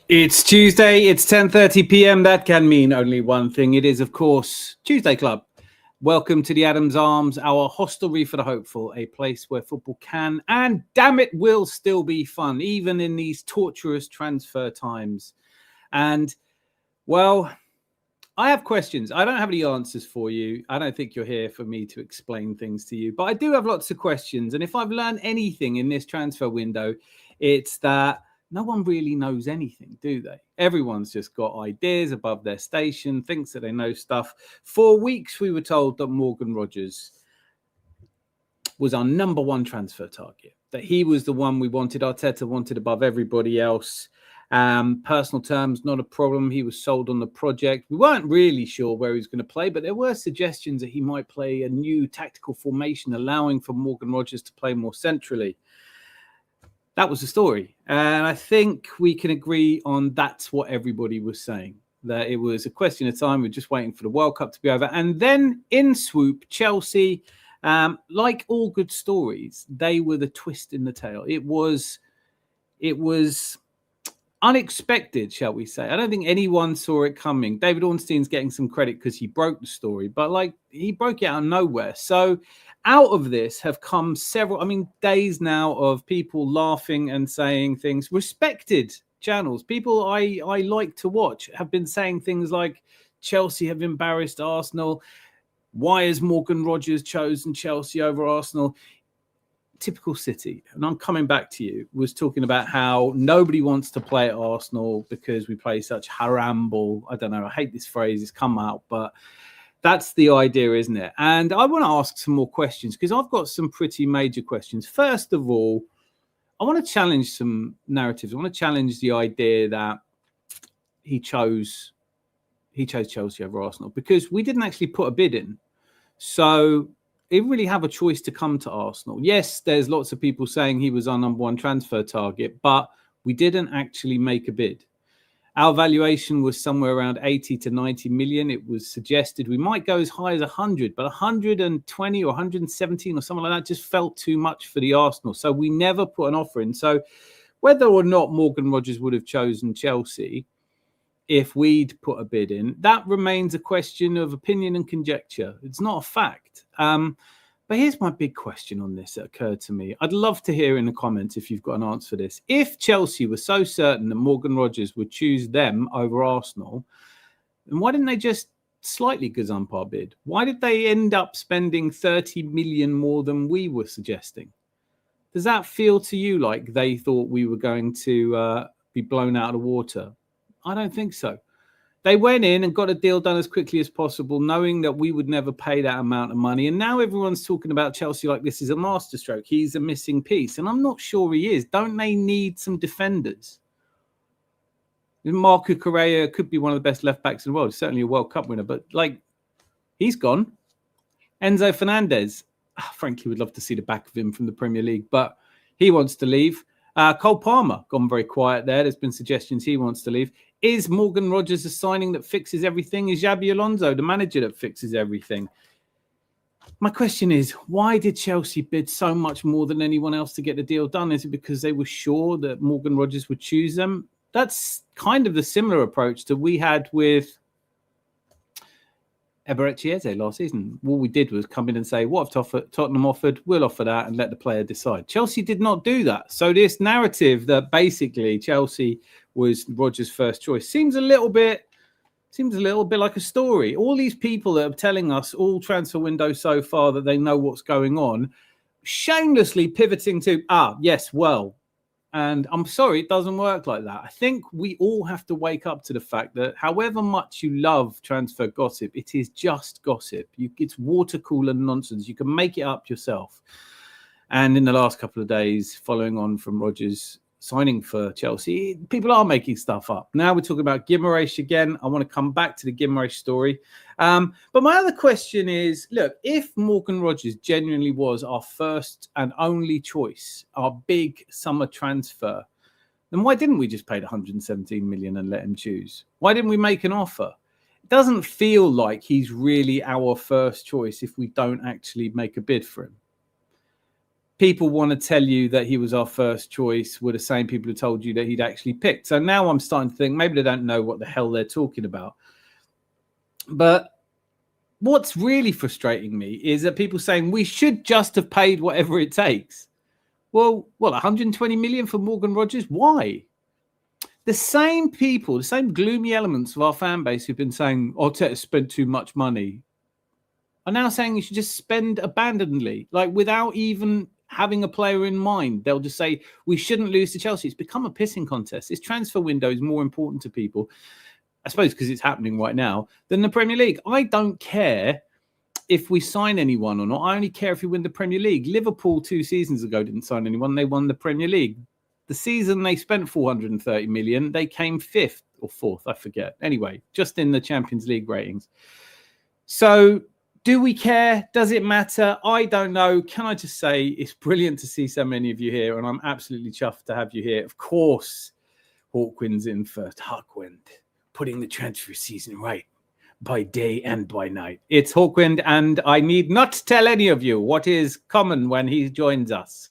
It's Tuesday, it's 10:30 p.m. That can mean only one thing. It is, of course, Tuesday Club. Welcome to the Adams Arms, our hostelry for the hopeful, a place where football can and, damn it, will still be fun, even in these torturous transfer times. And, well, I have questions. I don't have any answers for you. I don't think you're here for me to explain things to you, but I do have lots of questions. And if I've learned anything in this transfer window, it's that no one really knows anything, do they? Everyone's just got ideas above their station, thinks that they know stuff. For weeks, we were told that Morgan Rogers was our number one transfer target, that he was the one we wanted. Arteta wanted above everybody else. Personal terms, not a problem. He was sold on the project. We weren't really sure where he was going to play, but there were suggestions that he might play a new tactical formation, allowing for Morgan Rogers to play more centrally. That was the story. And I think we can agree on that's what everybody was saying, that it was a question of time. We're just waiting for the World Cup to be over. And then in swoop, Chelsea, like all good stories, they were the twist in the tail. It was unexpected, shall we say. I don't think anyone saw it coming. David Ornstein's getting some credit because he broke the story, but he broke it out of nowhere. So out of this have come several, days now of people laughing and saying things. Respected channels, people I like to watch, have been saying things like Chelsea have embarrassed Arsenal. Why has Morgan Rogers chosen Chelsea over Arsenal? Typical City, and I'm coming back to you, was talking about how nobody wants to play at Arsenal because we play such haram ball. I don't know, I hate this phrase, it's come out, but that's the idea, isn't it? And I want to ask some more questions because I've got some pretty major questions. First of all, I want to challenge some narratives. I want to challenge the idea that he chose Chelsea over Arsenal because we didn't actually put a bid in. So he didn't really have a choice to come to Arsenal. Yes, there's lots of people saying he was our number one transfer target, but we didn't actually make a bid. Our valuation was somewhere around 80 to 90 million. It was suggested we might go as high as 100, but 120 or 117 or something like that just felt too much for the Arsenal. So we never put an offer in. So whether or not Morgan Rogers would have chosen Chelsea if we'd put a bid in, that remains a question of opinion and conjecture. It's not a fact. But here's my big question on this that occurred to me. I'd love to hear in the comments if you've got an answer for this. If Chelsea were so certain that Morgan Rogers would choose them over Arsenal, then why didn't they just slightly gazump our bid? Why did they end up spending 30 million more than we were suggesting? Does that feel to you like they thought we were going to be blown out of the water? I don't think so. They went in and got a deal done as quickly as possible, knowing that we would never pay that amount of money. And now everyone's talking about Chelsea like this is a masterstroke. He's a missing piece. And I'm not sure he is. Don't they need some defenders? Marco Correa could be one of the best left backs in the world. Certainly a World Cup winner. But, he's gone. Enzo Fernandez. Frankly, would love to see the back of him from the Premier League. But he wants to leave. Cole Palmer, gone very quiet there. There's been suggestions he wants to leave. Is Morgan Rogers a signing that fixes everything? Is Xabi Alonso the manager that fixes everything? My question is, why did Chelsea bid so much more than anyone else to get the deal done? Is it because they were sure that Morgan Rogers would choose them? That's kind of the similar approach that we had with Eberechi Eze last season. All we did was come in and say, what have Tottenham offered? We'll offer that and let the player decide. Chelsea did not do that. So this narrative that basically Chelsea was Rogers' first choice seems a little bit like a story. All these people that are telling us all transfer windows so far that they know what's going on, shamelessly pivoting to, yes, well. And I'm sorry, it doesn't work like that. I think we all have to wake up to the fact that however much you love transfer gossip, it is just gossip. It's water cooler nonsense. You can make it up yourself. And in the last couple of days, following on from Rogers signing for Chelsea, people are making stuff up. Now we're talking about Guimaraes again. I want to come back to the Guimaraes story. But my other question is, look, if Morgan Rogers genuinely was our first and only choice, our big summer transfer, then why didn't we just pay the 117 million and let him choose? Why didn't we make an offer? It doesn't feel like he's really our first choice if we don't actually make a bid for him. people want to tell you that he was our first choice were the same people who told you that he'd actually picked. So now I'm starting to think maybe they don't know what the hell they're talking about. But what's really frustrating me is that people saying we should just have paid whatever it takes. Well, what, 120 million for Morgan Rogers? Why? The same people, the same gloomy elements of our fan base who've been saying Arteta spent too much money are now saying you should just spend abandonedly, like without even having a player in mind. They'll just say we shouldn't lose to Chelsea. It's become a pissing contest. This transfer window is more important to people, I suppose, because it's happening right now, than the Premier League. I don't care if we sign anyone or not. I only care if we win the Premier League. Liverpool 2 seasons ago didn't sign anyone. They won the Premier League. The season they spent 430 million, they came 5th or 4th, I forget. Anyway, just in the Champions League ratings. So do we care? Does it matter? I don't know. Can I just say it's brilliant to see so many of you here, and I'm absolutely chuffed to have you here. Of course, Hawkwind's in first. Hawkwind, putting the transfer season right by day and by night. It's Hawkwind, and I need not tell any of you what is common when he joins us.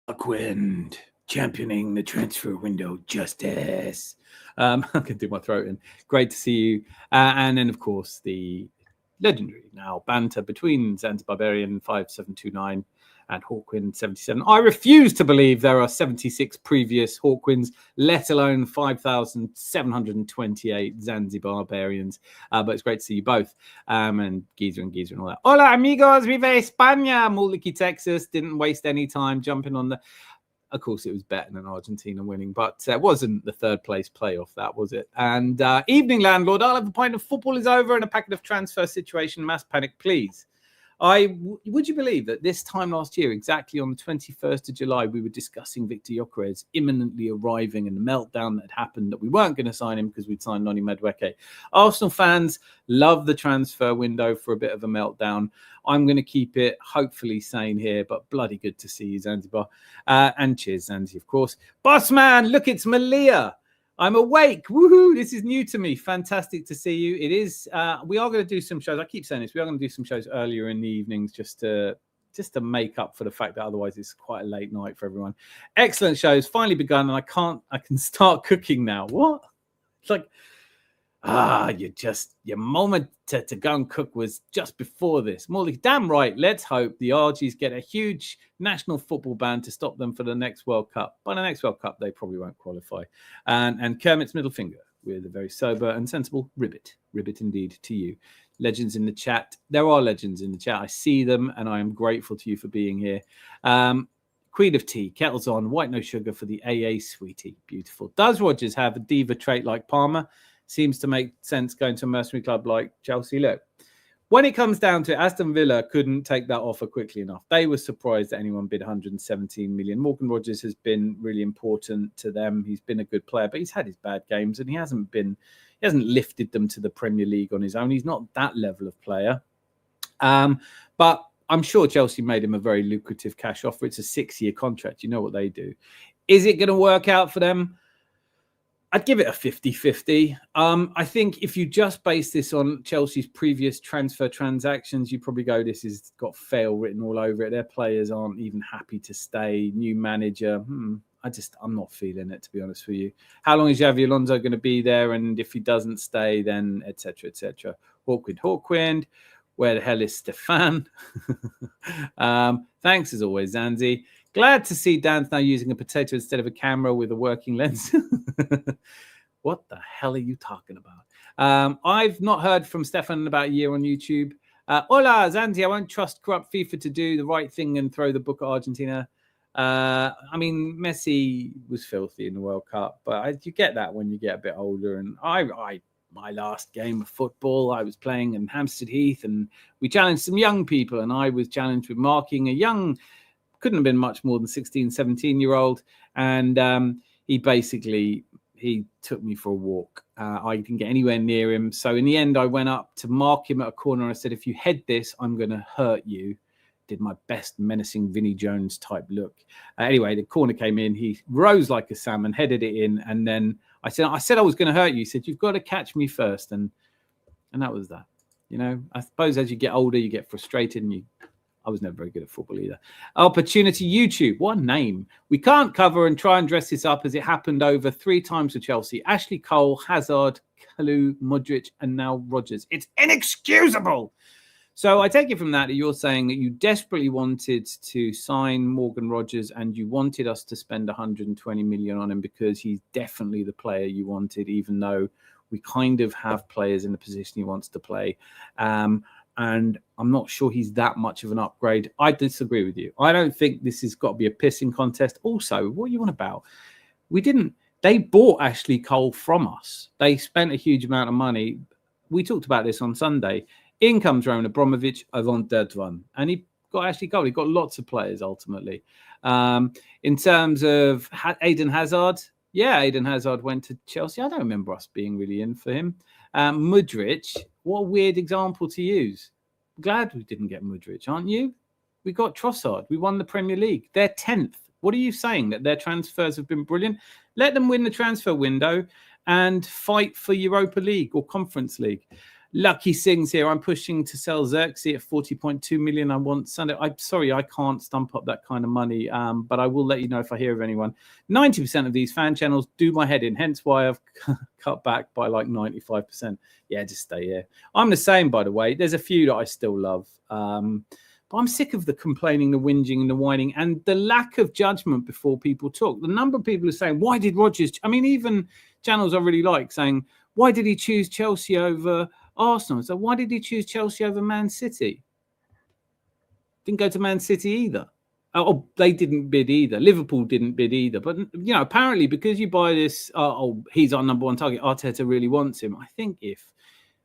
Hawkwind, championing the transfer window justice. I can do my throat in. Great to see you. And then, of course, the legendary now banter between Zanzibarbarian 5729 and Hawkwind 77. I refuse to believe there are 76 previous Hawkwinds, let alone 5,728 Zanzibarbarians. But it's great to see you both. And Geezer and all that. Hola, amigos, viva España! Muliki, Texas. Didn't waste any time jumping on the... Of course, it was better than Argentina winning, but it wasn't the third place playoff, that was it. And evening, landlord. I'll have a pint of football is over and a packet of transfer situation. Mass panic, please. Would you believe that this time last year, exactly on the 21st of July, we were discussing Victor Gyökeres imminently arriving and the meltdown that had happened, that we weren't going to sign him because we'd signed Noni Madueke. Arsenal fans love the transfer window for a bit of a meltdown. I'm going to keep it hopefully sane here, but bloody good to see you, Zanzibar. And cheers, Zanzi, of course. Boss man, look, it's Malia. I'm awake. Woohoo. This is new to me. Fantastic to see you. It is. We are going to do some shows. I keep saying this. We are going to do some shows earlier in the evenings just to make up for the fact that otherwise it's quite a late night for everyone. Excellent shows. Finally begun. And I can start cooking now. What? It's like, your moment to go and cook was just before this. More like, damn right. Let's hope the Argies get a huge national football ban to stop them for the next World Cup. By the next World Cup, they probably won't qualify. And Kermit's middle finger with a very sober and sensible ribbit. Ribbit indeed to you. Legends in the chat. There are legends in the chat. I see them, and I am grateful to you for being here. Queen of Tea, kettles on, white no sugar for the AA sweetie. Beautiful. Does Rodgers have a diva trait like Palmer? Seems to make sense going to a mercenary club like Chelsea. Look, when it comes down to it, Aston Villa couldn't take that offer quickly enough. They were surprised that anyone bid 117 million. Morgan Rogers has been really important to them. He's been a good player, but he's had his bad games and he hasn't lifted them to the Premier League on his own. He's not that level of player. But I'm sure Chelsea made him a very lucrative cash offer. It's a 6-year contract. You know what they do. Is it going to work out for them? I'd give it a 50-50. I think if you just base this on Chelsea's previous transfer transactions, you probably go, this has got fail written all over it. Their players aren't even happy to stay. New manager. I'm not feeling it, to be honest with you. How long is Xavi Alonso going to be there? And if he doesn't stay, then et cetera, et cetera. Hawkwind. Where the hell is Stefan? Thanks as always, Zanzi. Glad to see Dan's now using a potato instead of a camera with a working lens. What the hell are you talking about? I've not heard from Stefan in about a year on YouTube. Hola, Zanzi. I won't trust corrupt FIFA to do the right thing and throw the book at Argentina. I mean, Messi was filthy in the World Cup, but you get that when you get a bit older. And my last game of football, I was playing in Hampstead Heath, and we challenged some young people, and I was challenged with marking a young, couldn't have been much more than 16, 17-year-old. And he took me for a walk. I didn't get anywhere near him. So in the end, I went up to mark him at a corner. I said, if you head this, I'm going to hurt you. did my best menacing Vinnie Jones type look. Anyway, the corner came in. He rose like a salmon, headed it in, and then I said I was going to hurt you. He said, "You've got to catch me first," and that was that. I suppose as you get older, you get frustrated, and I was never very good at football either. Opportunity YouTube. What a name. We can't cover and try and dress this up as it happened over 3 times for Chelsea. Ashley Cole, Hazard, Kalou, Modric, and now Rodgers. It's inexcusable. So I take it from that you're saying that you desperately wanted to sign Morgan Rodgers and you wanted us to spend 120 million on him because he's definitely the player you wanted, even though we kind of have players in the position he wants to play. And I'm not sure he's that much of an upgrade. I disagree with you. I don't think this has got to be a pissing contest. Also, what are you on about? They bought Ashley Cole from us. They spent a huge amount of money. We talked about this on Sunday. In comes Roman Abramovich avant Dedvan, and he got Ashley Cole. He got lots of players ultimately. In terms of Eden Hazard, Eden Hazard went to Chelsea. I don't remember us being really in for him. Modric, what a weird example to use. Glad we didn't get Modric, aren't you? We got Trossard. We won the Premier League. They're 10th. What are you saying? That their transfers have been brilliant? Let them win the transfer window and fight for Europa League or Conference League. Lucky Sings here. I'm pushing to sell Xerxes at 40.2 million. I want Sunday. I'm sorry, I can't stump up that kind of money, but I will let you know if I hear of anyone. 90% of these fan channels do my head in, hence why I've cut back by like 95%. Yeah, just stay here. I'm the same, by the way. There's a few that I still love, but I'm sick of the complaining, the whinging, and the whining, and the lack of judgment before people talk. The number of people are saying, "Why did Rodgers?" I mean, even channels I really like saying, "Why did he choose Chelsea over Arsenal?" So why did he choose Chelsea over Man City? Didn't go to Man City either. Oh, they didn't bid either. Liverpool didn't bid either. But, apparently because you buy this, he's our number one target, Arteta really wants him. I think if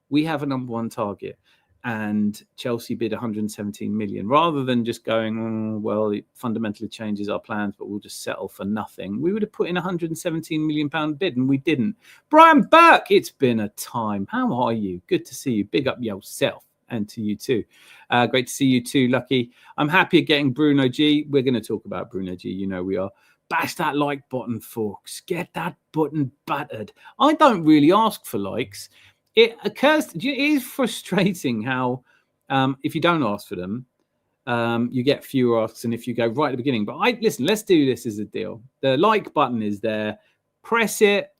we have a number one target and Chelsea bid 117 million, rather than just going, well, it fundamentally changes our plans, but we'll just settle for nothing, we would have put in a 117 million pound bid, and we didn't. Brian Burke, it's been a time. How are you? Good to see you. Big up yourself, and to you too. Great to see you too, Lucky. I'm happy at getting Bruno G. We're going to talk about Bruno G. We are. Bash that like button, folks. Get that button battered. I don't really ask for likes. It is frustrating how if you don't ask for them, you get fewer asks than if you go right at the beginning. But listen, let's do this as a deal. The like button is there. Press it.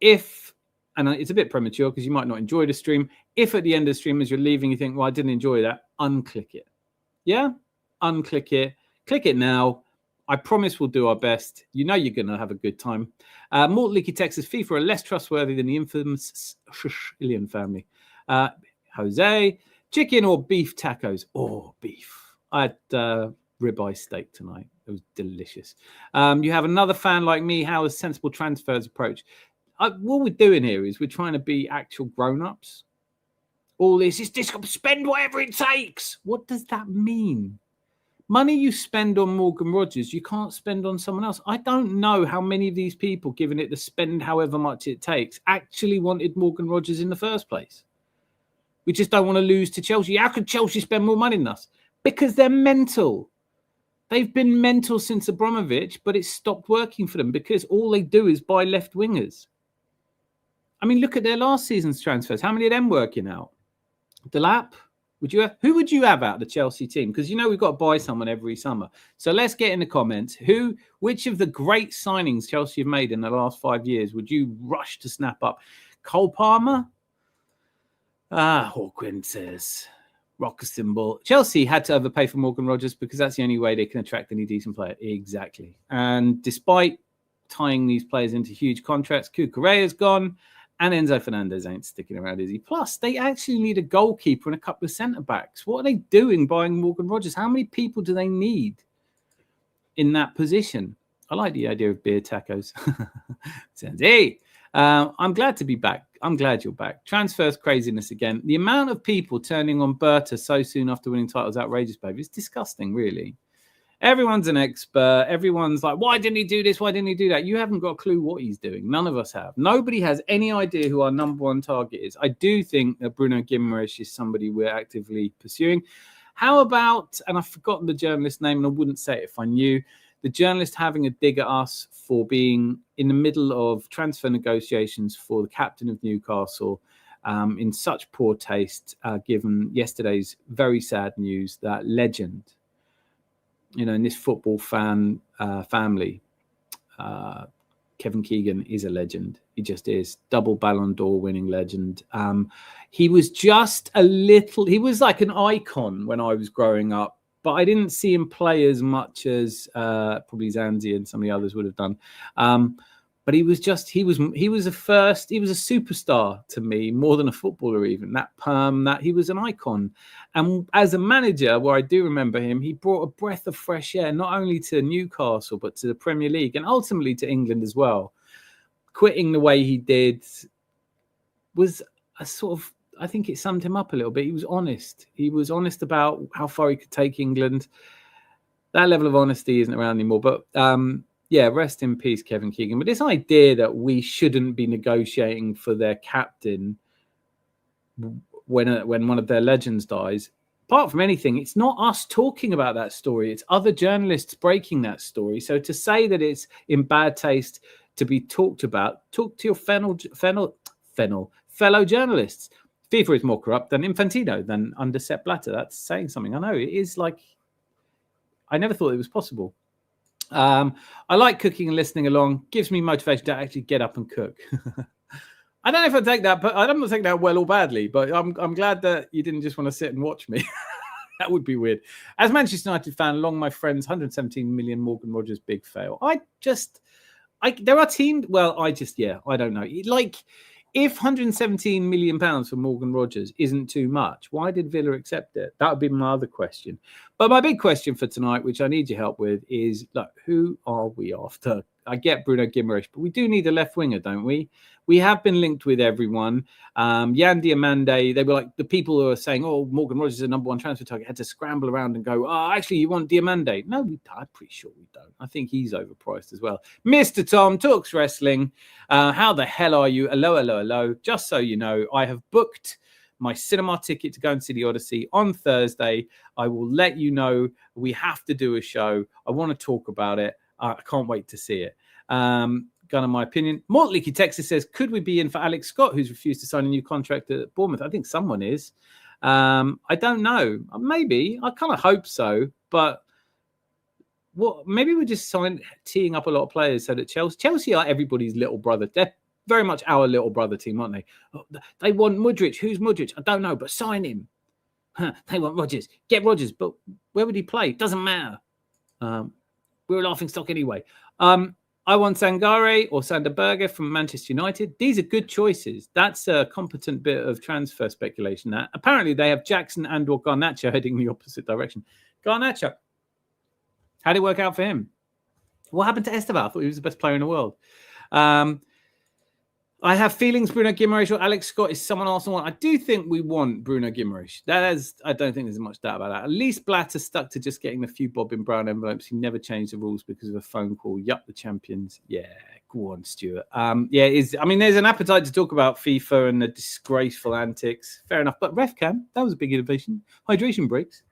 And it's a bit premature because you might not enjoy the stream. If at the end of the stream, as you're leaving, you think, well, I didn't enjoy that, unclick it. Yeah? Unclick it. Click it now. I promise we'll do our best. You're going to have a good time. Mort Leaky Texas, FIFA are less trustworthy than the infamous Sicilian family. Jose, chicken or beef tacos? Oh, beef. I had ribeye steak tonight. It was delicious. You have another fan like me. How is sensible transfers approach? What we're doing here is we're trying to be actual grown-ups. All this is just spend whatever it takes. What does that mean? Money you spend on Morgan Rodgers, you can't spend on someone else. I don't know how many of these people, given it the spend however much it takes, actually wanted Morgan Rodgers in the first place. We just don't want to lose to Chelsea. How could Chelsea spend more money than us? Because they're mental. They've been mental since Abramovich, but it's stopped working for them because all they do is buy left wingers. I mean, look at their last season's transfers. How many of them working out? Delap? Who would you have out of the Chelsea team? Because we've got to buy someone every summer. So let's get in the comments. Which of the great signings Chelsea have made in the last 5 years would you rush to snap up? Cole Palmer? Hawkwind says. Rock a symbol. Chelsea had to overpay for Morgan Rodgers because that's the only way they can attract any decent player. Exactly. And despite tying these players into huge contracts, Cucurella's gone. And Enzo Fernandez ain't sticking around, is he? Plus, they actually need a goalkeeper and a couple of centre-backs. What are they doing buying Morgan Rodgers? How many people do they need in that position? I like the idea of beer tacos. Hey, I'm glad to be back. I'm glad you're back. Transfers craziness again. The amount of people turning on Berta so soon after winning titles is outrageous, baby. It's disgusting, really. Everyone's an expert. Everyone's like, why didn't he do this? Why didn't he do that? You haven't got a clue what he's doing. None of us have. Nobody has any idea who our number one target is. I do think that Bruno Guimaraes is somebody we're actively pursuing. How about, and I've forgotten the journalist's name, and I wouldn't say it if I knew, the journalist having a dig at us for being in the middle of transfer negotiations for the captain of Newcastle in such poor taste, given yesterday's very sad news that legend, in this football family, Kevin Keegan is a legend. He just is. Double Ballon d'Or winning legend. He was just he was like an icon when I was growing up, but I didn't see him play as much as probably Zanzi and some of the others would have done. But he was a superstar to me, more than a footballer even. That he was an icon. And as a manager, where I do remember him, he brought a breath of fresh air, not only to Newcastle, but to the Premier League and ultimately to England as well. Quitting the way he did was a sort of, I think it summed him up a little bit. He was honest. He was honest about how far he could take England. That level of honesty isn't around anymore. But yeah, rest in peace, Kevin Keegan. But this idea that we shouldn't be negotiating for their captain when one of their legends dies, apart from anything, it's not us talking about that story. It's other journalists breaking that story. So to say that it's in bad taste to be talked about, talk to your fellow journalists. FIFA is more corrupt than Infantino, than under Sepp Blatter. That's saying something. I know it is like, I never thought it was possible. I like cooking and listening along. Gives me motivation to actually get up and cook. I don't know if I take that, but I'm not taking that well or badly. But I'm glad that you didn't just want to sit and watch me. That would be weird. As Manchester United fan, long my friends, 117 million Morgan Rogers big fail. There are teams. Well, I don't know. Like, if 117 million pounds for Morgan Rogers isn't too much, why did Villa accept it? That would be my other question. But my big question for tonight, which I need your help with, is like, who are we after? I get Bruno Guimaraes, but we do need a left winger, don't we? We have been linked with everyone. Yan Diomande, they were like the people who are saying, oh, Morgan Rogers is the number one transfer target, had to scramble around and go, oh, actually, you want Diomande? No, I'm pretty sure we don't. I think he's overpriced as well. Mr. Tom talks wrestling. How the hell are you? Hello. Just so you know, I have booked my cinema ticket to go and see the Odyssey on Thursday. I will let you know. We have to do a show. I want to talk about it. I can't wait to see it. Gun on my opinion. Mort Leaky Texas says, could we be in for Alex Scott, who's refused to sign a new contract at Bournemouth? I think someone is. I don't know. Maybe. I kind of hope so. But maybe we're just teeing up a lot of players so that Chelsea are everybody's little brother. They're very much our little brother team, aren't they? Oh, they want Mudryk. Who's Mudryk? I don't know, but sign him. They want Rodgers. Get Rodgers. But where would he play? Doesn't matter. We're a laughing stock anyway. I want Sangare or Sander Berge from Manchester United. These are good choices. That's a competent bit of transfer speculation. That apparently they have Jackson and or Garnacho heading the opposite direction. Garnacho, how did it work out for him? What happened to Esteban? I thought he was the best player in the world. I have feelings Bruno Guimaraes or Alex Scott is someone else I want. I do think we want Bruno Guimaraes. I don't think there's much doubt about that. At least Blatter stuck to just getting a few Bob in brown envelopes. He never changed the rules because of a phone call. Yup, the champions. Yeah, go on, Stuart. There's an appetite to talk about FIFA and the disgraceful antics. Fair enough. But RefCam, that was a big innovation. Hydration breaks.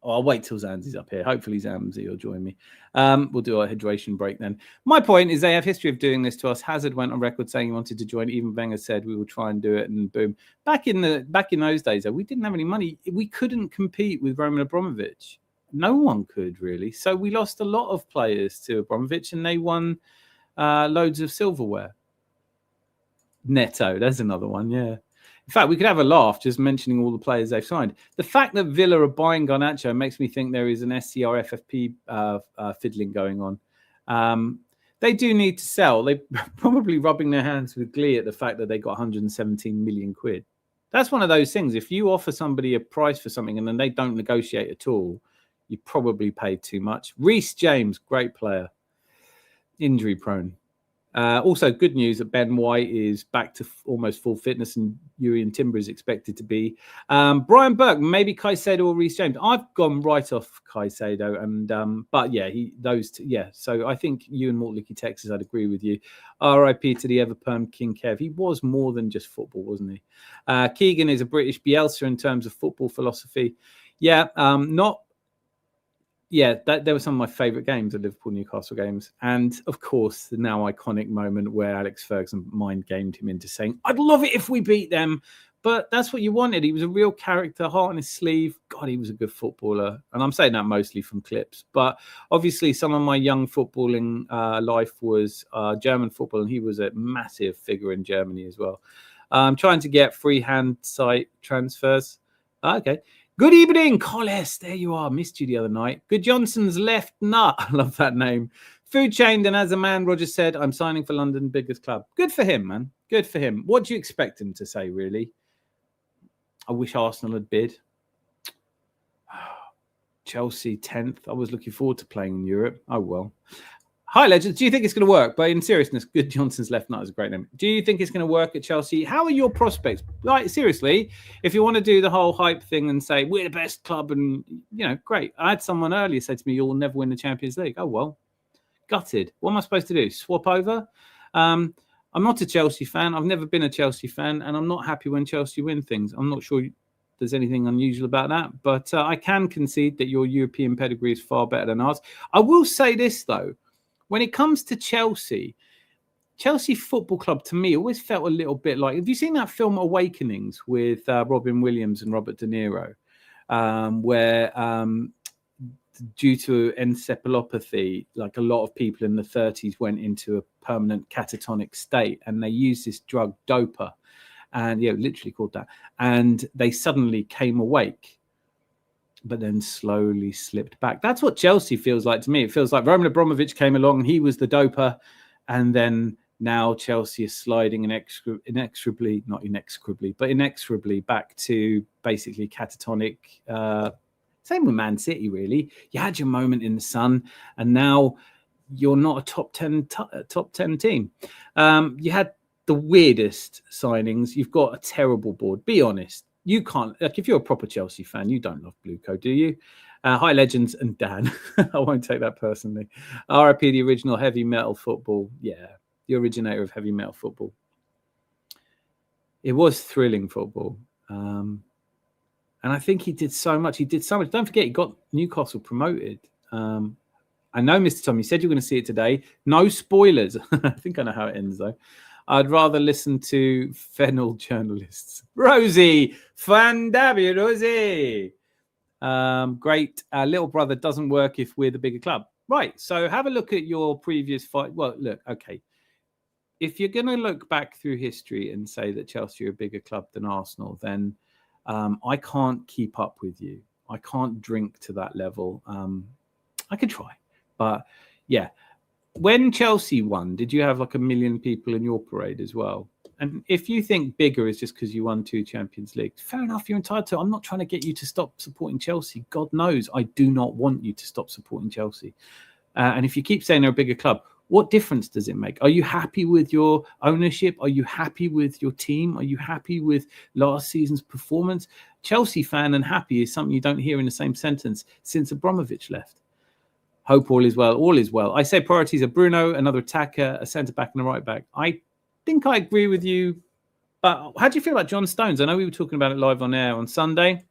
Oh, I'll wait till Zanzi's up here. Hopefully Zanzi will join me. We'll do a hydration break then. My point is they have history of doing this to us. Hazard went on record saying he wanted to join. Even Wenger said we will try and do it, and boom. Back in those days, though, we didn't have any money. We couldn't compete with Roman Abramovich. No one could really. So we lost a lot of players to Abramovich, and they won loads of silverware. Neto, there's another one, yeah. In fact, we could have a laugh just mentioning all the players they've signed. The fact that Villa are buying Garnacho makes me think there is an SCR-FFP fiddling going on. They do need to sell. They're probably rubbing their hands with glee at the fact that they got 117 million quid. That's one of those things. If you offer somebody a price for something and then they don't negotiate at all, you probably paid too much. Reece James, great player. Injury prone. Also, good news that Ben White is back to almost full fitness, and Urian Timber is expected to be. Brian Burke, maybe Caicedo or Reece James. I've gone right off Caicedo, and but yeah, those two, yeah. So I think you and Mortlicky Texas, I'd agree with you. R.I.P. to the ever-perm King Kev. He was more than just football, wasn't he? Keegan is a British Bielsa in terms of football philosophy. Yeah, there were some of my favourite games, the Liverpool-Newcastle games. And, of course, the now iconic moment where Alex Ferguson mind-gamed him into saying, I'd love it if we beat them. But that's what you wanted. He was a real character, heart on his sleeve. God, he was a good footballer. And I'm saying that mostly from clips. But obviously, some of my young footballing life was German football, and he was a massive figure in Germany as well. Trying to get freehand site transfers. Okay. Good evening, Collis. There you are. Missed you the other night. Good Johnson's left nut. I love that name. Food chained, and as a man, Roger said, I'm signing for London biggest club. Good for him, man. Good for him. What do you expect him to say, really? I wish Arsenal had bid. Chelsea 10th. I was looking forward to playing in Europe. Oh, well. Hi, Legends. Do you think it's going to work? But in seriousness, Good Johnson's left nut is a great name. Do you think it's going to work at Chelsea? How are your prospects? Like, seriously, if you want to do the whole hype thing and say, we're the best club and, great. I had someone earlier say to me, you'll never win the Champions League. Oh, well, gutted. What am I supposed to do? Swap over? I'm not a Chelsea fan. I've never been a Chelsea fan, and I'm not happy when Chelsea win things. I'm not sure there's anything unusual about that, but I can concede that your European pedigree is far better than ours. I will say this, though. When it comes to Chelsea Football Club, to me, always felt a little bit like... Have you seen that film Awakenings with Robin Williams and Robert De Niro, where due to encephalopathy, like a lot of people in the 30s went into a permanent catatonic state, and they used this drug, Dopa, and literally called that, and they suddenly came awake, but then slowly slipped back. That's what Chelsea feels like to me. It feels like Roman Abramovich came along and he was the doper, and then now Chelsea is sliding inexorably back to basically catatonic. Same with Man City, really. You had your moment in the sun, and now you're not a top 10 team. You had the weirdest signings. You've got a terrible board. Be honest. You can't, if you're a proper Chelsea fan, you don't love Blueco, do you? Hi, Legends and Dan. I won't take that personally. RIP, the original heavy metal football. Yeah, the originator of heavy metal football. It was thrilling football. And I think he did so much. Don't forget, he got Newcastle promoted. I know, Mr. Tom, you said you're going to see it today. No spoilers. I think I know how it ends, though. I'd rather listen to fennel journalists. Rosie, fandabulousy. Great. Little brother doesn't work if we're the bigger club. Right. So have a look at your previous fight. Well, look, okay. If you're going to look back through history and say that Chelsea are a bigger club than Arsenal, then I can't keep up with you. I can't drink to that level. I could try. But yeah. When Chelsea won, did you have like 1 million people in your parade as well? And if you think bigger is just because you won 2 Champions Leagues, fair enough, you're entitled to. I'm not trying to get you to stop supporting Chelsea. God knows I do not want you to stop supporting Chelsea. And if you keep saying they're a bigger club, what difference does it make? Are you happy with your ownership? Are you happy with your team? Are you happy with last season's performance? Chelsea fan and happy is something you don't hear in the same sentence since Abramovich left. Hope all is well. All is well. I say priorities are Bruno, another attacker, a centre-back and a right-back. I think I agree with you. But how do you feel about John Stones? I know we were talking about it live on air on Sunday.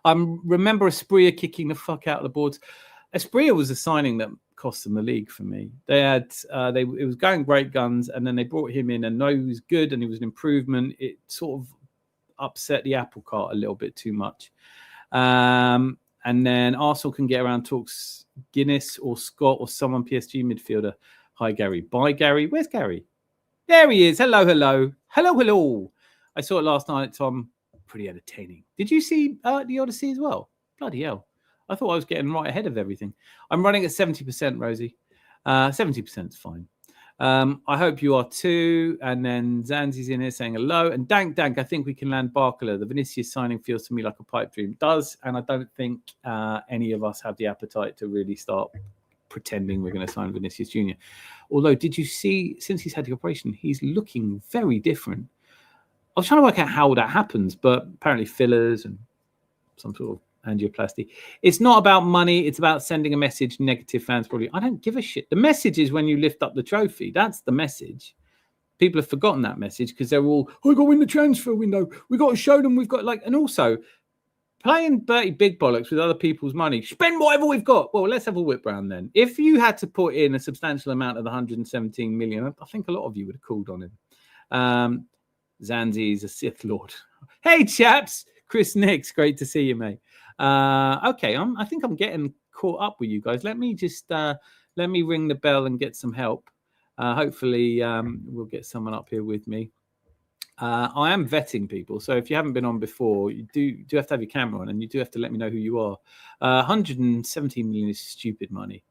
I remember Asprilla kicking the fuck out of the boards. Asprilla was a signing that cost them the league for me. They had it was going great guns, and then they brought him in, and no, he was good and he was an improvement. It sort of upset the apple cart a little bit too much. And then Arsenal can get around talks Guinness or Scott or someone PSG midfielder. Hi, Gary. Bye, Gary. Where's Gary? There he is. Hello, hello. Hello, hello. I saw it last night, Tom. Pretty entertaining. Did you see the Odyssey as well? Bloody hell. I thought I was getting right ahead of everything. I'm running at 70%, Rosie. 70% is fine. I hope you are too. And then Zanzi's in here saying hello. And Dank, I think we can land Barkala. The Vinicius signing feels to me like a pipe dream. Does, and I don't think any of us have the appetite to really start pretending we're going to sign Vinicius Jr. Although, did you see, since he's had the operation, he's looking very different. I was trying to work out how that happens, but apparently fillers and some sort of angioplasty. It's not about money. It's about sending a message. Negative fans probably. I don't give a shit. The message is when you lift up the trophy. That's the message. People have forgotten that message because they're all, oh, we got to win the transfer window. We got to show them we've got and also playing dirty big bollocks with other people's money. Spend whatever we've got. Well, let's have a whip round then. If you had to put in a substantial amount of the 117 million, I think a lot of you would have called on him. Zanzi's a Sith Lord. Hey, chaps. Chris Nix, great to see you, mate. Okay, I think I'm getting caught up with you guys. Let me ring the bell and get some help. Hopefully, we'll get someone up here with me. I am vetting people, so if you haven't been on before, you do have to have your camera on, and you do have to let me know who you are. 117 million is stupid money.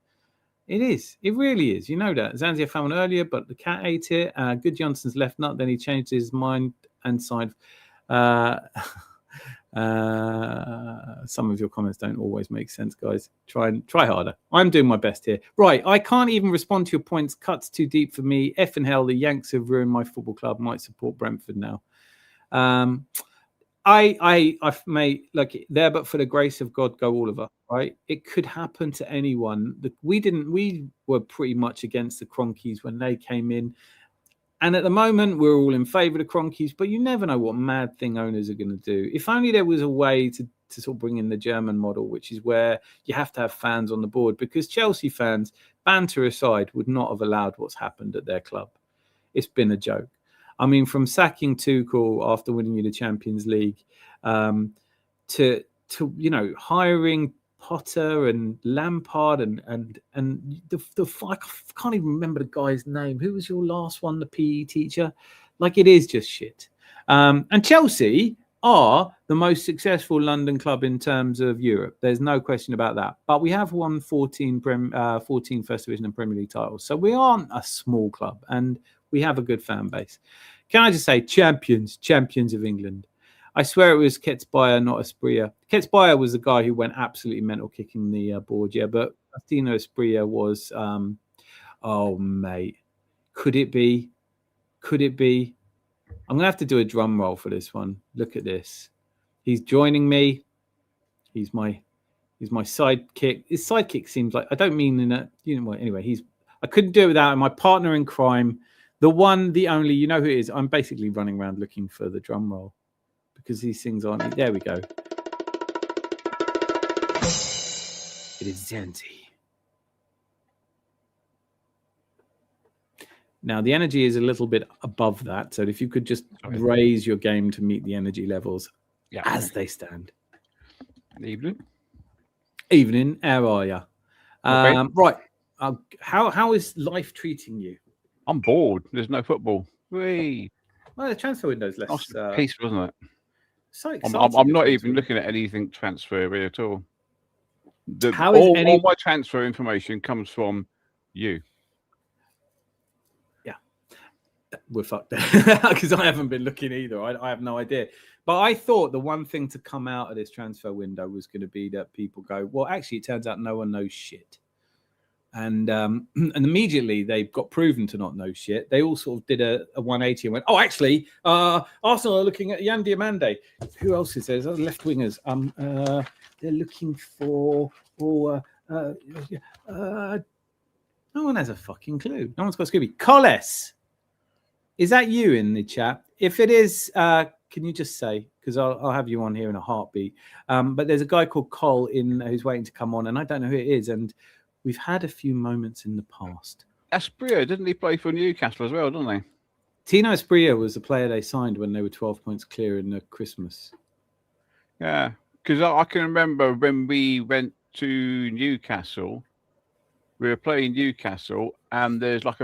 It is. It really is. You know that. Zanzibar found one earlier, but the cat ate it. Good Johnson's left nut. Then he changed his mind and signed. Some of your comments don't always make sense, guys. Try harder. I'm doing my best here. Right. I can't even respond to your points. Cuts too deep for me. F and hell, the Yanks have ruined my football club. Might support Brentford now. I've made like there, but for the grace of God, go all of us. Right? It could happen to anyone. We were pretty much against the Cronkies when they came in, and at the moment we're all in favour of the Cronkies. But you never know what mad thing owners are going to do. If only there was a way to sort of bring in the German model, which is where you have to have fans on the board. Because Chelsea fans, banter aside, would not have allowed what's happened at their club. It's been a joke. I mean, from sacking Tuchel after winning you the Champions League, to hiring Potter and Lampard and I can't even remember the guy's name. Who was your last one? The PE teacher? Like, it is just shit. And Chelsea are the most successful London club in terms of Europe. There's no question about that. But we have won 14 First Division and Premier League titles. So we aren't a small club, and we have a good fan base. Can I just say, champions of England. I swear it was Ketsbayer, not Asprilla. Ketsbayer was the guy who went absolutely mental kicking the board, yeah. But Astino Asprilla was, oh, mate. Could it be? I'm going to have to do a drum roll for this one. Look at this. He's joining me. He's my sidekick. His sidekick seems like, I don't mean in a, anyway, I couldn't do it without him. My partner in crime. The one, the only, you know who it is. I'm basically running around looking for the drum roll because these things aren't. There we go. It is Zanzi. Now, the energy is a little bit above that. So if you could just raise your game to meet the energy levels as they stand. Evening. How are you? Okay. Right. How is life treating you? I'm bored. There's no football. Whee. Well, the transfer window's less peaceful, isn't it? So exciting. I'm not even looking at anything transfer at all. All my transfer information comes from you. Yeah, we're fucked there because I haven't been looking either. I have no idea. But I thought the one thing to come out of this transfer window was going to be that people go, well, actually, it turns out no one knows shit. And immediately they got proven to not know shit. They all sort of did a 180 and went, oh, actually, Arsenal are looking at Yan Diomande. Who else is there? There's left wingers. They're looking for, no one has a fucking clue. No one's got Scooby. Colles, is that you in the chat? If it is, can you just say, because I'll have you on here in a heartbeat. But there's a guy called Cole who's waiting to come on, and I don't know who it is. And we've had a few moments in the past. Asprilla, didn't he play for Newcastle as well, didn't they? Tino Asprilla was the player they signed when they were 12 points clear in the Christmas. Yeah, because I can remember when we went to Newcastle, we were playing Newcastle, and there's like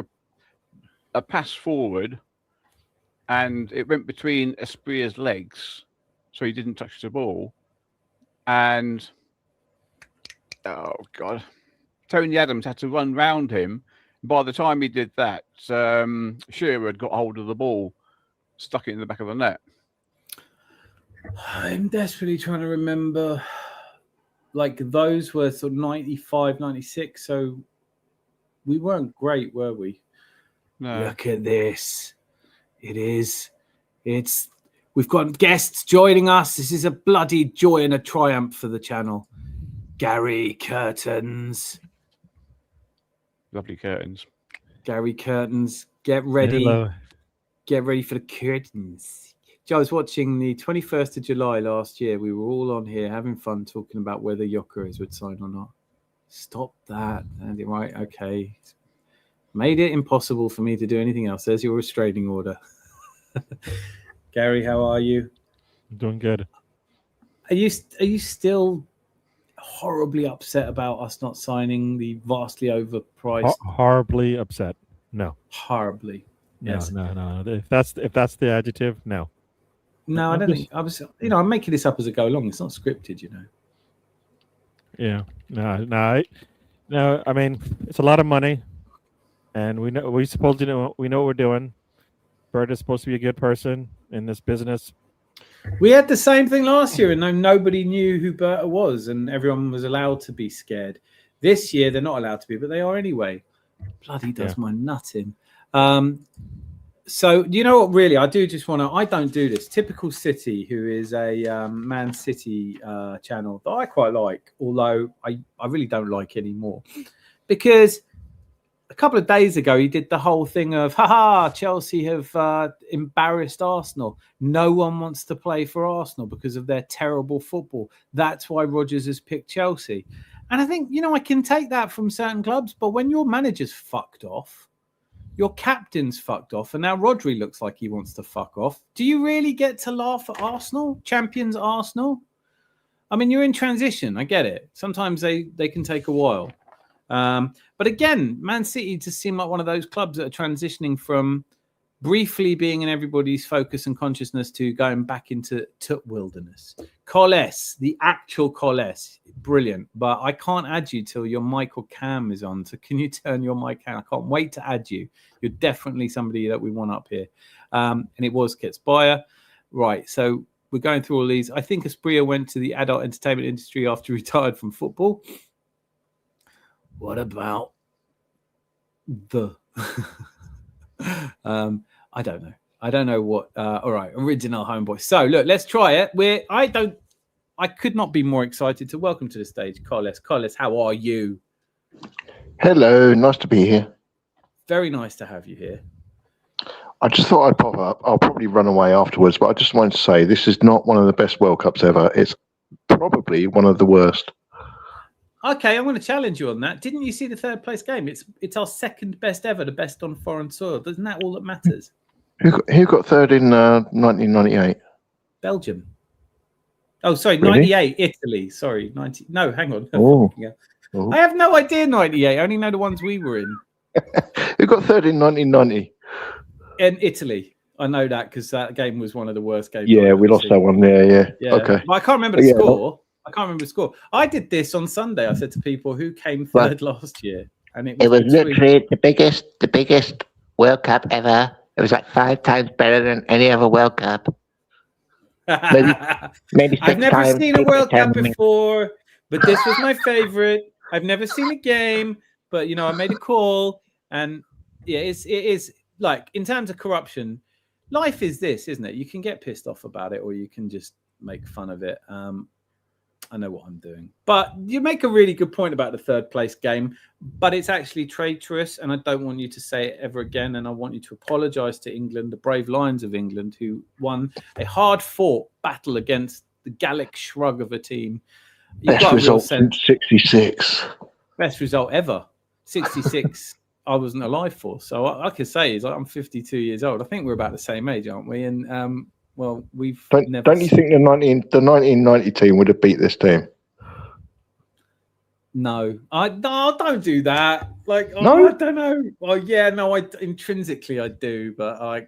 a pass forward, and it went between Asprilla's legs, so he didn't touch the ball. And, oh, God. Tony Adams had to run round him. By the time he did that, Shearer had got hold of the ball, stuck it in the back of the net. I'm desperately trying to remember. Like, those were sort of 95, 96. So we weren't great, were we? No. Look at this. We've got guests joining us. This is a bloody joy and a triumph for the channel. Gary Curtains. Lovely curtains. Gary Curtains. Get ready. Hello. Get ready for the curtains. I was watching the 21st of July last year. We were all on here having fun talking about whether Gyökeres would sign or not. Stop that. Right, okay. Made it impossible for me to do anything else. There's your restraining order. Gary, how are you? I'm doing good. Are you still horribly upset about us not signing the vastly overpriced? Horribly upset. No. Horribly. Yes. No. If that's the adjective, no. No, I don't think I was. I'm making this up as I go along. It's not scripted, Yeah. No. I mean, it's a lot of money, and we know we supposed to know. We know what we're doing. Bert is supposed to be a good person in this business. We had the same thing last year, and nobody knew who Berta was, and everyone was allowed to be scared. This year, they're not allowed to be, but they are anyway. Bloody does my nut in. So, you know what, really, I do just want to... I don't do this. Typical City, who is a Man City channel that I quite like, although I really don't like anymore. Because a couple of days ago, he did the whole thing of, Chelsea have embarrassed Arsenal. No one wants to play for Arsenal because of their terrible football. That's why Rodgers has picked Chelsea. And I think, I can take that from certain clubs, but when your manager's fucked off, your captain's fucked off, and now Rodri looks like he wants to fuck off, do you really get to laugh at Arsenal? Champions Arsenal? I mean, you're in transition. I get it. Sometimes they can take a while. But again, Man City just seem like one of those clubs that are transitioning from briefly being in everybody's focus and consciousness to going back into wilderness. Coles, the actual Coles, brilliant. But I can't add you till your mic or cam is on. So can you turn your mic on? I can't wait to add you. You're definitely somebody that we want up here. And it was Ketspire. Right, so we're going through all these. I think Asprilla went to the adult entertainment industry after he retired from football. What about the... I don't know. I don't know what. All right, original homeboy. So look, let's try it. I could not be more excited to welcome to the stage, Coles. Coles, how are you? Hello, nice to be here. Very nice to have you here. I just thought I'd pop up. I'll probably run away afterwards, but I just wanted to say this is not one of the best World Cups ever. It's probably one of the worst. Okay, I'm going to challenge you on that. Didn't you see the third place game? It's our second best ever, the best on foreign soil. Isn't that all that matters? Who got third in 1998? Belgium. Oh, sorry, Really? 98, Italy. Sorry, 90. No, hang on. Oh. I have no idea 98. I only know the ones we were in. Who got third in 1990? In Italy. I know that because that game was one of the worst games. Yeah, we lost that one. Yeah. Okay. But I can't remember the score. I can't remember the score. I did this on Sunday. I said to people who came third last year, and it was literally the biggest World Cup ever. It was like 5 times better than any other World Cup. Maybe 6 I've never times seen a World Cup before, but this was my favorite. I've never seen a game, but I made a call, and yeah, it is like in terms of corruption, life is this, isn't it? You can get pissed off about it, or you can just make fun of it. I know what I'm doing. But you make a really good point about the third place game, but it's actually traitorous, and I don't want you to say it ever again, and I want you to apologise to England, the brave Lions of England, who won a hard-fought battle against the Gallic shrug of a team. Best result since 66. Best result ever. 66 I wasn't alive for. So I can say is I'm 52 years old. I think we're about the same age, aren't we? And well, we've never... Don't you think the 1990 team would have beat this team? No, don't do that. Like, no? I don't know. Well, yeah, no, intrinsically I do, but I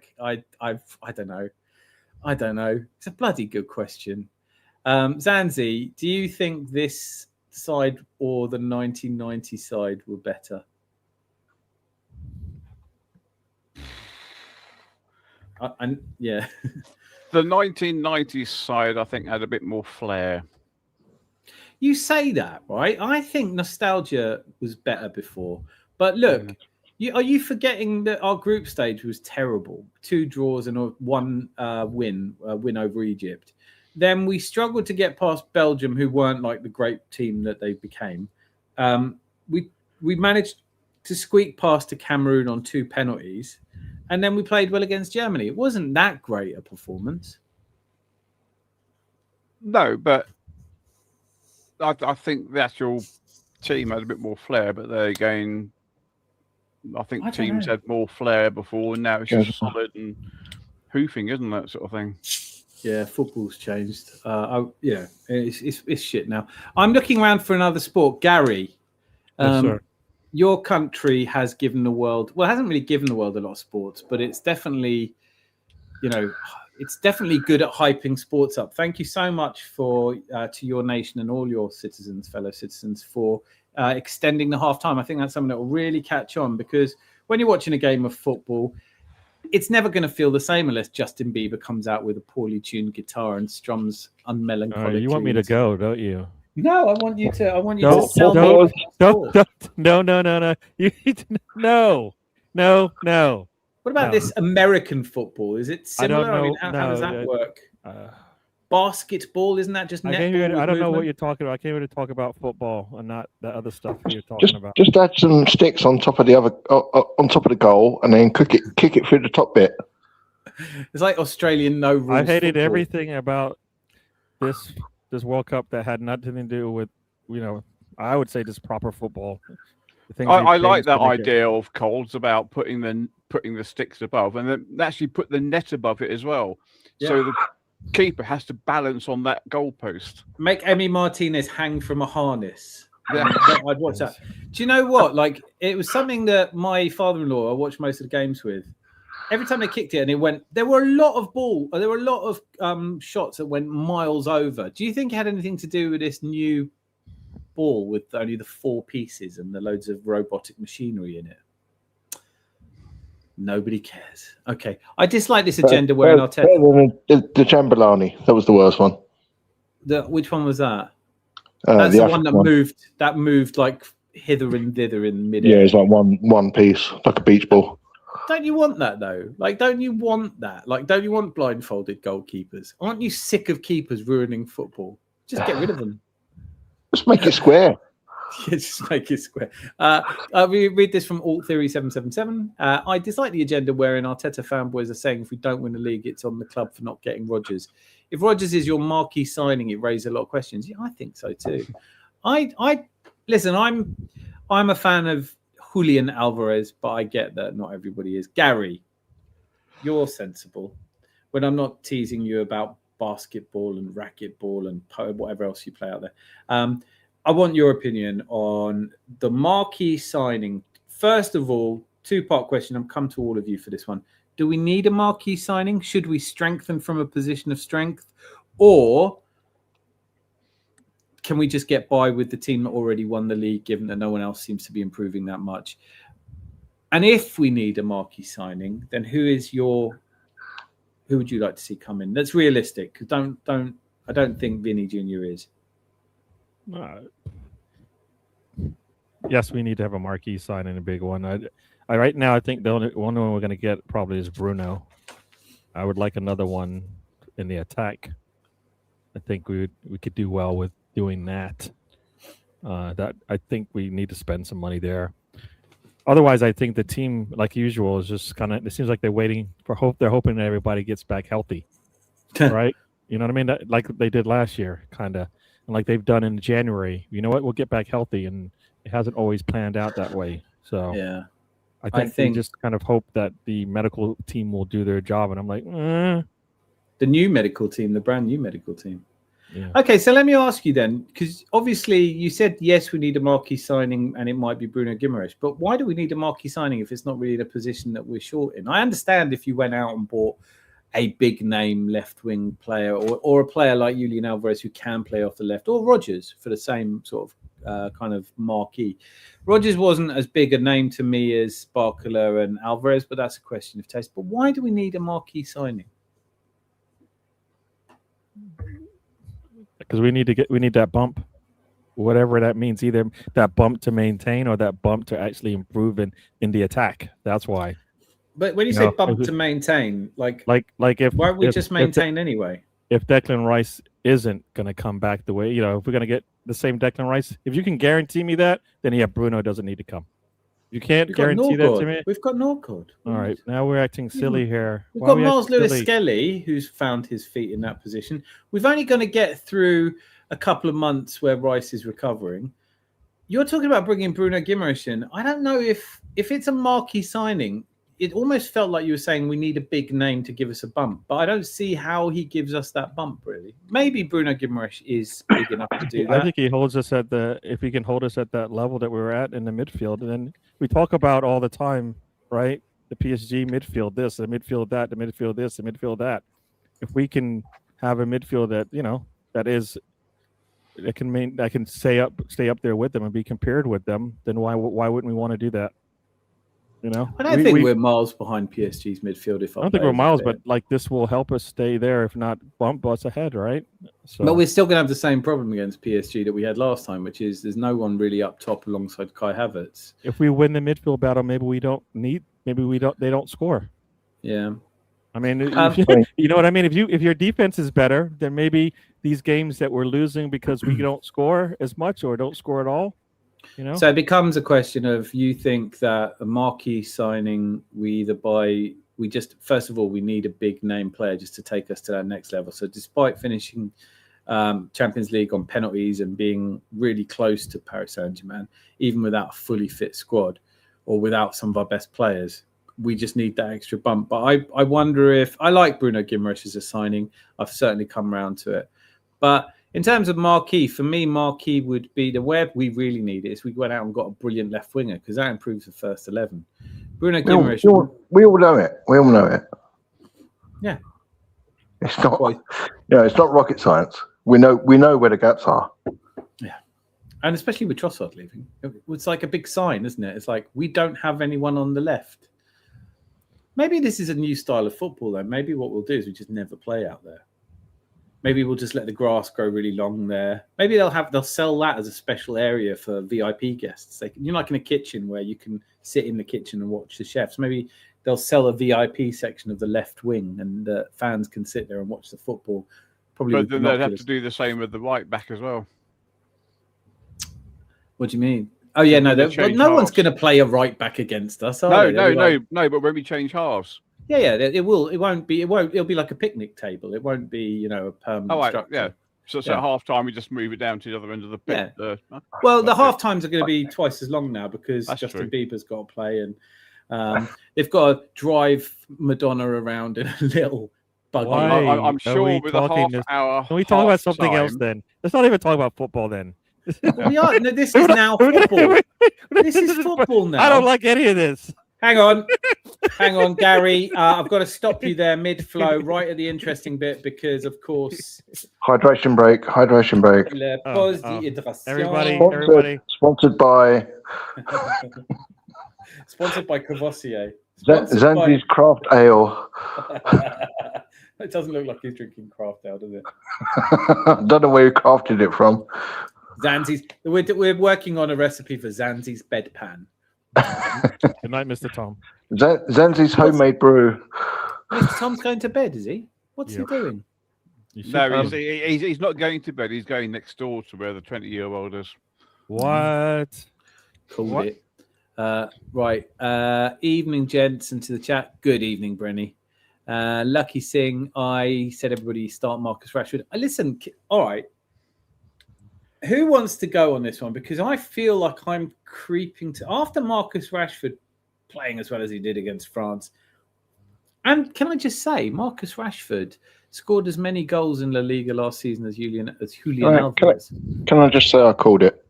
don't know. I don't know. It's a bloody good question. Zanzi, do you think this side or the 1990 side were better? Yeah. The 1990s side, I think, had a bit more flair. You say that, right? I think nostalgia was better before, But look, are you forgetting that our group stage was terrible? 2 draws and one win over Egypt. Then we struggled to get past Belgium, who weren't like the great team that they became. We managed to squeak past to Cameroon on 2 penalties, and then we played well against Germany. It wasn't that great a performance. No, but I think the actual team had a bit more flair, but they're again, I think teams had more flair before, and now it's just solid and hoofing, isn't that sort of thing? Yeah, football's changed. It's shit now. I'm looking around for another sport. Gary, your country has given the world, well, it hasn't really given the world a lot of sports, but it's definitely, it's definitely good at hyping sports up. Thank you so much to your nation and all your fellow citizens, for extending the halftime. I think that's something that will really catch on, because when you're watching a game of football, it's never going to feel the same unless Justin Bieber comes out with a poorly tuned guitar and strums unmelancholy. You want me to go, don't you? No, I want you to. No. You need to, no. What about this American football? Is it similar? I don't know. How does that work? Basketball, isn't that just netball? I don't know what you're talking about. I came here to talk about football and not the other stuff you're talking about. Just add some sticks on top of on top of the goal, and then kick it through the top bit. It's like Australian no rules. I hated football. everything about this World Cup that had nothing to do with, I would say just proper football. I like that idea of Coles about putting the sticks above, and then actually put the net above it as well. Yeah. So the keeper has to balance on that goalpost. Make Emi Martinez hang from a harness. Yeah. I'd watch that. Do you know what? Like, it was something that my father-in-law, I watched most of the games with. Every time they kicked it and it went, there were a lot of shots that went miles over. Do you think it had anything to do with this new ball with only the 4 pieces and the loads of robotic machinery in it? Nobody cares. Okay. I dislike this agenda where the Jambalani. That was the worst one. Which one was that? That's the one that moved like hither and thither in mid-air. Yeah, it's like one piece, like a beach ball. Don't you want that though? Like, don't you want that? Like, don't you want blindfolded goalkeepers? Aren't you sick of keepers ruining football? Just get rid of them. Just make it square. Yeah, just make it square. We read this from Alt Theory 777. I dislike the agenda wherein Arteta fanboys are saying if we don't win the league, it's on the club for not getting Rodgers. If Rodgers is your marquee signing, it raises a lot of questions. Yeah, I think so too. Listen. I'm a fan of Julian Alvarez, but I get that not everybody is. Gary, you're sensible. When I'm not teasing you about basketball and racquetball and whatever else you play out there. I want your opinion on the marquee signing. First of all, 2-part question. I've come to all of you for this one. Do we need a marquee signing? Should we strengthen from a position of strength? Or can we just get by with the team that already won the league, given that no one else seems to be improving that much? And if we need a marquee signing, then who would you like to see come in? That's realistic. Because I don't think Vinny Jr. is. Yes, we need to have a marquee signing, a big one. I right now I think the only one we're going to get probably is Bruno. I would like another one in the attack. I think we could do well with doing that. That I think we need to spend some money there. Otherwise, I think the team, like usual, is just kind of. It seems like they're waiting for hope. They're hoping that everybody gets back healthy, right? You know what I mean? Like they did last year, kind of, and like they've done in January. You know what? We'll get back healthy, and it hasn't always planned out that way. So yeah, I think they just kind of hope that the medical team will do their job. And I'm like, the new medical team, the brand new medical team. Yeah. Okay, so let me ask you then, because obviously you said, yes, we need a marquee signing and it might be Bruno Guimaraes, but why do we need a marquee signing if it's not really the position that we're short in? I understand if you went out and bought a big name left wing player or a player like Julian Alvarez who can play off the left, or Rodgers for the same sort of kind of marquee. Rodgers wasn't as big a name to me as Barcola and Alvarez, but that's a question of taste. But why do we need a marquee signing? Because we need that bump. whatever that means, either that bump to maintain or that bump to actually improve in the attack. That's why. But when you say bump to maintain, like if why don't we just maintain anyway? If Declan Rice isn't going to come back the way, if we're going to get the same Declan Rice, if you can guarantee me that, then yeah, Bruno doesn't need to come. You can't guarantee that to me. We've got Norgard. All right, now we're acting silly here. We've got Miles Lewis-Skelly, who's found his feet in that position. We've only going to get through a couple of months where Rice is recovering. You're talking about bringing Bruno Guimaraes in. I don't know if it's a marquee signing. It almost felt like you were saying we need a big name to give us a bump, but I don't see how he gives us that bump, really. Maybe Bruno Guimaraes is big enough to do that. I think he holds us if he can hold us at that level that we were at in the midfield. And then we talk about all the time, right? The PSG midfield, this, the midfield that, the midfield this, the midfield that. If we can have a midfield that can stay up there with them and be compared with them, then why wouldn't we want to do that? I don't think we're miles behind PSG's midfield. I don't think we're miles, but this will help us stay there, if not bump us ahead, right? So, but we're still going to have the same problem against PSG that we had last time, which is there's no one really up top alongside Kai Havertz. If we win the midfield battle, they don't score. Yeah. I mean, you know what I mean? If your defense is better, then maybe these games that we're losing because we don't score as much or don't score at all. So it becomes a question of, you think that a marquee signing, first of all, we need a big name player just to take us to that next level. So despite finishing Champions League on penalties and being really close to Paris Saint-Germain, even without a fully fit squad or without some of our best players, we just need that extra bump. But I wonder if I like Bruno Guimaraes as a signing. I've certainly come around to it. But in terms of marquee, for me, marquee would be the web we really need is we went out and got a brilliant left winger, because that improves the first 11. Bruno Guimaraes. We all know it. We all know it. Yeah. It's not. It's not rocket science. We know where the gaps are. Yeah, and especially with Trossard leaving, it's like a big sign, isn't it? It's like we don't have anyone on the left. Maybe this is a new style of football, though. Maybe what we'll do is we just never play out there. Maybe we'll just let the grass grow really long there. Maybe they'll sell that as a special area for VIP guests. Like in a kitchen where you can sit in the kitchen and watch the chefs. Maybe they'll sell a VIP section of the left wing, and fans can sit there and watch the football. Probably, but then they'd have to do the same with the right back as well. What do you mean? Oh yeah, no one's going to play a right back against us. No. But when we change halves. Yeah, it will. It won't be. It'll be like a picnic table. It won't be, a permanent structure. Yeah. So at half time, we just move it down to the other end of the pitch. Yeah. Well, the half times are going to be twice as long now because Justin Bieber's got to play, and they've got to drive Madonna around in a little buggy. I'm sure with a half hour. Can we talk about something else then? Let's not even talk about football then. We are. No, this is now football. This is football now. I don't like any of this. Hang on, Gary. I've got to stop you there mid-flow, right at the interesting bit, because of course. Hydration break. Everybody. Sponsored by. Sponsored by Courvoisier. Zanzi's Craft Ale. It doesn't look like he's drinking craft ale, does it? I don't know where he crafted it from. Zanzi's. We're working on a recipe for Zanzi's bedpan. Good night, Mr. Tom. Zanzi's homemade brew. Mr. Tom's going to bed, is he? What's he doing? No, he's not going to bed. He's going next door to where the 20-year-old is. What? Called it. Right. Evening, gents, into the chat. Good evening, Brenny. Lucky Singh. I said everybody start Marcus Rashford. Listen, all right. Who wants to go on this one? Because I feel like I'm creeping to after Marcus Rashford playing as well as he did against France. And can I just say, Marcus Rashford scored as many goals in La Liga last season as Julian Alvarez. Can I just say I called it?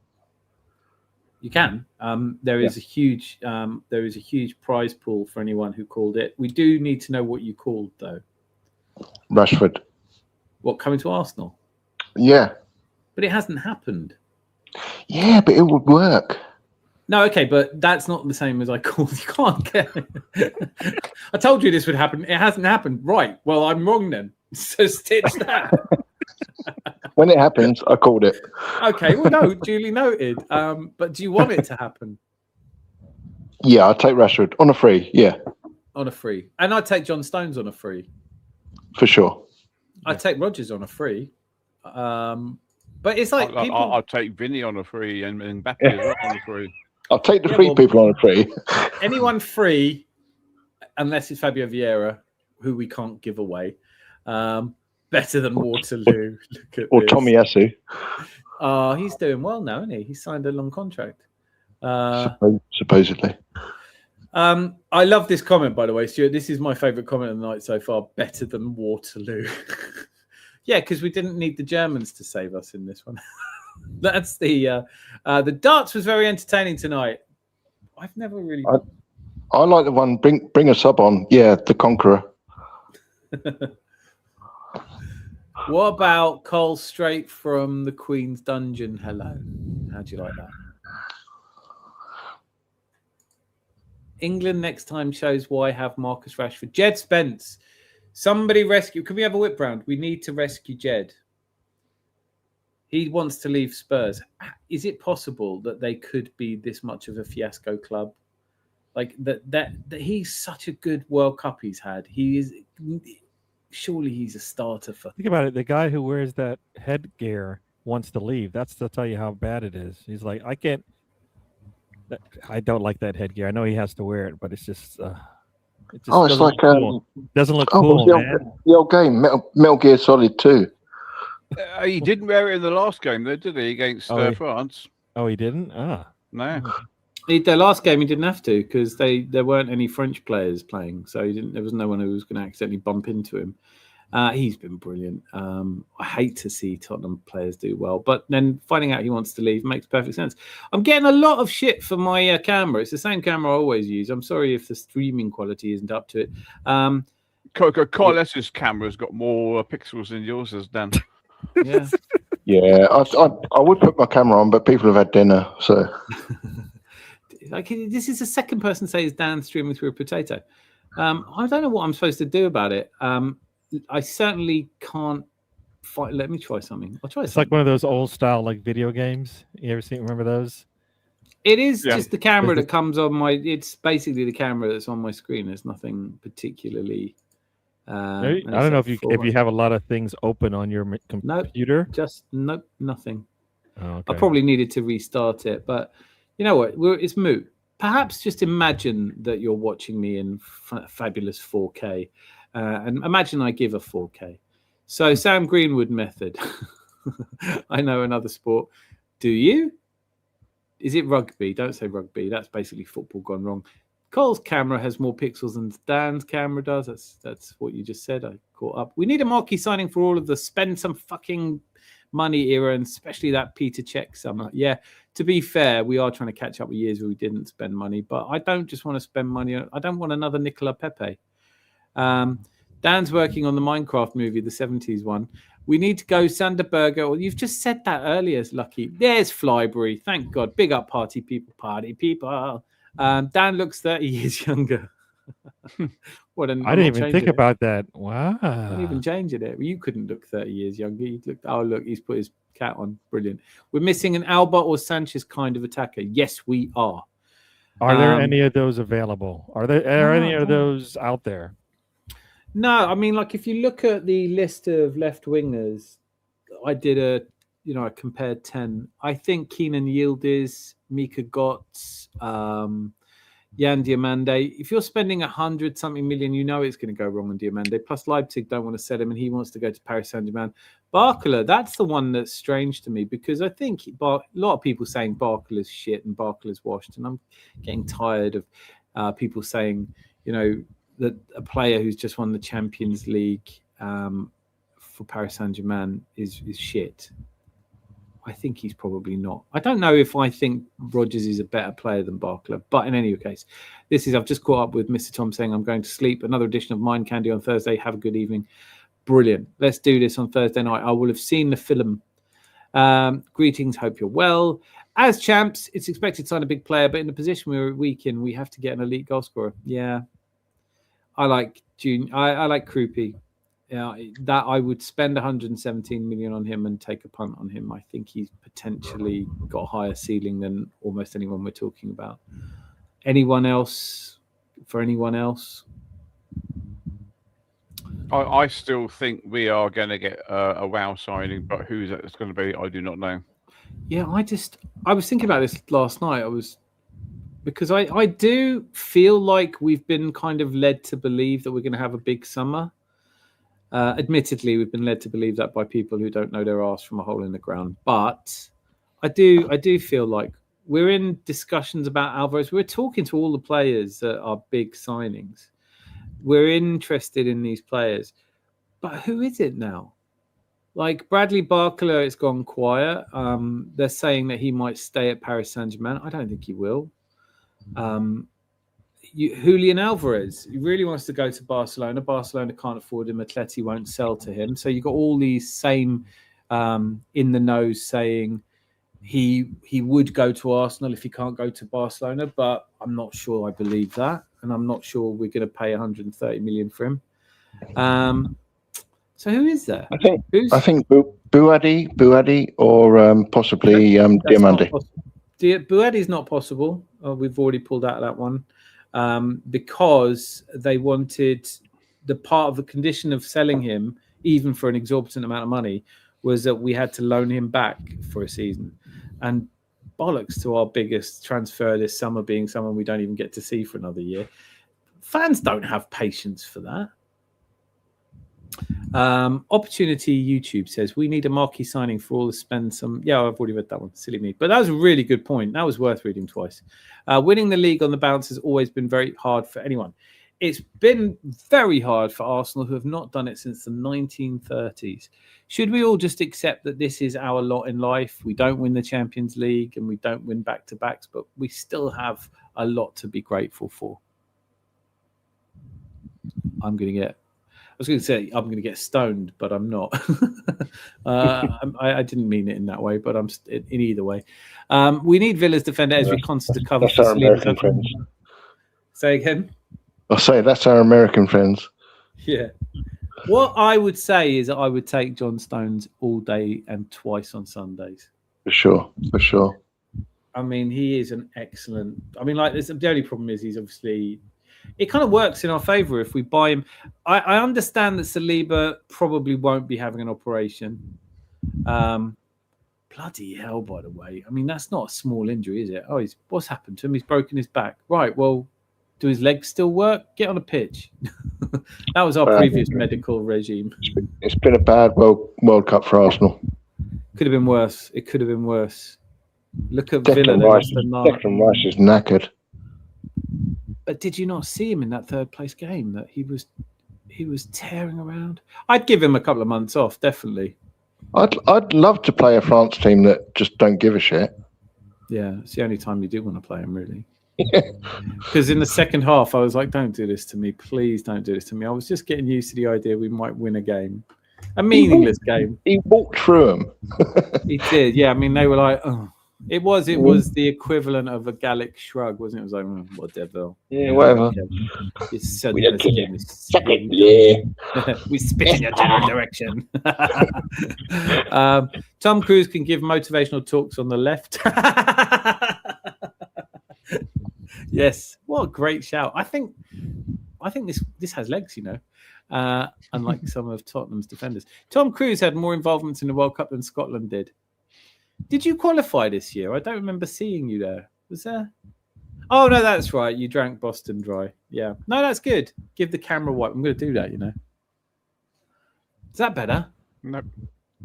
You can. There is a huge prize pool for anyone who called it. We do need to know what you called, though. Rashford. What, coming to Arsenal? Yeah. But it hasn't happened. Yeah, but it would work. No, okay, but that's not the same as I called. You can't get it. I told you this would happen. It hasn't happened. Right. Well, I'm wrong then. So stitch that. When it happens, I called it. Okay, well, no, duly noted. But do you want it to happen Yeah, I'll take Rashford on a free. Yeah, on a free? And I'd take John Stones on a free. for sure. I'd take Rodgers on a free. But it's like people. I'll take Vinny on a free and Mbappe as well on a free. I'll take the free people on a free. Anyone free, unless it's Fabio Vieira, who we can't give away. Better than Waterloo. Look at Or this. Tomiyasu. He's doing well now, isn't he? He signed a long contract. Supposedly. I love this comment, by the way, Stuart. This is my favourite comment of the night so far. Better than Waterloo. Yeah, because we didn't need the Germans to save us in this one. That's the darts was very entertaining tonight. I've never really. I like the one. Bring a sub on. Yeah, the Conqueror. What about Cole straight from the Queen's Dungeon? Hello. How do you like that? England next time shows why have Marcus Rashford. Jed Spence. Somebody rescue. Can we have a whip round? We need to rescue Jed. He wants to leave Spurs. Is it possible that they could be this much of a fiasco club? Like that he's such a good World Cup he's had. He is surely he's a starter for. Think about it. The guy who wears that headgear wants to leave. That's to tell you how bad it is. He's like, I can't. I don't like that headgear. I know he has to wear it, but it's just. It just It's like cool. Doesn't look cool, man. The old game, Metal Gear Solid 2. He didn't wear it in the last game, though, did he? Against France. Oh, he didn't. No. The last game he didn't have to because there weren't any French players playing, so he didn't. There was no one who was going to accidentally bump into him. He's been brilliant. I hate to see Tottenham players do well, but then finding out he wants to leave makes perfect sense. I'm getting a lot of shit for my camera. It's the same camera I always use. I'm sorry if the streaming quality isn't up to it. Carles's camera's got more pixels than yours has, Dan. Yeah. Yeah, I would put my camera on, but people have had dinner, so. Like this is the second person says Dan streaming through a potato. I don't know what I'm supposed to do about it. I certainly can't fight. Let me try something. I'll try. It's like one of those old style like video games. You ever remember those? It is just the camera that comes on my. It's basically the camera that's on my screen. There's nothing particularly. I don't know if you have a lot of things open on your computer. Nothing. Oh, okay. I probably needed to restart it, but you know what? It's moot. Perhaps just imagine that you're watching me in fabulous 4K, and imagine I give a 4K. So Sam Greenwood method. I know another sport. Do you? Is it rugby? Don't say rugby. That's basically football gone wrong. Cole's camera has more pixels than Dan's camera does. That's what you just said. I caught up. We need a marquee signing for all of the spend some fucking money era, and especially that Peter Cech summer. Yeah, to be fair, we are trying to catch up with years where we didn't spend money, but I don't just want to spend money. I don't want another Nicola Pepe. Dan's working on the Minecraft movie, the 70s one. We need to go Sanderberger. Well, you've just said that earlier, Lucky. There's Flybury. Thank God. Big up party people. Dan looks 30 years younger. I didn't even think about that. Wow. I didn't even change it. You couldn't look 30 years younger. You looked. Oh, look, he's put his cat on. Brilliant. We're missing an Alba or Sanchez kind of attacker. Yes, we are. Are there any of those available? Are any of those out there? No, I mean, like if you look at the list of left wingers, I did I compared 10. I think Keenan Yildiz, Mika Gotts, Yan Diomande. If you're spending 100-something million, you know it's going to go wrong on Diomande. Plus Leipzig don't want to sell him, and he wants to go to Paris Saint-Germain. Barcola, that's the one that's strange to me because I think a lot of people saying Barcola's shit and Barcola's washed, and I'm getting tired of people saying, that a player who's just won the Champions League for Paris Saint-Germain is shit. I think he's probably not. I don't know if I think Rodgers is a better player than Barcola, but in any case, I've just caught up with Mr. Tom saying I'm going to sleep. Another edition of Mind Candy on Thursday. Have a good evening. Brilliant. Let's do this on Thursday night. I will have seen the film. Greetings. Hope you're well. As champs, it's expected to sign a big player, but in the position we're weak in, we have to get an elite goal scorer. Yeah. I like Junior. I like Krupi. Yeah, that I would spend 117 million on him and take a punt on him. I think he's potentially got a higher ceiling than almost anyone we're talking about. Anyone else? For anyone else? I still think we are going to get a wow signing, but who's it's going to be, I do not know. Yeah, I was thinking about this last night. Because I do feel like we've been kind of led to believe that we're going to have a big summer. Admittedly, we've been led to believe that by people who don't know their arse from a hole in the ground. But I do feel like we're in discussions about Alvarez. We're talking to all the players that are big signings. We're interested in these players. But who is it now? Like Bradley Barcola, it's gone quiet. They're saying that he might stay at Paris Saint-Germain. I don't think he will. Julian Alvarez, he really wants to go to Barcelona. Barcelona can't afford him. Atleti won't sell to him. So you've got all these same in the nose saying he would go to Arsenal if he can't go to Barcelona, but I'm not sure I believe that, and I'm not sure we're going to pay 130 million for him. So who is there? I think Buadi or possibly Diamande. Buadi's not possible. We've already pulled out of that one because they wanted the part of the condition of selling him, even for an exorbitant amount of money, was that we had to loan him back for a season. And bollocks to our biggest transfer this summer being someone we don't even get to see for another year. Fans don't have patience for that. Opportunity YouTube says we need a marquee signing for all the spend some. Yeah, I've already read that one. Silly me. But that was a really good point. That was worth reading twice. Winning the league on the bounce has always been very hard for anyone. It's been very hard for Arsenal, who have not done it since the 1930s. Should we all just accept that this is our lot in life? We don't win the Champions League and we don't win back-to-backs, but we still have a lot to be grateful for. I was going to say I'm going to get stoned, but I'm not. I didn't mean it in that way, but I'm in either way. We need Villa's defender Ezri Konsa to cover. That's our American friends. Say again? I'll say that's our American friends. Yeah. What I would say is I would take John Stones all day and twice on Sundays. For sure. I mean, he is an excellent... I mean, like, the only problem is he's obviously... It kind of works in our favour if we buy him. I understand that Saliba probably won't be having an operation. Bloody hell, by the way. I mean, that's not a small injury, is it? Oh, what's happened to him? He's broken his back. Right, well, do his legs still work? Get on a pitch. That was our previous medical regime. It's been a bad World Cup for Arsenal. Could have been worse. It could have been worse. Look at Declan Villa. Rice is knackered. But did you not see him in that third place game? That he was tearing around. I'd give him a couple of months off, definitely. I'd love to play a France team that just don't give a shit. Yeah, it's the only time you do want to play him, really. Because in the second half, I was like, "Don't do this to me, please, don't do this to me." I was just getting used to the idea we might win a game, a meaningless game. He walked through them. He did, yeah. I mean, they were like, "Oh." It was the equivalent of a Gallic shrug, wasn't it? It was like, whatever. Yeah, whatever. We Suck it, yeah. We spit in your general direction. Tom Cruise can give motivational talks on the left. Yes, what a great shout. I think this has legs, you know. Unlike some of Tottenham's defenders. Tom Cruise had more involvements in the World Cup than Scotland did. Did you qualify this year? I don't remember seeing you there. Was there? Oh, no, that's right. You drank Boston Dry. Yeah. No, that's good. Give the camera a wipe. I'm going to do that, you know. Is that better? Nope.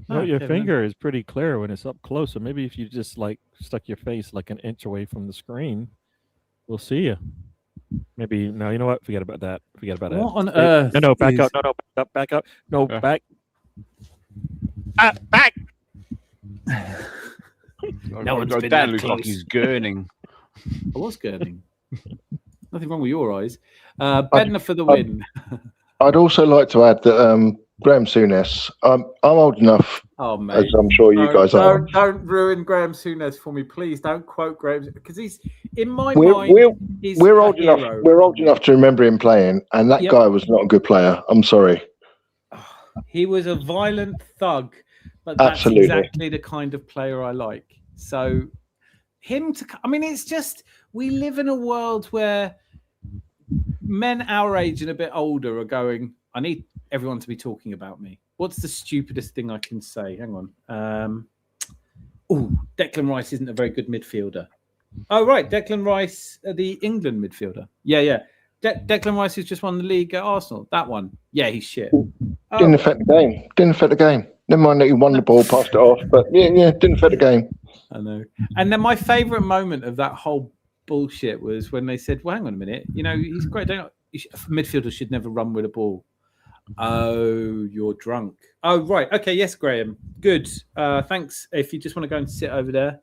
No, your finger is pretty clear when it's up close. So maybe if you just like stuck your face like an inch away from the screen, we'll see you. Maybe, no, you know what? Forget about that. What on earth? No, back up. No, back up. No, back. Back. No one's been Dan that looks close. like he's gurning. I was gurning. Nothing wrong with your eyes. Bednar for the win. I'd also like to add that Graham Souness, I'm old enough, as I'm sure you guys are. Don't ruin Graham Souness for me, please. Don't quote Graham, because he's in my mind. We're old enough. We're old enough to remember him playing, and that guy was not a good player. I'm sorry. He was a violent thug, but that's Absolutely. exactly the kind of player I like. So him to, I mean, it's just, we live in a world where men our age and a bit older are going, I need everyone to be talking about me. What's the stupidest thing I can say? Hang on. Declan Rice isn't a very good midfielder. Oh, right. Declan Rice, the England midfielder. Yeah. Declan Rice has just won the league at Arsenal. That one. Yeah, he's shit. Didn't affect the game. Never mind that he won the ball, passed it off. But yeah, didn't affect the game. I know. And then my favourite moment of that whole bullshit was when they said, well, hang on a minute. You know, he's great. Midfielders should never run with a ball. Oh, you're drunk. Oh, right. Okay. Yes, Graham. Good. Thanks. If you just want to go and sit over there,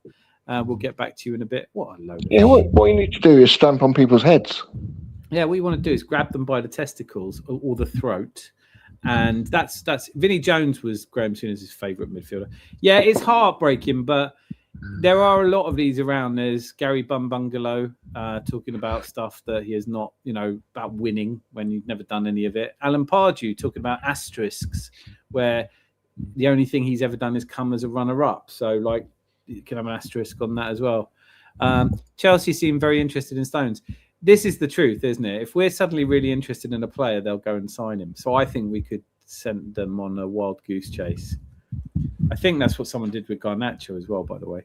we'll get back to you in a bit. What a load of what you need to do is stamp on people's heads. Yeah, what you want to do is grab them by the testicles or the throat. And that's Vinnie Jones was Graham Souness's favourite midfielder. Yeah, it's heartbreaking, but there are a lot of these around. There's Gary Bumbungalow talking about stuff that he has not, about winning when you've never done any of it. Alan Pardew talking about asterisks, where the only thing he's ever done is come as a runner-up. So, like, you can have an asterisk on that as well. Chelsea seem very interested in Stones. This is the truth, isn't it? If we're suddenly really interested in a player, they'll go and sign him. So I think we could send them on a wild goose chase. I think that's what someone did with Garnacho as well, by the way.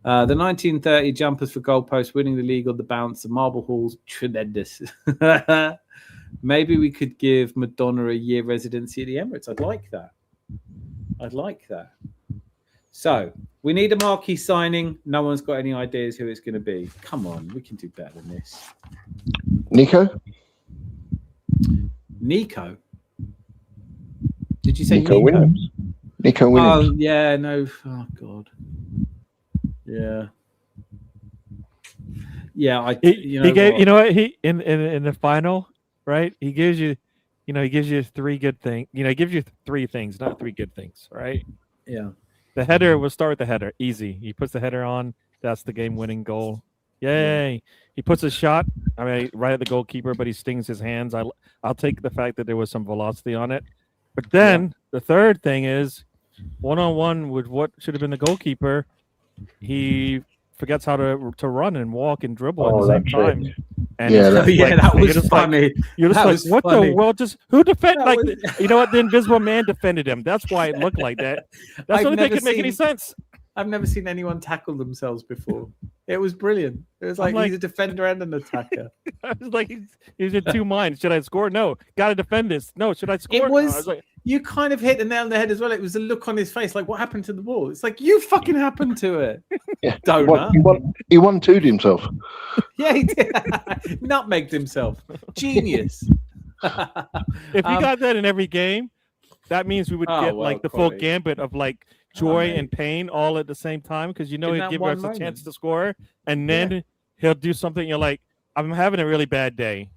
The 1930 jumpers for goalposts, winning the league on the bounce, the marble halls, tremendous. Maybe we could give Madonna a year residency at the Emirates. I'd like that. So we need a marquee signing. No one's got any ideas who it's going to be. Come on, we can do better than this. Nico? Did you say Nico Williams? Nico Williams. Oh, yeah, no. Oh, God. Yeah. Yeah, he in the final, right? He gives you, he gives you three good things. He gives you three things, not three good things, right? Yeah. The header, we'll start with the header. Easy. He puts the header on. That's the game-winning goal. Yay. Yeah. He puts a shot, right at the goalkeeper, but he stings his hands. I'll take the fact that there was some velocity on it. But then the third thing is, one-on-one with what should have been the goalkeeper, he forgets how to run and walk and dribble at the same time. And that was funny. You're just like, what the world? Who defended? You know what? The Invisible Man defended him. That's why it looked like that. That's why they could make any sense. I've never seen anyone tackle themselves before. It was brilliant. It was like he's a defender and an attacker. I was like, he's in two minds. Should I score? No. Got to defend this. No. Should I score? It was you kind of hit the nail on the head as well. It was a look on his face, like, what happened to the ball? It's like, you fucking happened to it. Yeah. Donut. He one-two'd himself. Yeah, he did. Nutmegged himself. Genius. If he got that in every game, that means we would get the full gambit of joy and pain all at the same time, because he'd give us a chance to score, and then he'll do something. You're like, I'm having a really bad day.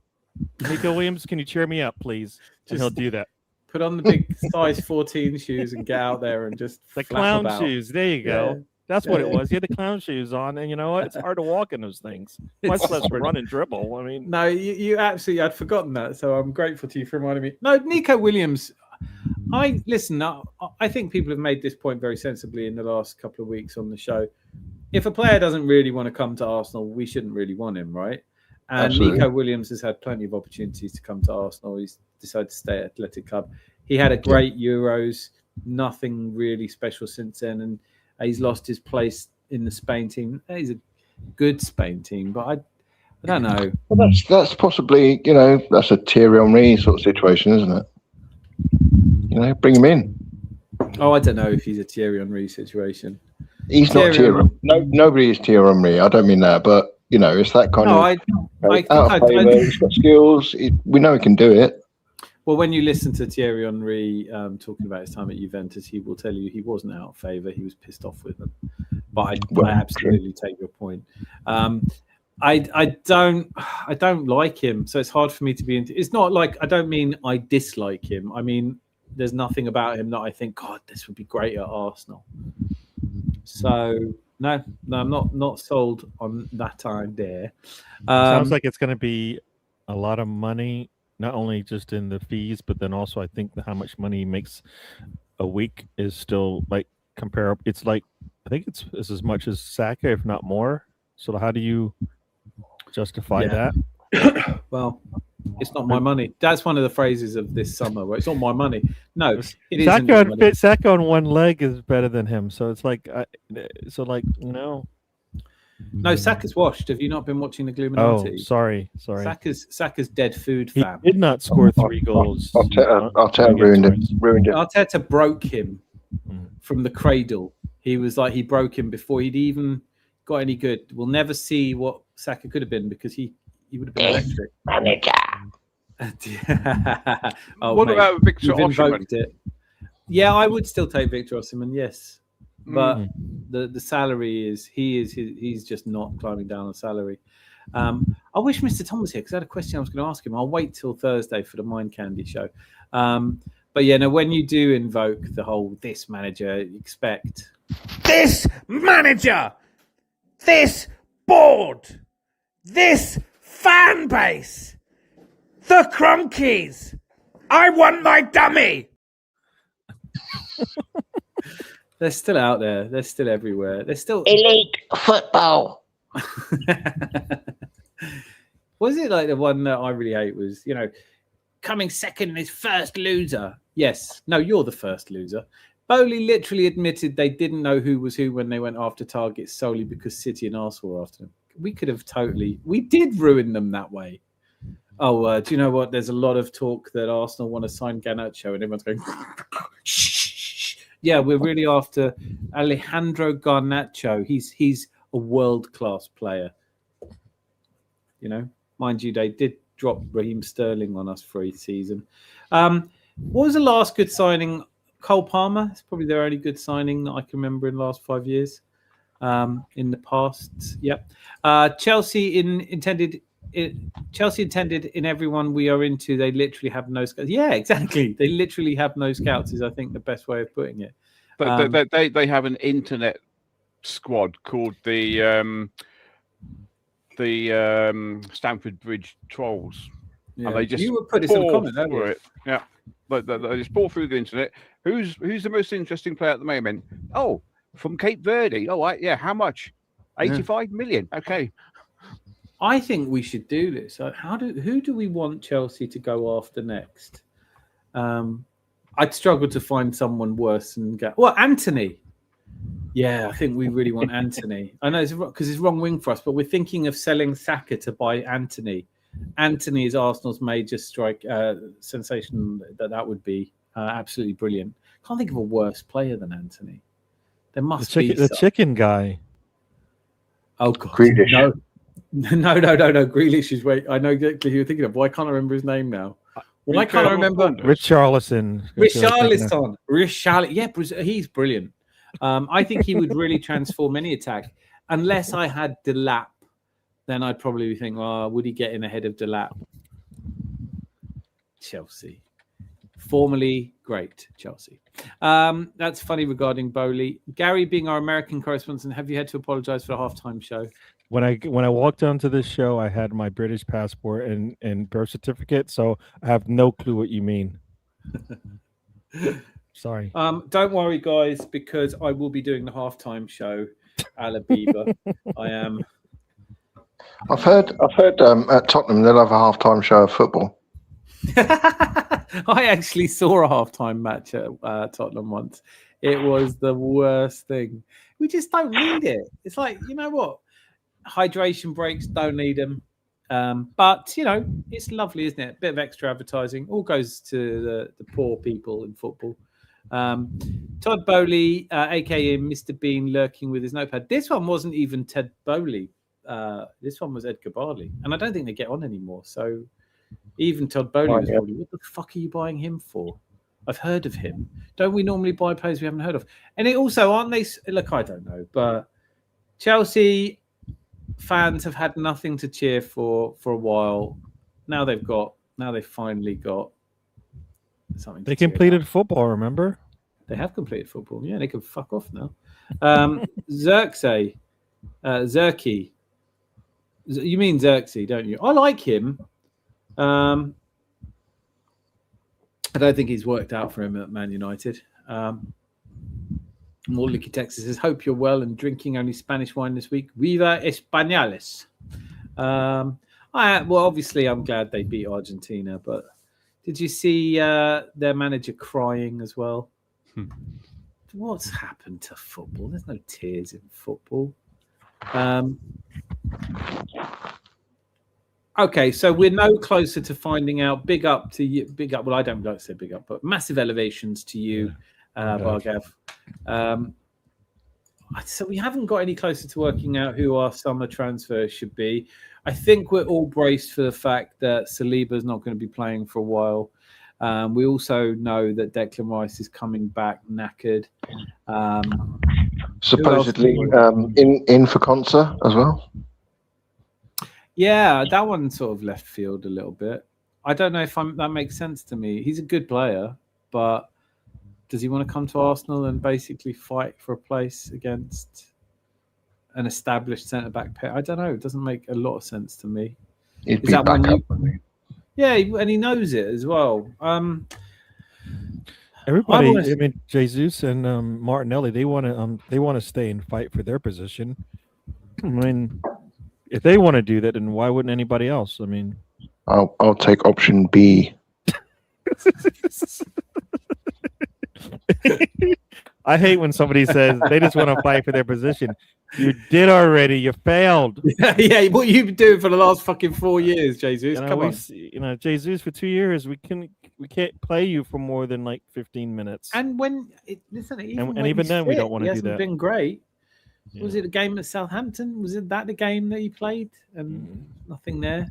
Nico Williams, can you cheer me up, please? And he'll do that. Put on the big size 14 shoes and get out there and just the clown about. Shoes. There you go. Yeah. That's what it was. He had the clown shoes on, and you know what? It's hard to walk in those things. Much less run and dribble. I mean, no, you absolutely. I'd forgotten that, so I'm grateful to you for reminding me. No, Nico Williams. I think people have made this point very sensibly in the last couple of weeks on the show. If a player doesn't really want to come to Arsenal, we shouldn't really want him, right? And absolutely. Nico Williams has had plenty of opportunities to come to Arsenal. He's decided to stay at Athletic Club. He had a great Euros, nothing really special since then, and he's lost his place in the Spain team. He's a good Spain team, but I don't know. Well, that's possibly, that's a Thierry Henry sort of situation, isn't it? Bring him in. Oh, I don't know if he's a Thierry Henry situation. He's not Thierry. No, nobody is Thierry Henry. I don't mean that, but it's that kind of. He's got skills. We know he can do it. Well, when you listen to Thierry Henry talking about his time at Juventus, he will tell you he wasn't out of favour. He was pissed off with them. But I absolutely take your point. I don't like him, so it's hard for me to be into. It's not like I don't mean I dislike him. I mean, there's nothing about him that I think, God, this would be great at Arsenal. So no, I'm not sold on that idea. Sounds like it's going to be a lot of money not only just in the fees, but then also I think how much money he makes a week is still like comparable. It's like I think it's as much as Saka, if not more. So how do you justify Yeah. that? Well, it's not my money. That's one of the phrases of this summer. Where it's not my money. No, it isn't your money. Saka on one leg is better than him. So it's like, No, Saka's washed. Have you not been watching the Oh, Gluminati? sorry. Saka's dead food, He fam. did not score 3 goals. Arteta ruined it. Arteta broke him Mm. from the cradle. He was like, he broke him before he'd even got any good. We'll never see what Saka could have been because he would have been electric. Manager. Oh, What mate, about Victor you've Osimhen? invoked it. Yeah, I would still take Victor Osimhen, yes. But the salary he's just not climbing down on salary. I wish Mr. Tom was here because I had a question I was going to ask him. I'll wait till Thursday for the Mind Candy show. But yeah, no, when you do invoke the whole this manager, expect This manager, this board, this fan base, the Cronkies. I want my dummy. they're still out there. They're still everywhere. They're still Elite football. Was it like the one that I really hate was, coming second is first loser? Yes. No, you're the first loser. Bowley literally admitted they didn't know who was who when they went after targets solely because City and Arsenal were after them. We could have we did ruin them that way. Oh, do you know what? There's a lot of talk that Arsenal want to sign Garnacho and everyone's going, shh. Yeah, we're really after Alejandro Garnacho. He's a world-class player. Mind you, they did drop Raheem Sterling on us for a season. What was the last good signing? Cole Palmer. It's probably their only good signing that I can remember in the last 5 years. In the past, yep. Chelsea intended in everyone we are into. They literally have no scouts. Yeah, exactly. They literally have no scouts. Is I think the best way of putting it. But they have an internet squad called the Stamford Bridge Trolls. Yeah. And they just You would put this in a comment, through it. Yeah, they just pour through the internet. Who's the most interesting player at the moment? Oh, from Cape Verde. Oh, right, yeah. How much? 85 million. Okay. I think we should do this. Who do we want Chelsea to go after next? I'd struggle to find someone worse than Anthony. Yeah, I think we really want Anthony. I know it's because it's wrong wing for us, but we're thinking of selling Saka to buy Anthony. Anthony is Arsenal's major strike sensation. That would be absolutely brilliant. Can't think of a worse player than Anthony. There must be the chicken guy. Oh God, Grealish. No. Grealish is wait. I know exactly who you're thinking of. Why can't I remember his name now? Why can't I remember? Richarlison. Yeah, he's brilliant. I think he would really transform any attack. Unless I had Delap, then I'd probably think, would he get in ahead of Delap? Chelsea. Formerly great Chelsea. That's funny regarding Bowley. Gary being our American correspondent, have you had to apologize for the halftime show? When I walked onto this show, I had my British passport and birth certificate, so I have no clue what you mean. Sorry. Don't worry, guys, because I will be doing the halftime show a la Bieber. I am. I've heard at Tottenham they'll have a halftime show of football. I actually saw a halftime match at Tottenham once. It was the worst thing. We just don't need it. It's like, you know what? Hydration breaks, don't need them. But, it's lovely, isn't it? A bit of extra advertising. All goes to the poor people in football. Todd Bowley, a.k.a. Mr. Bean, lurking with his notepad. This one wasn't even Ted Bowley. This one was Edgar Barley. And I don't think they get on anymore. So even Todd Bowley was probably, what the fuck are you buying him for? I've heard of him. Don't we normally buy players we haven't heard of? And it also, aren't they? Look, I don't know. But Chelsea fans have had nothing to cheer for a while. Now they've finally got something. They completed football, remember? They have completed football. Yeah, they can fuck off now. Xerxes. You mean Xerxes, don't you? I like him. I don't think he's worked out for him at Man United. More Licky Texas says, hope you're well and drinking only Spanish wine this week. Viva Españoles. Well, obviously, I'm glad they beat Argentina, but did you see their manager crying as well? What's happened to football? There's no tears in football. Okay, so we're no closer to finding out. Big up to you. Big up. Well, I don't like to say big up, but massive elevations to you, Bargav. So we haven't got any closer to working out who our summer transfers should be. I think we're all braced for the fact that Saliba's not going to be playing for a while. We also know that Declan Rice is coming back knackered. Supposedly in for Consa as well. Yeah, that one sort of left field a little bit. I don't know if that makes sense to me. He's a good player, but does he want to come to Arsenal and basically fight for a place against an established centre-back pair? I don't know. It doesn't make a lot of sense to me. He'd be back up, wouldn't he? Yeah, and he knows it as well. Everybody, I mean, Jesus and Martinelli, they want to stay and fight for their position. I mean, if they want to do that, then why wouldn't anybody else? I mean, I'll take option B. I hate when somebody says they just want to fight for their position. You did already. You failed. Yeah, what you've been doing for the last fucking 4 years, Jesus. Come on. Jesus, for 2 years, we can't play you for more than like 15 minutes. And when even then, we don't want to do that. He hasn't been great. Yeah. Was it a game at Southampton? Was it that the game that he played? And nothing there.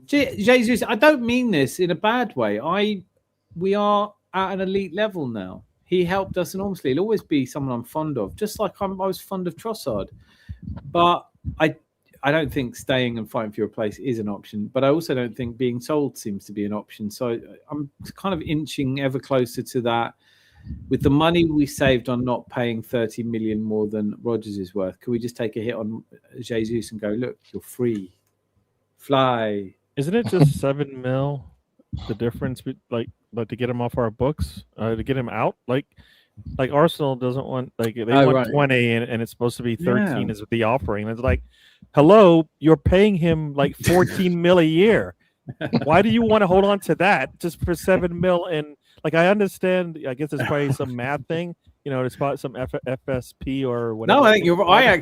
Jesus, I don't mean this in a bad way. We are at an elite level now. He helped us enormously. He'll always be someone I'm fond of, just like I was fond of Trossard. But I don't think staying and fighting for your place is an option. But I also don't think being sold seems to be an option. So I'm kind of inching ever closer to that. With the money we saved on not paying 30 million more than Rodgers is worth, can we just take a hit on Jesus and go, look, you're free. Fly. Isn't it just 7 mil? The difference, like to get him off our books, to get him out, like Arsenal doesn't want, like they want 20 and it's supposed to be 13 is the offering. It's like, hello, you're paying him like 14 mil a year. Why do you want to hold on to that just for 7 mil? And like, I understand, I guess there's probably some math thing, there's probably some FSP or whatever. No, I think you're right.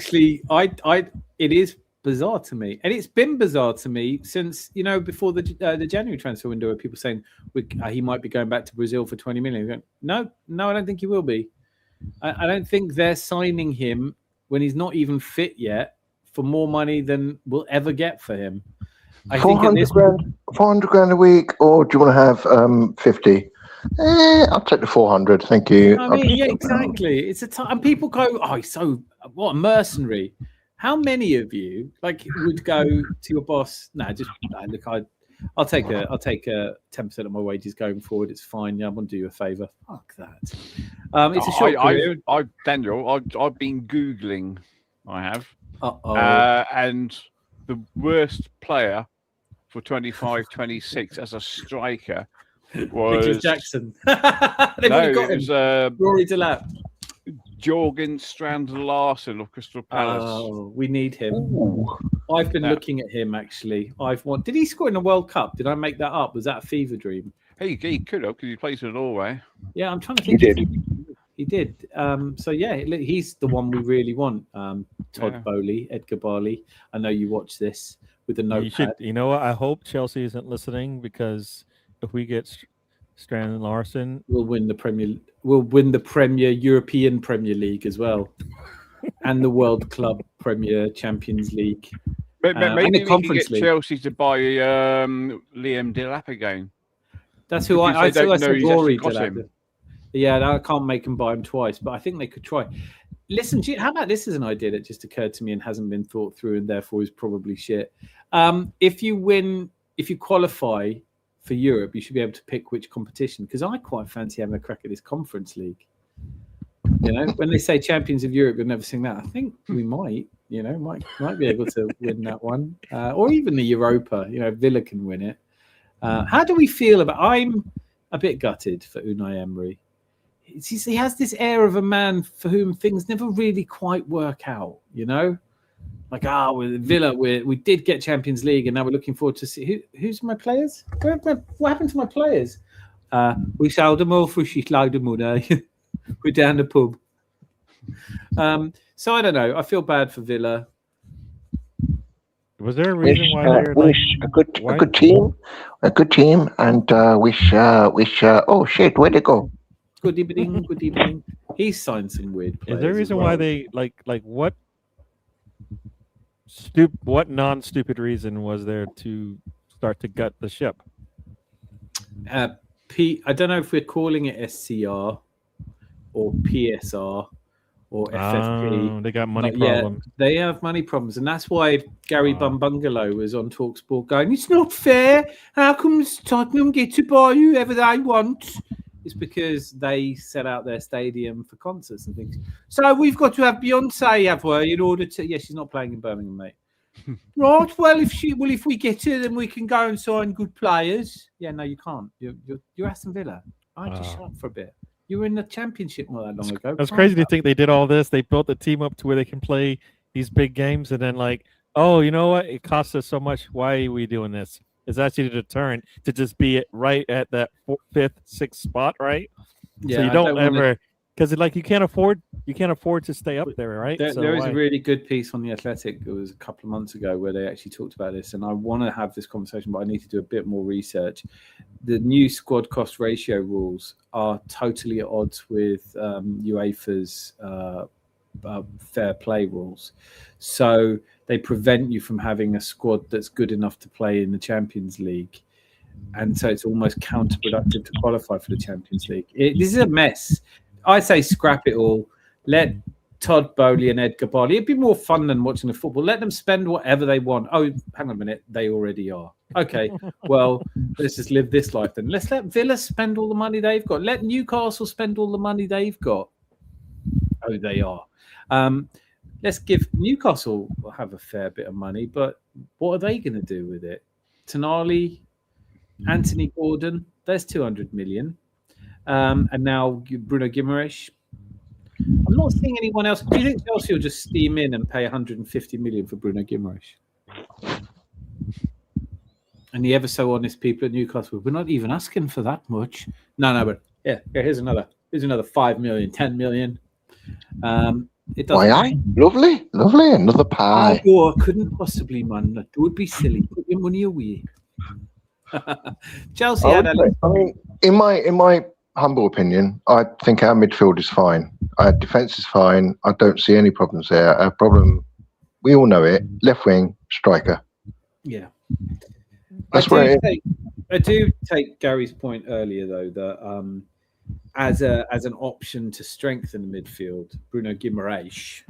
It is bizarre to me, and it's been bizarre to me since before the January transfer window, where people saying he might be going back to Brazil for 20 million. Going, no, I don't think he will be. I don't think they're signing him when he's not even fit yet for more money than we'll ever get for him. I 400 grand, 400 grand a week, or do you want to have 50? I'll take the 400. Thank you. I mean, yeah, exactly. It's a time, and people go, "Oh, he's so what a mercenary." How many of you would go to your boss? Look, I'll take a 10% of my wages going forward. It's fine. Yeah, I want to do you a favour. Fuck that. It's a short career. Daniel, I've been Googling. I have. And the worst player for 25-26 as a striker was Nicholas Jackson. They've already got him. Rory Delap. Jorgen Strand Larsen of Crystal Palace. Oh, we need him. Ooh. I've been looking at him actually. Did he score in the World Cup? Did I make that up? Was that a fever dream? He could have because he plays for Norway. Yeah, I'm trying to think. He did. So yeah, he's the one we really want. Todd Bowley, Edgar Barley. I know you watch this with the notepad. You know what? I hope Chelsea isn't listening, because if we get Strand Larsen, we'll win the Premier. We'll win the European Premier League as well, and the World Club Premier Champions League. Maybe we can get Chelsea to buy Liam Delap again. That's who I said Rory Delap. Yeah, I can't make them buy him twice, but I think they could try. Listen, how about this as an idea that just occurred to me and hasn't been thought through, and therefore is probably shit. If you qualify for Europe, you should be able to pick which competition, because I quite fancy having a crack at this Conference League. When they say Champions of Europe, you'll never sing that. I think we might be able to win that one, or even the Europa. Villa can win it. How do we feel about? a bit gutted for Unai Emery. He has this air of a man for whom things never really quite work out, you know? Like, with Villa, we did get Champions League, and now we're looking forward to see who's my players? What happened to my players? We sold them all for a shitload of money. We're down the pub. So I don't know. I feel bad for Villa. Was there a reason why they're wish a good team, and wish. Oh shit, where'd it go? Good evening, good evening. He signed some weird players. Is there a reason why they like what non-stupid reason was there to start to gut the ship? Pete, I don't know if we're calling it SCR or PSR or FFP. They got money problems. They have money problems, and that's why Gary Bumbungalow was on TalkSport going, "It's not fair. How come Tottenham get to buy whoever they want?" It's because they set out their stadium for concerts and things. So we've got to have Beyonce, have we, in order to... Yeah, she's not playing in Birmingham, mate. Right. Well, if we get her, then we can go and sign good players. Yeah, no, you can't. You're Aston Villa. I just shut up for a bit. You were in the Championship not that long ago. It's crazy to think they did all this. They built the team up to where they can play these big games, and then like, oh, you know what? It costs us so much. Why are we doing this? It's actually a deterrent to just be right at that 5th, 6th spot, right? Yeah, so you don't ever, because like you can't afford to stay up there, right? There is a really good piece on The Athletic. It was a couple of months ago where they actually talked about this, and I want to have this conversation, but I need to do a bit more research. The new squad cost ratio rules are totally at odds with UEFA's fair play rules. So they prevent you from having a squad that's good enough to play in the Champions League. And so it's almost counterproductive to qualify for the Champions League. This is a mess. I say scrap it all. Let Todd Bowley and Edgar Barley. It'd be more fun than watching the football. Let them spend whatever they want. Oh, hang on a minute. They already are. Okay, well, let's just live this life then. Let's let Villa spend all the money they've got. Let Newcastle spend all the money they've got. Oh, they are. Let's give Newcastle have a fair bit of money, but what are they going to do with it? Tonali, Anthony Gordon, there's 200 million. And now Bruno Guimaraes. I'm not seeing anyone else. Do you think Chelsea will just steam in and pay 150 million for Bruno Guimaraes? And the ever so honest people at Newcastle, we're not even asking for that much. No, but yeah, here's another 5 million, 10 million. It doesn't. Aye, lovely, another pie. Oh, I couldn't possibly, man. That would be silly. Put your money away. Chelsea had I mean, in my humble opinion, I think our midfield is fine. Our defence is fine. I don't see any problems there. Our problem, we all know it, left wing, striker. Yeah. I do take Gary's point earlier, though, that as an option to strengthen the midfield, Bruno Guimaraes,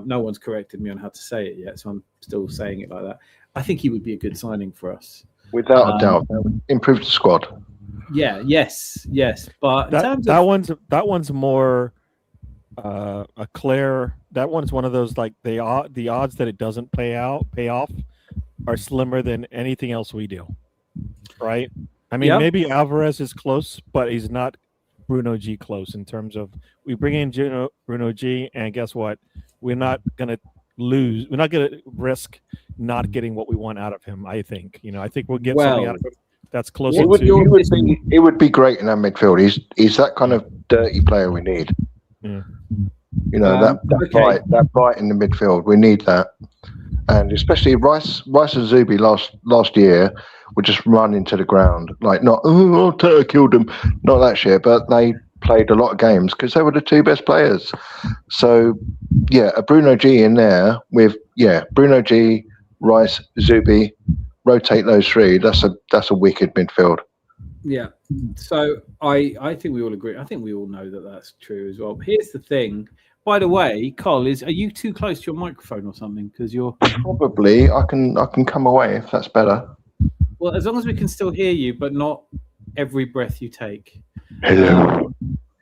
no one's corrected me on how to say it yet, so I'm still saying it like that. I think he would be a good signing for us. Without a doubt. Improve the squad. Yeah, yes. But that one's more a clear. That one's one of those like the odds that it doesn't pay off are slimmer than anything else we do. Right? I mean, maybe Alvarez is close, but he's not Bruno G close in terms of we bring in Bruno G, and guess what? We're not gonna lose. We're not gonna risk not getting what we want out of him. I think. I think we'll get something out of him that's closer to. It would be great in our midfield. He's that kind of dirty player we need. Yeah. That bite in the midfield. We need that, and especially Rice and Zubi last year would just run into the ground like not Tata killed him, not that shit, but they played a lot of games because they were the two best players. So yeah, a Bruno G in there with Bruno G, Rice, Zubi, rotate those three. That's a wicked midfield. Yeah. So I think we all agree. I think we all know that that's true as well. Here's the thing. By the way, Carl, are you too close to your microphone or something? Because you're probably. I can come away if that's better. Well, as long as we can still hear you, but not every breath you take. Hello.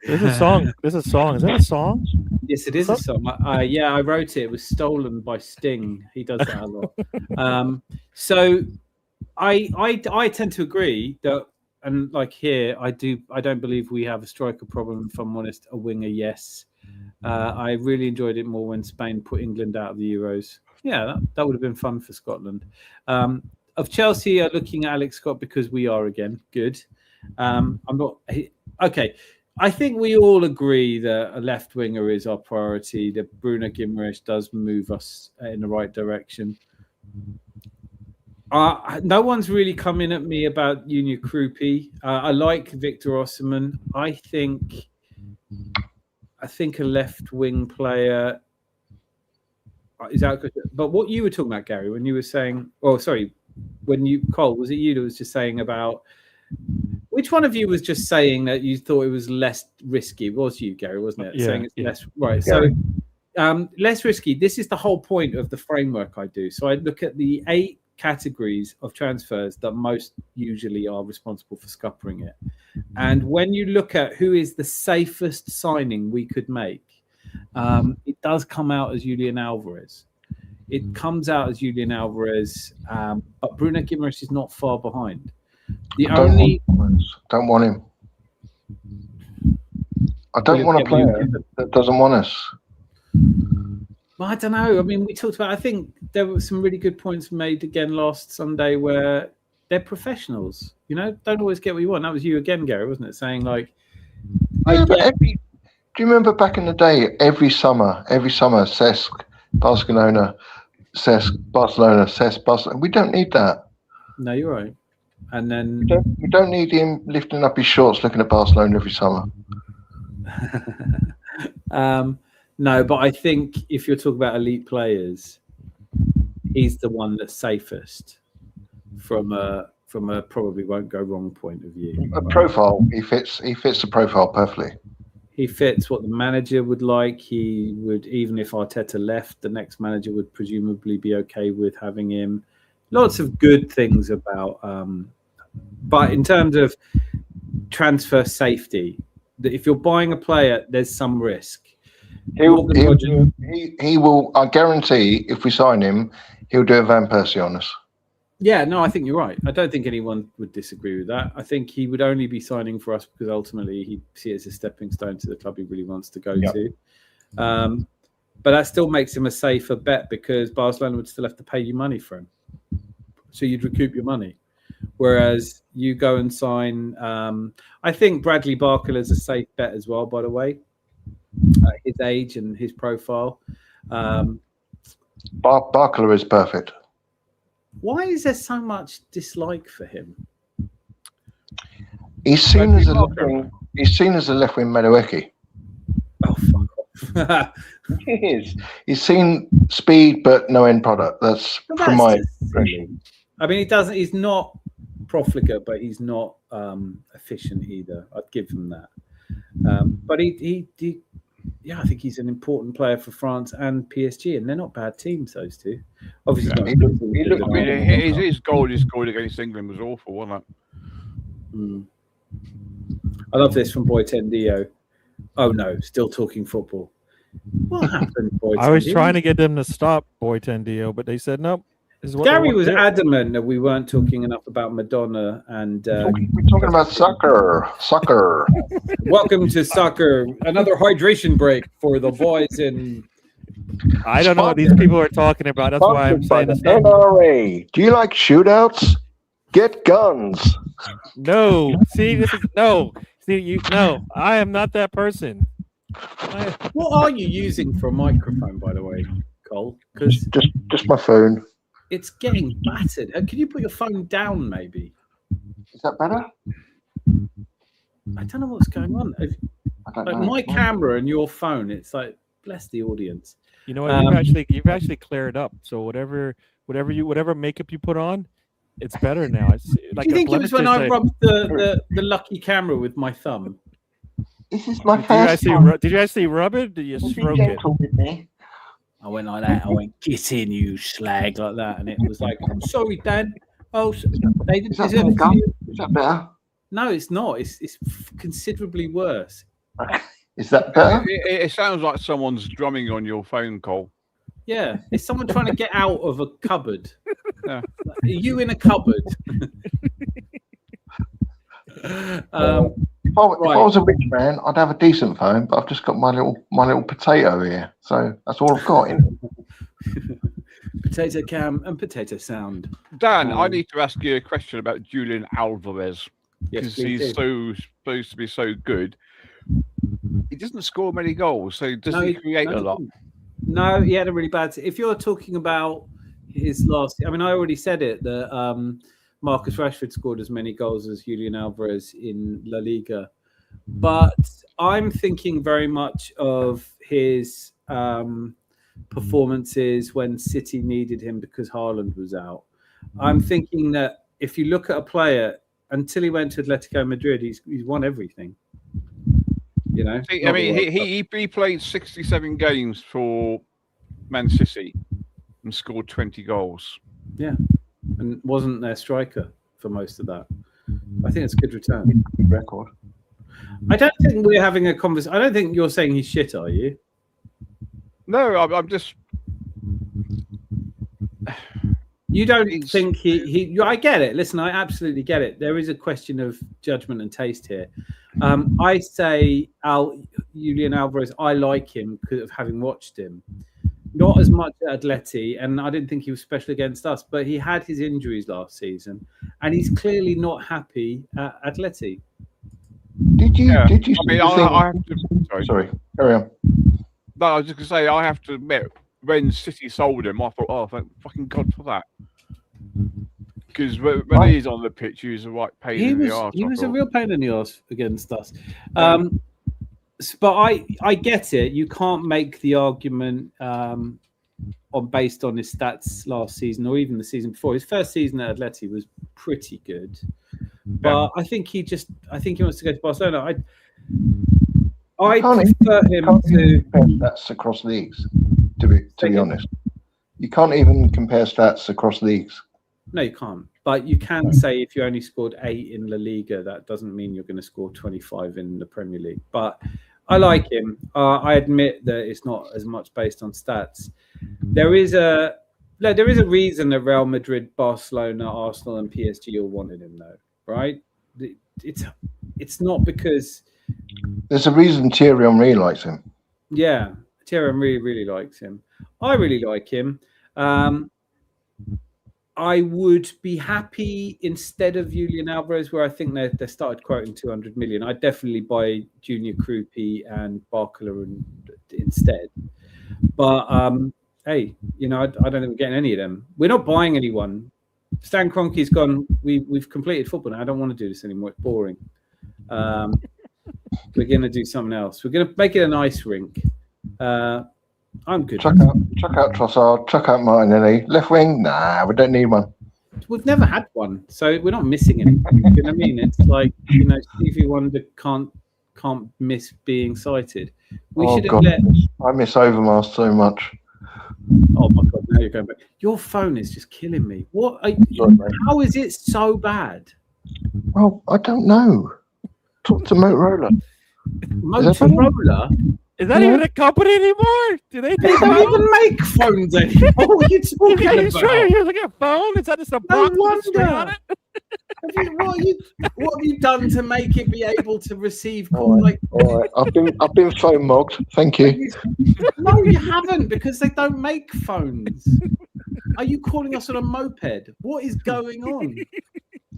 There's a song. Is that a song? Yes, it is a song. I wrote it. It was stolen by Sting. He does that a lot. So I tend to agree that and like here, I don't believe we have a striker problem. If I'm honest, a winger, yes. I really enjoyed it more when Spain put England out of the Euros. Yeah, that would have been fun for Scotland. Of Chelsea, are looking at Alex Scott because we are again good. I'm not okay. I think we all agree that a left winger is our priority. That Bruno Guimaraes does move us in the right direction. No one's really coming at me about Junior Krupi. I like Victor Osimhen. I think a left wing player is out. But what you were talking about, Gary, when you were saying, Cole, was it you that was just saying about? Which one of you was just saying that you thought it was less risky? It was you, Gary, wasn't it? Yeah, saying it's less right. Gary. So less risky. This is the whole point of the framework I do. So I look at the 8 categories of transfers that most usually are responsible for scuppering it. And when you look at who is the safest signing we could make, it does come out as Julian Alvarez. It comes out as Julian Alvarez, but Bruno Guimaraes is not far behind. Don't want him. I don't want a player that doesn't want us. Well, I don't know. I mean, we talked about. I think there were some really good points made again last Sunday where they're professionals. You know, don't always get what you want. That was you again, Gary, wasn't it? saying like, do you remember back in the day? Every summer, Cesc, Barcelona, Cesc, Barcelona, Cesc, Barcelona. We don't need that. No, you're right. And then we don't need him lifting up his shorts looking at Barcelona every summer. No, but I think if you're talking about elite players, he's the one that's safest from a probably won't go wrong point of view. Profile, he fits the profile perfectly. He fits what the manager would like. He would, even if Arteta left, the next manager would presumably be okay with having him. Lots of good things about, but in terms of transfer safety, if you're buying a player, there's some risk. He will. I guarantee, if we sign him, he'll do a Van Persie on us. Yeah, no, I think you're right. I don't think anyone would disagree with that. I think he would only be signing for us because ultimately he'd see it as a stepping stone to the club he really wants to go to. But that still makes him a safer bet because Barcelona would still have to pay you money for him. So you'd recoup your money. Whereas you go and sign, I think Bradley Barker is a safe bet as well, by the way. His age and his profile. Barker is perfect. Why is there so much dislike for him? He's seen as a left wing. He's seen as a left wing Madueke. Oh, fuck off. He is. He's seen speed but no end product. That's from my impression. I mean, he doesn't. He's not profligate, but he's not efficient either. I'd give him that. But he I think he's an important player for France and PSG, and they're not bad teams, those two. Obviously, his goal he scored against England was awful, wasn't it? I love this from Boytendio. Oh no, still talking football. What happened, Boytendio? I was trying to get them to stop Boytendio, but they said nope. Gary was adamant that we weren't talking enough about Madonna and we're talking about soccer. Welcome to soccer. Another hydration break for the boys in. I don't know what these people are talking about. That's why I'm saying this. NRA. Do you like shootouts? Get guns. No. See, this is no. See, no. I am not that person. What are you using for a microphone, by the way, Cole? Because just my phone. It's getting battered. Can you put your phone down, maybe? Is that better? I don't know what's going on. My camera and your phone, it's like, bless the audience. You know what? You've actually cleared up. So whatever makeup you put on, it's better now. It's like. Do you think it was when I rubbed the lucky camera with my thumb? This is my first time. Did you actually rub it? Did you stroke it? With me. I went like that. I went, get in, you slag, like that. And it was like, I'm sorry, Dan. Oh, they didn't deserve it. Is that better? No, it's not. It's considerably worse. Is that better? It sounds like someone's drumming on your phone call. Yeah. It's someone trying to get out of a cupboard. Yeah. Are you in a cupboard? If I was a rich man, I'd have a decent phone, but I've just got my little potato here, so that's all I've got. Potato cam and potato sound. Dan, I need to ask you a question about Julian Alvarez Yes, because he's supposed to be so good. He doesn't score many goals, so does he create a lot? No, he had a really bad. If you're talking about his last, I mean, I already said it that Marcus Rashford scored as many goals as Julian Alvarez in La Liga, but I'm thinking very much of his performances when City needed him because Haaland was out. I'm thinking that if you look at a player until he went to Atletico Madrid, he's won everything. You know, I mean, he played 67 games for Man City and scored 20 goals. Yeah, and wasn't their striker for most of that. I think it's a good return. Good record. I don't think we're having a conversation. I don't think you're saying he's shit, are you? No, I'm just. You don't think he? I get it. Listen, I absolutely get it. There is a question of judgment and taste here. I say Julian Alvarez. I like him because of having watched him. Not as much at Atleti, and I didn't think he was special against us. But he had his injuries last season, and he's clearly not happy at Atleti. Did you? I mean, I have to. Sorry, carry on. No, I was just going to say, I have to admit, when City sold him, I thought, oh, thank fucking God for that. Because when he's on the pitch, he was a right pain in the arse. He was a real pain in the arse against us. But I get it. You can't make the argument based on his stats last season or even the season before. His first season at Atleti was pretty good. But I think he wants to go to Barcelona. I prefer him to compare stats across leagues. To be honest, you can't even compare stats across leagues. No, you can't. But you can say if you only scored 8 in La Liga, that doesn't mean you're going to score 25 in the Premier League. But I like him. I admit that it's not as much based on stats. There is a reason that Real Madrid, Barcelona, Arsenal, and PSG all wanted him, though, right? It's not because. There's a reason Thierry Henry likes him. Yeah, Thierry Henry really likes him. I really like him. I would be happy instead of Julian Alvarez, where I think they started quoting 200 million. I'd definitely buy Junior Krupi and Barcola instead. But hey, I don't think we're getting any of them. We're not buying anyone. Stan Kroenke's gone. We've completed football now. I don't want to do this anymore. It's boring. We're going to do something else. We're going to make it an ice rink. I'm good. Chuck out Trossard. Chuck out Martinelli. Left wing? Nah, we don't need one. We've never had one, so we're not missing anything. You know what I mean? It's like Stevie Wonder can't miss being cited. We should have let. I miss Overmars so much. Oh my God! Now you're going back. Your phone is just killing me. What? How is it so bad? Well, I don't know. Talk to Motorola. Motorola? Is that even a company anymore? Do they don't even make phones anymore? What are you talking Are you about? sure you're looking at a phone? Is that just a No box with a string on wonder. it? What have you done to make it be able to receive All calls? right. I've been phone mogged. Thank you. No, you haven't, because they don't make phones. Are you calling us on a moped? What is going on?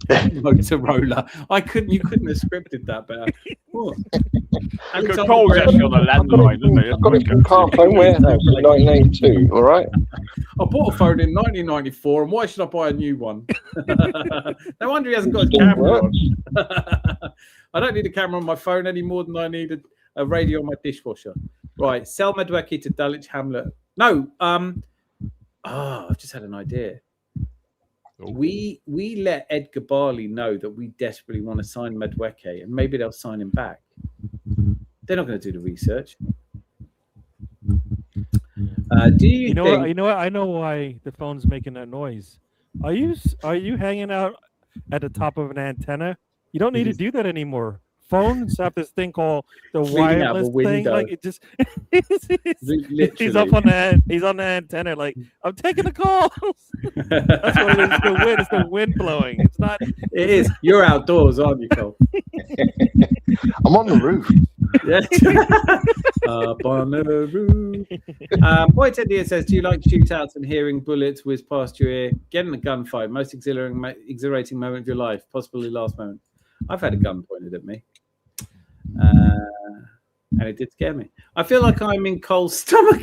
Motorola. You couldn't have scripted that better. What? Cole's actually on the landline, isn't he? I've got it from Carphone Warehouse in 1982. All right. I bought a phone in 1994, and why should I buy a new one? No wonder he hasn't got a camera on. I don't need a camera on my phone any more than I need a radio on my dishwasher. Right, sell Madueke to Dulwich Hamlet. No, I've just had an idea. We let Edgar Barley know that we desperately want to sign Madueke, and maybe they'll sign him back. They're not going to do the research. Do you think... You know what? I know why the phone's making that noise. Are you hanging out at the top of an antenna? You don't need to do that anymore. phones have this thing called the Leaning out of a wireless thing. window. Like it just he's up Literally. he's on the antenna. Like I'm taking the calls. That's what it is. It's the wind. It's the wind blowing. It's not. It is. You're outdoors, aren't you, Cole? I'm on the roof. Yeah. Up on the roof. Boy Ted Diaz says, do you like shootouts and hearing bullets whiz past your ear? Getting a gunfight, most exhilarating moment of your life, possibly last moment. I've had a gun pointed at me. And it did scare me. I feel like I'm in Cole's stomach.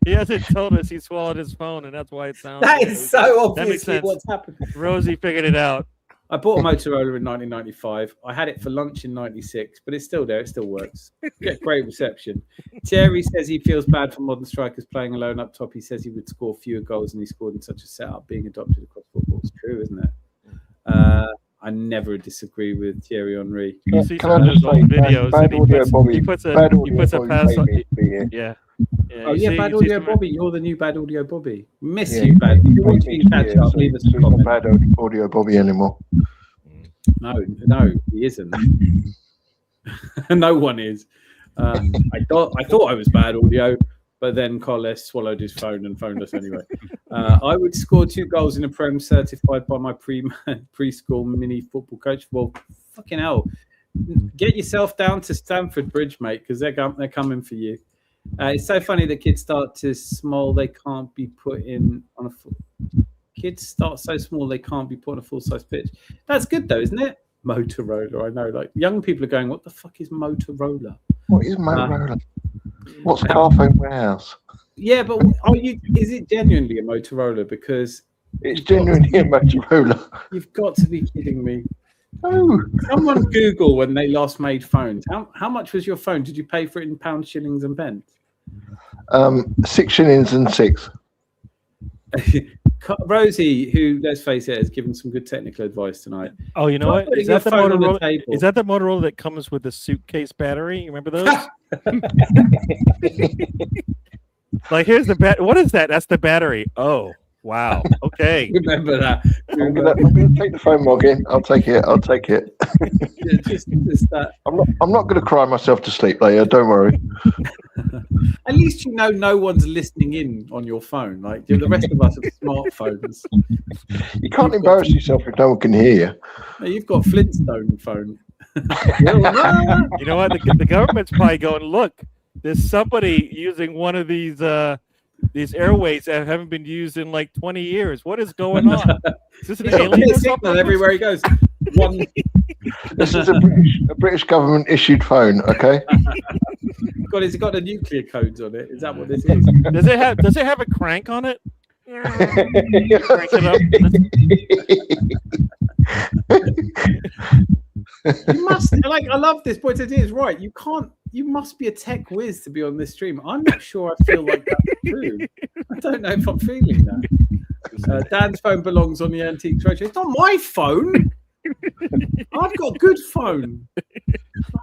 He hasn't told us he swallowed his phone, and that's why it sounds. That is so That makes obviously sense. what's happened. Rosie figured it out. I bought a Motorola in 1995. I had it for lunch in 96, but it's still there. It still works. Get great reception. Thierry says he feels bad for modern strikers playing alone up top. He says he would score fewer goals than he scored in such a setup, being adopted across football. It's true, isn't it? I never disagree with Thierry Henry. You see Can some I of just those say, old videos, bad and audio, Bobby. he puts a Bad audio, pass on. Bobby paid me to be here. Yeah. Oh, you yeah, see- Bad you see Audio some- Bobby. You're the new Bad Audio Bobby. Miss Yeah, you, Bad. If you want paid me to to catch be here, up, so leave us a he's not comment. bad audio Bobby anymore. No, he isn't. No one is. I thought I was Bad Audio, but then Carles swallowed his phone and phoned us anyway. I would score 2 goals in a Prem certified by my preschool mini football coach. Well, fucking hell. Get yourself down to Stamford Bridge, mate, because they're coming for you. It's so funny that kids start to small they can't be put in on a full. Kids start so small they can't be put on a full-size pitch. That's good though, isn't it? Motorola, I know. Like young people are going, what the fuck is Motorola? What is Motorola? What's Carphone Warehouse? Yeah, but is it genuinely a Motorola? Because It's genuinely a Motorola. you've got to be kidding me. No. Someone Google when they last made phones. How much was your phone? Did you pay for it in pounds, shillings, and pence? 6 shillings and 6. Rosie, who, let's face it, has given some good technical advice tonight. Oh, you know Try what? putting Is that the your phone on the Motorola? table. Is that the Motorola that comes with the suitcase battery? You remember those? Like, here's the What is that? That's the battery. Oh, wow. Okay. Remember that. I'm gonna take the phone log in. I'll take it. Yeah, just that. I'm not gonna cry myself to sleep later. Don't worry. At least you know no one's listening in on your phone. Like the rest of us have smartphones. You can't embarrass yourself if no one can hear you. No, you've got Flintstone phone. You know what? The government's probably going, look, there's somebody using one of these airways that haven't been used in like 20 years. What is going on? Is this an He's got alien or signal something? everywhere he goes. One. This is a British government issued phone. Okay. God, has it got the nuclear codes on it? Is that what this is? Does it have a crank on it? Crank it up. You must I love this point. It is right. You must be a tech whiz to be on this stream. I'm not sure I feel like that's true. I don't know if I'm feeling that. Dan's phone belongs on the antique treasure. It's not my phone. I've got a good phone.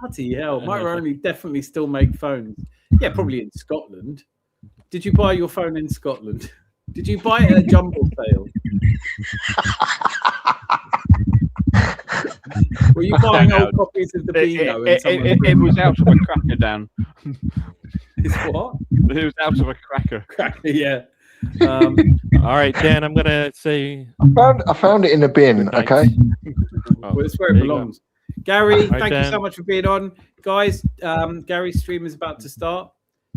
Bloody hell. Motorola definitely still make phones. Yeah, probably in Scotland. Did you buy your phone in Scotland? Did you buy it at a jumble sale? Were you buying old copies of the Beano? It was out of a cracker, Dan. It's what? It was out of a cracker. Yeah. All right, Dan, I'm going to say... I found it in a bin. Okay. Well, it's where it there you belongs. Gary, Right, thank you Dan. so much for being on. Guys, Gary's stream is about to start.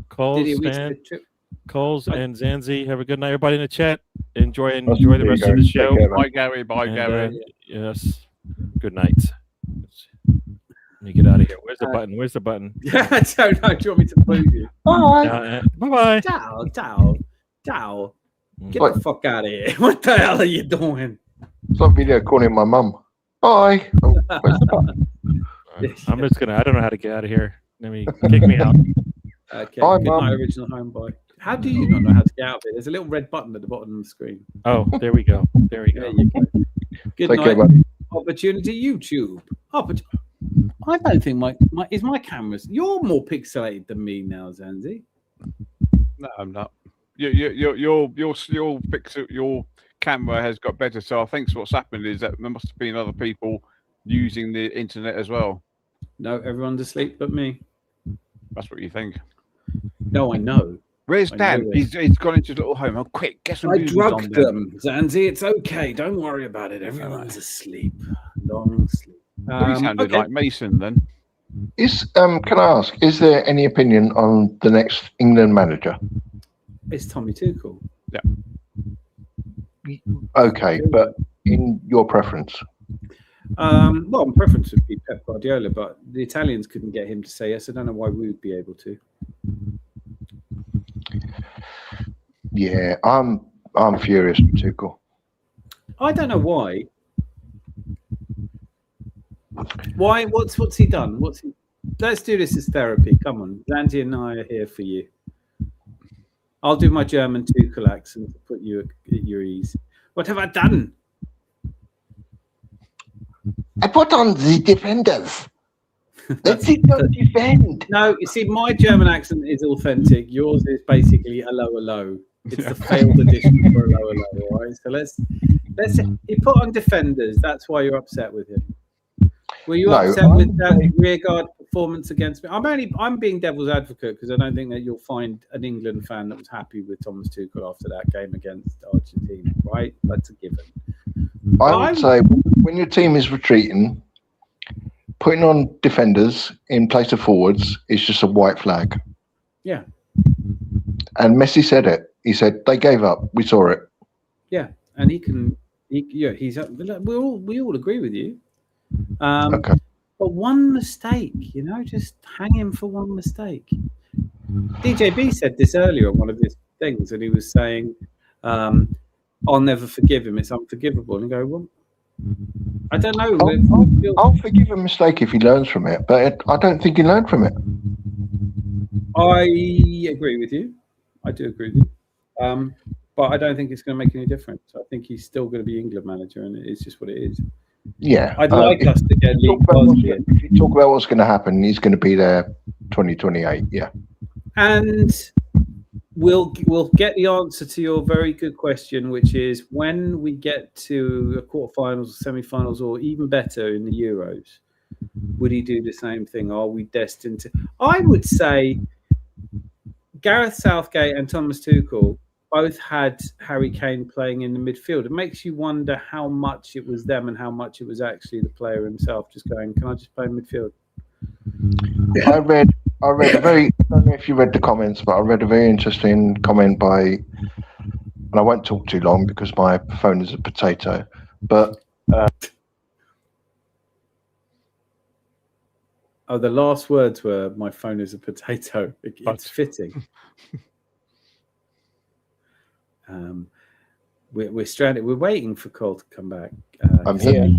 Coles, Did he Coles and Zanzi, have a good night. Everybody in the chat, enjoy the There rest you of go. the Take show. care, man. Bye, Gary. Bye, And, Gary. yes. Good night. Let me get out of here. Where's the button? Where's the button? Yeah, I don't know. Do you want me to move you? Bye. Bye-bye. Ciao. Get What? the fuck out of here. What the hell are you doing? It's like video calling my mum. Bye. Oh, where's the button? I'm just going to... I don't know how to get out of here. Let me... Kick me out. Okay, Bye, good Mum. night, original home boy. How do you not know how to get out of it? There's a little red button at the bottom of the screen. Oh, there we go. There we There go. you go. Good Take care, night. buddy. Opportunity YouTube. I don't think my camera's. You're more pixelated than me now, Zanzi. No, I'm not. Your camera has got better. So I think what's happened is that there must have been other people using the internet as well. No, everyone's asleep but me. That's what you think. No, I know. Where's I Dan? know He's gone into his little home. Oh, quick, get some I movies on drugged then. them, Zanzi. It's okay. Don't worry about it. Everyone's asleep. Long sleep. Well, you sounded okay. like Mason then. Can I ask, is there any opinion on the next England manager? It's Tommy Tuchel. Okay, but in your preference? Well, my preference would be Pep Guardiola, but the Italians couldn't get him to say yes. I don't know why we would be able to. Yeah, I'm furious with Tuchel. I don't know why. Why? What's he done? Let's do this as therapy. Come on, Randy and I are here for you. I'll do my German Tuchel accent to put you at your ease. What have I done? I put on the defenders. Let's see them defend. No, you see, my German accent is authentic. Yours is basically hello. It's the failed edition for hello. All right, so let's. He put on defenders. That's why you're upset with him. Were you upset with that rearguard performance against me? I'm being devil's advocate because I don't think that you'll find an England fan that was happy with Thomas Tuchel after that game against Argentina. Right, that's a given. I would say when your team is retreating, putting on defenders in place of forwards is just a white flag. Yeah. And Messi said it. He said they gave up. We saw it. Yeah, and he's up. We all agree with you. Okay. But one mistake, just hang him for one mistake. DJB said this earlier on one of his things, and he was saying, I'll never forgive him. It's unforgivable. And I go, well, I don't know. I'll forgive a mistake if he learns from it, but I don't think he learned from it. I agree with you. I do agree with you. But I don't think it's going to make any difference. I think he's still going to be England manager, and it's just what it is. Yeah. I'd like us to get League if you talk about what's going to happen, he's going to be there 2028. Yeah. And we'll get the answer to your very good question, which is when we get to a quarterfinals, semi-finals, or even better in the Euros, would he do the same thing? Are we destined to? I would say Gareth Southgate and Thomas Tuchel both had Harry Kane playing in the midfield. It makes you wonder how much it was them and how much it was actually the player himself just going, can I just play in midfield? I read a very, I don't know if you read the comments, but I read a very interesting comment by, and I won't talk too long because my phone is a potato, but the last words were, my phone is a potato. It's fitting. We're stranded. We're waiting for Cole to come back. I'm here.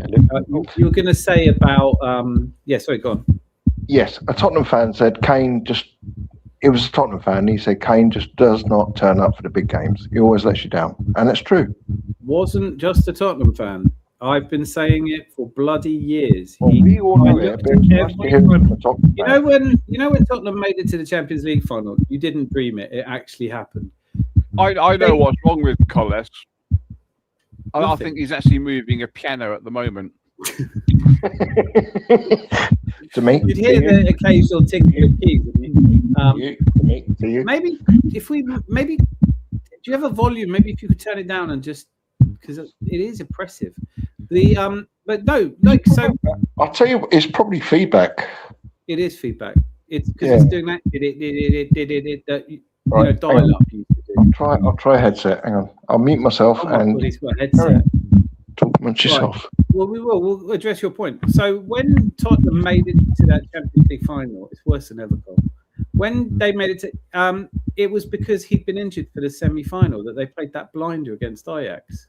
You're going to say about... sorry, go on. Yes, a Tottenham fan said Kane it was a Tottenham fan. He said Kane just does not turn up for the big games. He always lets you down. And it's true. Wasn't just a Tottenham fan. I've been saying it for bloody years. Well, we all know it, but it's nice to hear it from a Tottenham fan. when Tottenham made it to the Champions League final, you didn't dream it. It actually happened. I know what's wrong with Colles. I think he's actually moving a piano at the moment. To me, you'd hear the occasional tinkle of keys. Maybe do you have a volume? Maybe if you could turn it down and just because it is impressive. But no, like so. I'll tell you, it's probably feedback. It is feedback. It's because it's doing that. Right, dial up. I'll try a headset. Hang on. I'll mute myself and he's got a headset. Talk amongst yourself. Right. Well, we will. We'll address your point. So when Tottenham made it to that Champions League final, it's worse than ever. When they made it to, it was because he'd been injured for the semi-final that they played that blinder against Ajax.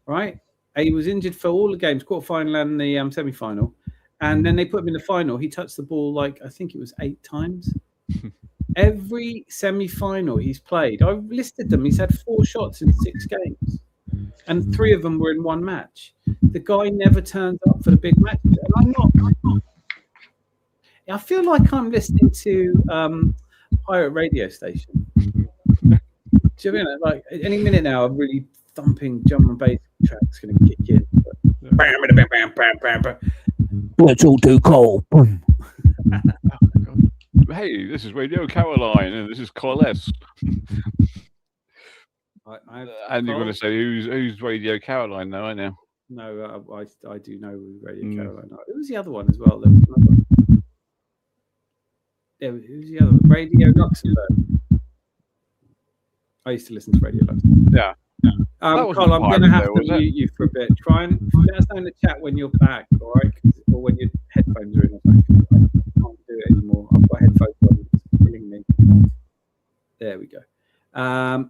Right? He was injured for all the games, quarter-final and the semi-final, and then they put him in the final. He touched the ball I think it was 8 times. Every semi-final he's played, I listed them. He's had 4 shots in 6 games, and 3 of them were in 1 match. The guy never turns up for the big matches, and I'm not. I feel like I'm listening to pirate radio station. Do you know, like any minute now, a really thumping drum and bass track's going to kick in. But It's all too cold. Hey, this is Radio Caroline, and this is Coalesce. And you're going to say who's Radio Caroline now, aren't you? No, I do know Radio Caroline. It was the other one as well. There was another. Yeah, who's the other one? Radio Luxembourg. I used to listen to Radio Luxembourg. Yeah. Carl, I'm going to have to mute you for a bit. Try and let us know in the chat when you're back, all right? Or when your headphones are in. I can't do it anymore. I've got headphones on. It's killing me. There we go.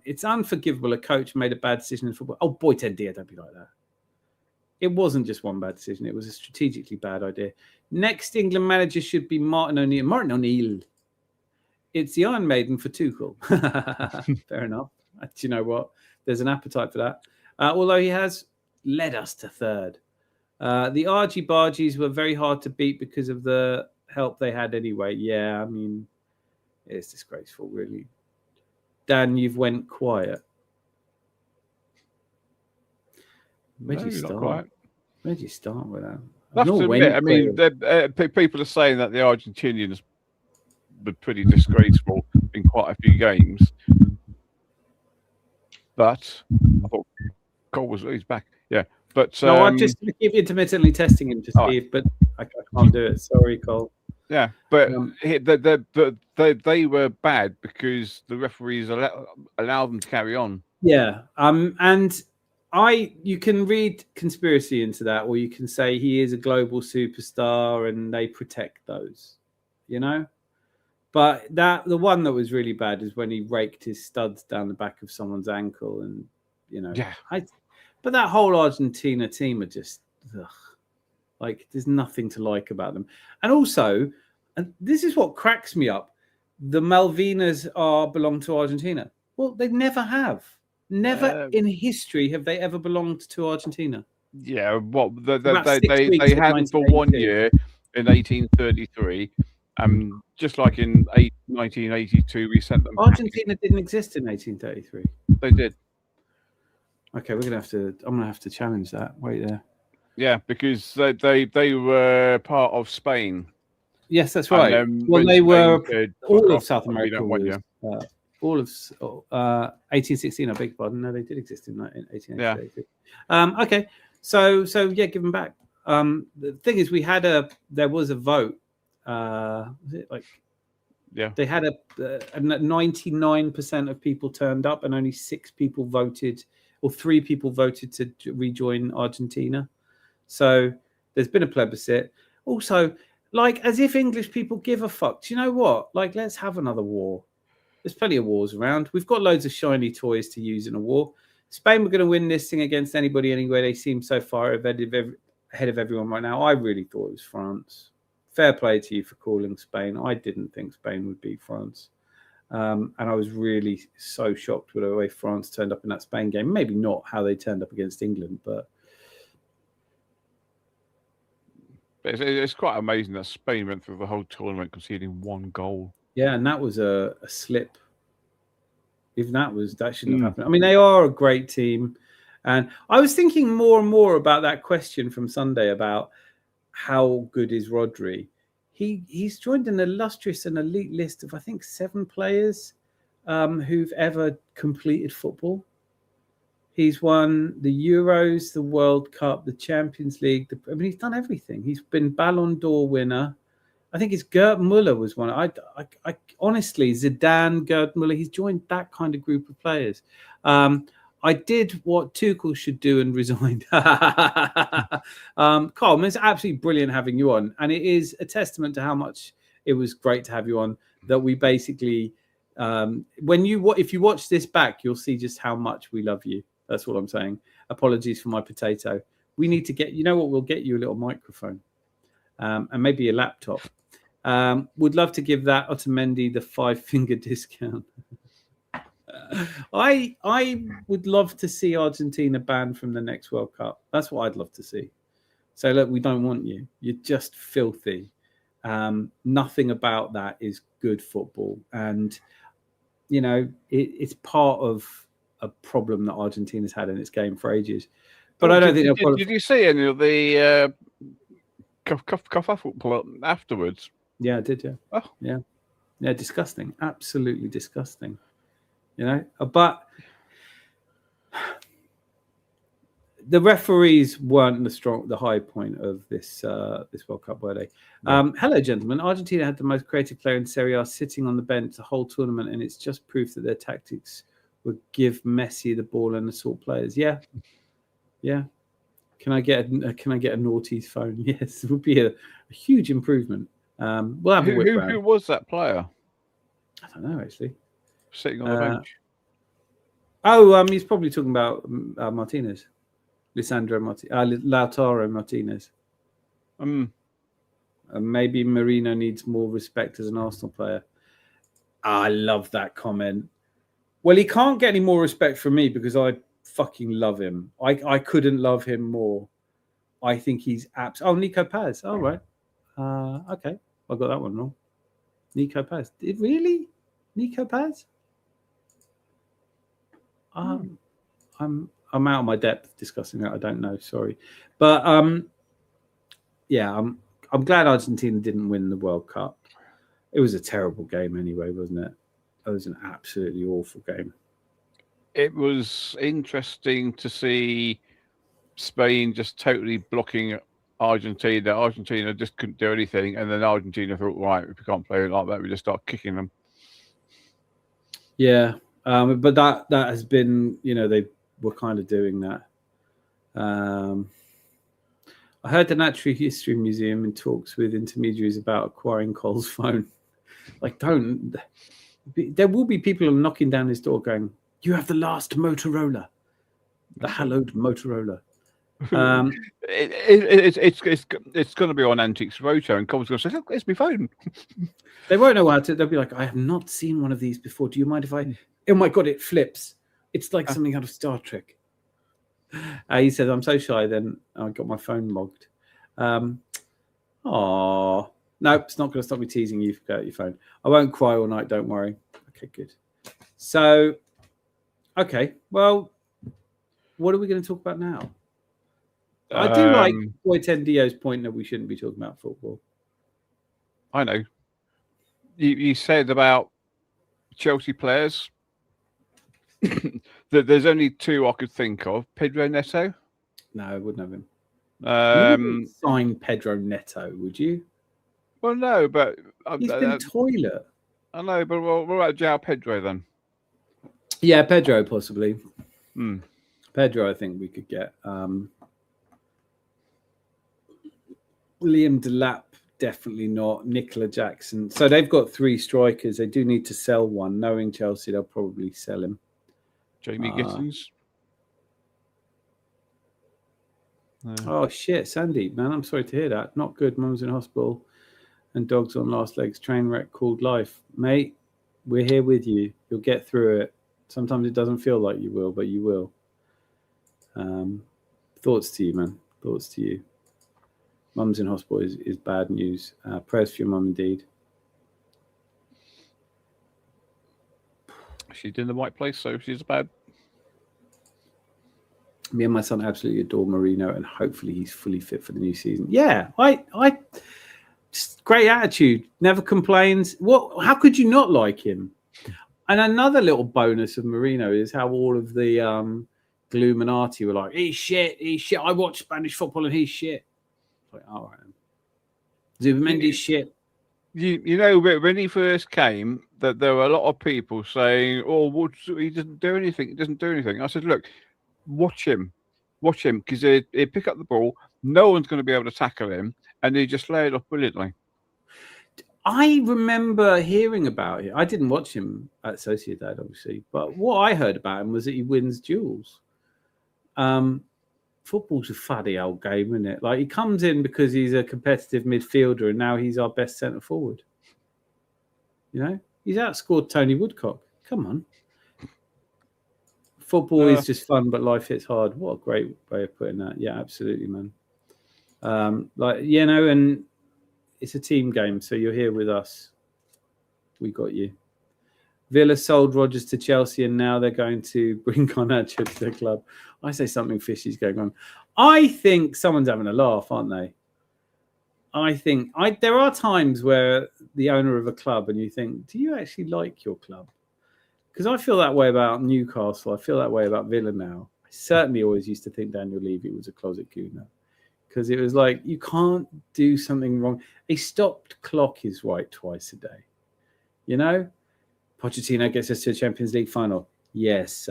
It's unforgivable. A coach made a bad decision in football. Oh, boy, Ted Deere, don't be like that. It wasn't just one bad decision. It was a strategically bad idea. Next England manager should be Martin O'Neill. Martin O'Neill. It's the Iron Maiden for Tuchel. Fair enough. Do you know what? There's an appetite for that. Although he has led us to third. The Argy-Bargies were very hard to beat because of the help they had anyway. Yeah, I mean, it's disgraceful, really. Dan, you've went quiet. Where do you start? Where do you start with that? That's to admit, I mean, people are saying that the Argentinians were pretty disgraceful in quite a few games. But I thought Cole he's back. Yeah. But no, I just keep intermittently testing him to see if, but I can't do it. Sorry, Cole. Yeah, but they were bad because the referees allowed them to carry on. Yeah, and you can read conspiracy into that, or you can say he is a global superstar and they protect those, you know. But the one that was really bad is when he raked his studs down the back of someone's ankle, and you know, yeah. But that whole Argentina team are just like there's nothing to like about them, and also, and this is what cracks me up: the Malvinas belong to Argentina. Well, they never have. Never in history have they ever belonged to Argentina. Yeah, well, they had for 1 year in 1833. Just like in 1982, we sent them. Argentina didn't exist in 1833. They did. Okay, I'm gonna have to challenge that. Wait there. Yeah, because they were part of Spain. Yes, that's right. Well, they were all of South America. All of 1816. I beg your pardon. No, they did exist in 1883. Yeah. Okay. So yeah, give them back. The thing is, there was a vote. Was it like? Yeah. They had a 99% of people turned up, and only 6 people voted, or 3 people voted to rejoin Argentina. So there's been a plebiscite. Also, like, as if English people give a fuck. Do you know what? Like, let's have another war. There's plenty of wars around. We've got loads of shiny toys to use in a war. Spain were going to win this thing against anybody anyway. They seem so far ahead of everyone right now. I really thought it was France. Fair play to you for calling Spain. I didn't think Spain would beat France. And I was really so shocked with the way France turned up in that Spain game. Maybe not how they turned up against England, but it's quite amazing that Spain went through the whole tournament conceding 1 goal. Yeah, and that was a slip. Even that shouldn't have happened. I mean, they are a great team. And I was thinking more and more about that question from Sunday about how good is Rodri. He's joined an illustrious and elite list of, I think, 7 players who've ever completed football. He's won the Euros, the World Cup, the Champions League. He's done everything. He's been Ballon d'Or winner. I think it's Gerd Müller was one. I honestly, Zidane, Gerd Müller, he's joined that kind of group of players. I did what Tuchel should do and resigned. Carl, it's absolutely brilliant having you on. And it is a testament to how much it was great to have you on, that we basically, if you watch this back, you'll see just how much we love you. That's what I'm saying. Apologies for my potato. We need to get, you know what, we'll get you a little microphone and maybe a laptop. Would love to give that Otamendi the 5-finger discount. I would love to see Argentina banned from the next World Cup. That's what I'd love to see. So look, we don't want you. You're just filthy. Nothing about that is good football. And, you know, it's part of a problem that Argentina's had in its game for ages. But I don't think they'll qualify. Did you see any of the kerfuffle afterwards? Yeah, I did. Yeah. Oh. Yeah, disgusting. Absolutely disgusting. You know, but the referees weren't the high point of this World Cup, were they? No. Hello, gentlemen. Argentina had the most creative player in Serie A sitting on the bench the whole tournament, and it's just proof that their tactics would give Messi the ball and assault players. Yeah. Can I get a naughty's phone? Yes, it would be a huge improvement. We'll have a whip round. Who was that player I don't know actually. sitting on the bench? He's probably talking about Martinez. Lautaro Martinez. Maybe Marino needs more respect as an Arsenal player. I love that comment. Well, he can't get any more respect from me because I fucking love him. I couldn't love him more. I think he's Nico Paz. All right. Okay. I got that one wrong. Nico Paz. Really? Nico Paz? I'm out of my depth discussing that. I don't know. Sorry, but yeah, I'm glad Argentina didn't win the World Cup. It was a terrible game anyway, wasn't it? It was an absolutely awful game. It was interesting to see Spain just totally blocking Argentina. Argentina just couldn't do anything, and then Argentina thought, right, if we can't play it like that, we just start kicking them. Yeah, but that has been, they were kind of doing that. I heard the Natural History Museum in talks with intermediaries about acquiring Cole's phone. Like, there will be people knocking down his door going, "You have the last Motorola, the hallowed Motorola." It's going to be on Antiques Roadshow, and Cole's going to say, "Look, it's my phone." They won't know how to. They'll be like, "I have not seen one of these before. Do you mind if I?" Oh my god, it flips. It's like something out of Star Trek. He said, "I'm so shy." Then I got my phone logged. No, it's not going to stop me teasing you about your phone. I won't cry all night. Don't worry. Okay, good. So, okay. Well, what are we going to talk about now? I do like Boy Tendio's point that we shouldn't be talking about football. I know. You said about Chelsea players that there's only two I could think of. Pedro Neto. No, I wouldn't have him. You wouldn't sign Pedro Neto, would you? Well, no, but he's been toilet. I know, but what about João Pedro then? Yeah, Pedro possibly. Hmm. Pedro, I think we could get. Liam Delap, definitely not. Nicola Jackson. So they've got three strikers. They do need to sell one. Knowing Chelsea, they'll probably sell him. Jamie Gittins. Oh, shit. Sandeep, man. I'm sorry to hear that. Not good. Mum's in hospital and dog's on last legs. Train wreck called life. Mate, we're here with you. You'll get through it. Sometimes it doesn't feel like you will, but you will. Thoughts to you, man. Thoughts to you. Mum's in hospital is bad news. Prayers for your mum, indeed. She's in the right place, so she's bad. Me and my son absolutely adore Marino, and hopefully he's fully fit for the new season. Yeah, I just great attitude. Never complains. How could you not like him? And another little bonus of Marino is how all of the Gluminati were like, he's shit. I watch Spanish football and he's shit. Like, all right. Zubimendi's shit. You know, when he first came, that there were a lot of people saying, "Oh, he doesn't do anything. He doesn't do anything." I said, "Look, watch him, because he pick up the ball. No one's going to be able to tackle him, and he just lay it off brilliantly." I remember hearing about it. I didn't watch him at Sociedad, obviously, but what I heard about him was that he wins duels. Football's a fuddy old game, isn't it? Like, he comes in because he's a competitive midfielder, and now he's our best centre forward. You know, he's outscored Tony Woodcock. Come on. Football is just fun, but life hits hard. What a great way of putting that. Yeah, absolutely, man. And it's a team game, so you're here with us. We got you. Villa sold Rodgers to Chelsea, and now they're going to bring Garnacho to the club. I say something fishy's going on. I think someone's having a laugh, aren't they? I think there are times where the owner of a club and you think, do you actually like your club? Because I feel that way about Newcastle. I feel that way about Villa now. I certainly always used to think Daniel Levy was a closet gooner, because it was like, you can't do something wrong. A stopped clock is right twice a day. You know? Pochettino gets us to a Champions League final. Yes.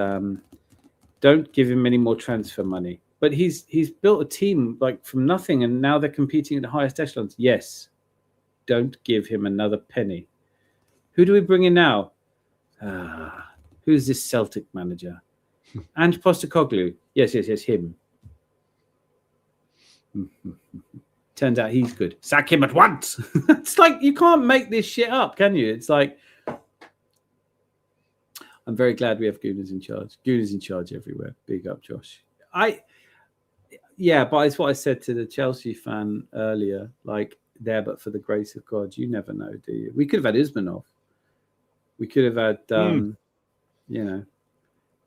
Don't give him any more transfer money. But he's built a team like from nothing, and now they're competing at the highest echelons. Yes. Don't give him another penny. Who do we bring in now? Who's this Celtic manager? And Postecoglou. Yes, him. Turns out he's good. Sack him at once. It's like, you can't make this shit up, can you? It's like, I'm very glad we have Gooners in charge. Gooners in charge everywhere. Big up, Josh. But it's what I said to the Chelsea fan earlier. Like, there, but for the grace of God, you never know, do you? We could have had Usmanov. We could have had, you know,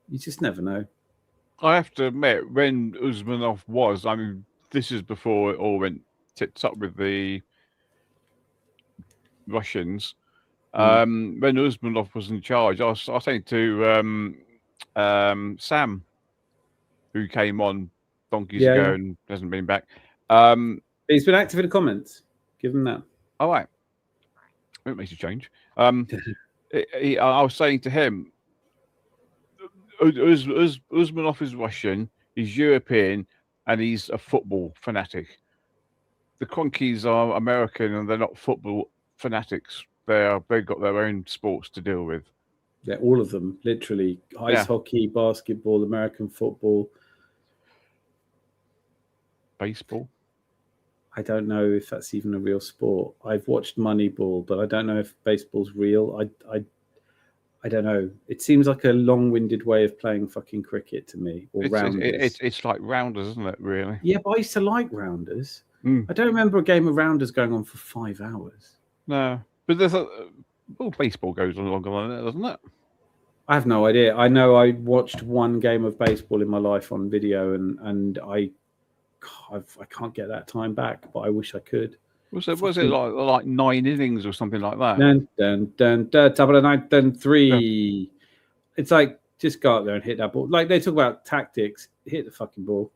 you just never know. I have to admit, when Usmanov was, I mean, this is before it all went tits up with the Russians. When Usmanov was in charge, I was saying to Sam, who came on donkeys ago and hasn't been back. He's been active in the comments. Give him that. All right. It makes a change. I was saying to him, Usmanov is Russian, he's European, and he's a football fanatic. The Cronkies are American, and they're not football fanatics. They've got their own sports to deal with. Yeah, all of them, literally. Ice hockey, basketball, American football. Baseball? I don't know if that's even a real sport. I've watched Moneyball, but I don't know if baseball's real. I don't know. It seems like a long-winded way of playing fucking cricket to me, or rounders. It's like rounders, isn't it, really? Yeah, but I used to like rounders. I don't remember a game of rounders going on for 5 hours. No. But there's baseball goes on longer than that, doesn't it? I have no idea. I know I watched one game of baseball in my life on video, and I can't get that time back, but I wish I could. Was it like 9 innings or something like that? Top of the ninth, then 3. It's like, just go out there and hit that ball. Like, they talk about tactics, hit the fucking ball.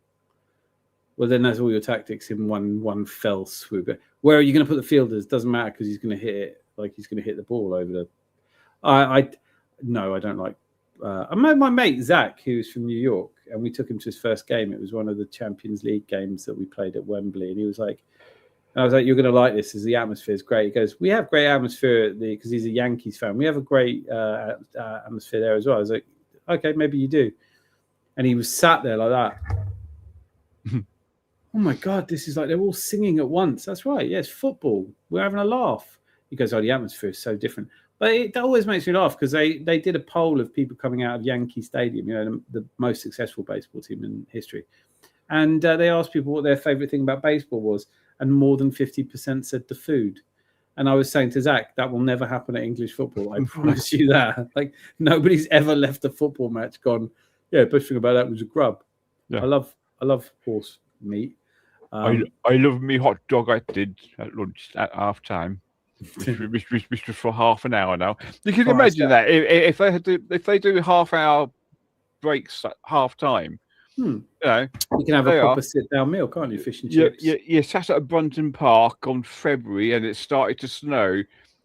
Well, then that's all your tactics in one fell swoop. Where are you going to put the fielders? Doesn't matter, because he's going to hit it. Like, he's going to hit the ball over the. No, I don't like. I met my mate Zach, who's from New York, and we took him to his first game. It was one of the Champions League games that we played at Wembley, and he was like, I was like, "You're going to like this. The atmosphere is great." He goes, "We have great atmosphere because he's a Yankees fan. We have a great atmosphere there as well." I was like, "Okay, maybe you do." And he was sat there like that. Oh my God, this is like they're all singing at once. That's right. Yes, football. We're having a laugh. He goes, "Oh, the atmosphere is so different." But it always makes me laugh, because they did a poll of people coming out of Yankee Stadium, you know, the most successful baseball team in history. And they asked people what their favorite thing about baseball was. And more than 50% said the food. And I was saying to Zach, that will never happen at English football. I promise you that. Like, nobody's ever left a football match gone, yeah, best thing about that was a grub. Yeah. I love horse meat. I love me hot dog I did at lunch at half time. which was for half an hour now. You can imagine that if they do half-hour breaks at half time, you know, you can have a proper sit-down meal, can't you? Fish and chips. You sat at Brunton Park on February and it started to snow,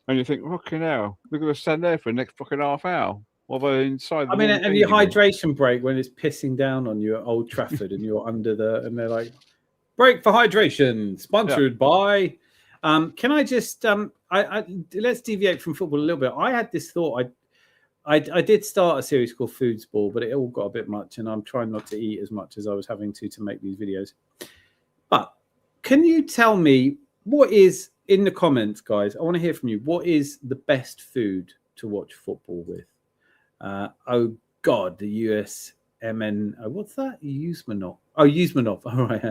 and you think, fucking hell, they're going to stand there for the next fucking half hour. While they're inside. I mean, and your hydration break when it's pissing down on you at Old Trafford and you're under and they're like, break for hydration, sponsored by. Can I just let's deviate from football a little bit. I had this thought. I did start a series called Foodsball, but it all got a bit much, and I'm trying not to eat as much as I was having to make these videos. But can you tell me what is in the comments, guys? I want to hear from you. What is the best food to watch football with? Oh God, the USMN. What's that? Usmanov. Oh, Yusmanov. All right.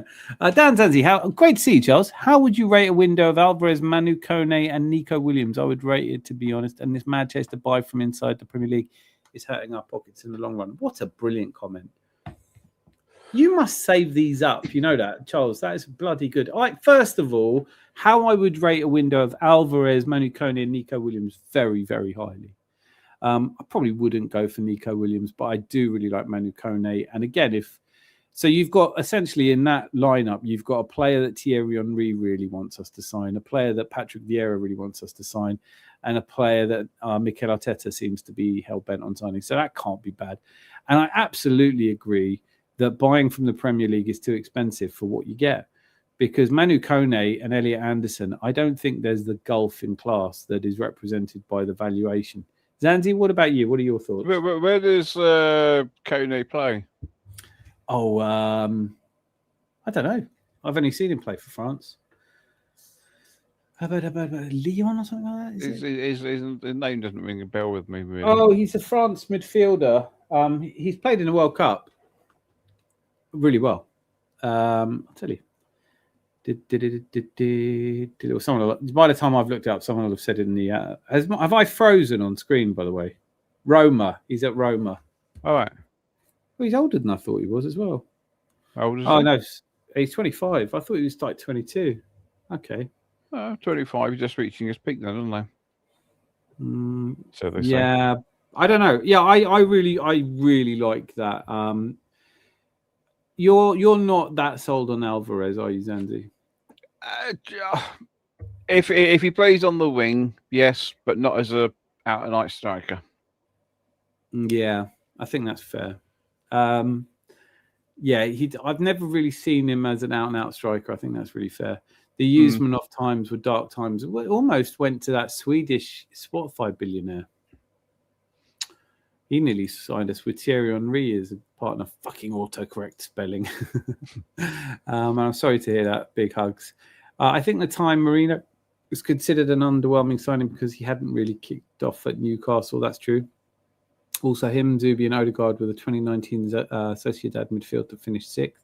Dan Zanzi, great to see you, Charles. How would you rate a window of Alvarez, Manu Kone, and Nico Williams? I would rate it, to be honest. And this mad chase to buy from inside the Premier League is hurting our pockets in the long run. What a brilliant comment. You must save these up. You know that, Charles. That is bloody good. All right, first of all, how I would rate a window of Alvarez, Manu Kone, and Nico Williams very, very highly. I probably wouldn't go for Nico Williams, but I do really like Manu Kone. And again, so you've got essentially in that lineup, you've got a player that Thierry Henry really wants us to sign, a player that Patrick Vieira really wants us to sign, and a player that Mikel Arteta seems to be hell-bent on signing. So that can't be bad. And I absolutely agree that buying from the Premier League is too expensive for what you get. Because Manu Kone and Elliot Anderson, I don't think there's the gulf in class that is represented by the valuation. Zanzi, what about you? What are your thoughts? Where does Kone play? Oh, I don't know. I've only seen him play for France. How about Lyon or something like that? His name doesn't ring a bell with me, really. Oh, he's a France midfielder. He's played in the World Cup really well. I'll tell you. Someone, by the time I've looked it up, someone will have said it in the. Have I frozen on screen? By the way, Roma. He's at Roma. All right. Well, he's older than I thought he was as well. How old is he? he? No, he's 25. I thought he was like 22. Okay. 25. He's just reaching his peak then, isn't he? So they say. Yeah, I don't know. Yeah, I really like that. You're not that sold on Alvarez, are you, Zanzi? If he plays on the wing, yes, but not as a out and out striker. Yeah, I think that's fair. Yeah, I've never really seen him as an out and out striker. I think that's really fair. The Yusmanov times were dark times. It almost went to that Swedish Spotify billionaire. He nearly signed us with Thierry Henry as a partner. Fucking autocorrect spelling. I'm sorry to hear that. Big hugs. I think the time Marino was considered an underwhelming signing because he hadn't really kicked off at Newcastle. That's true. Also, him, Zubi, and Odegaard were the 2019 Sociedad midfield to finish sixth.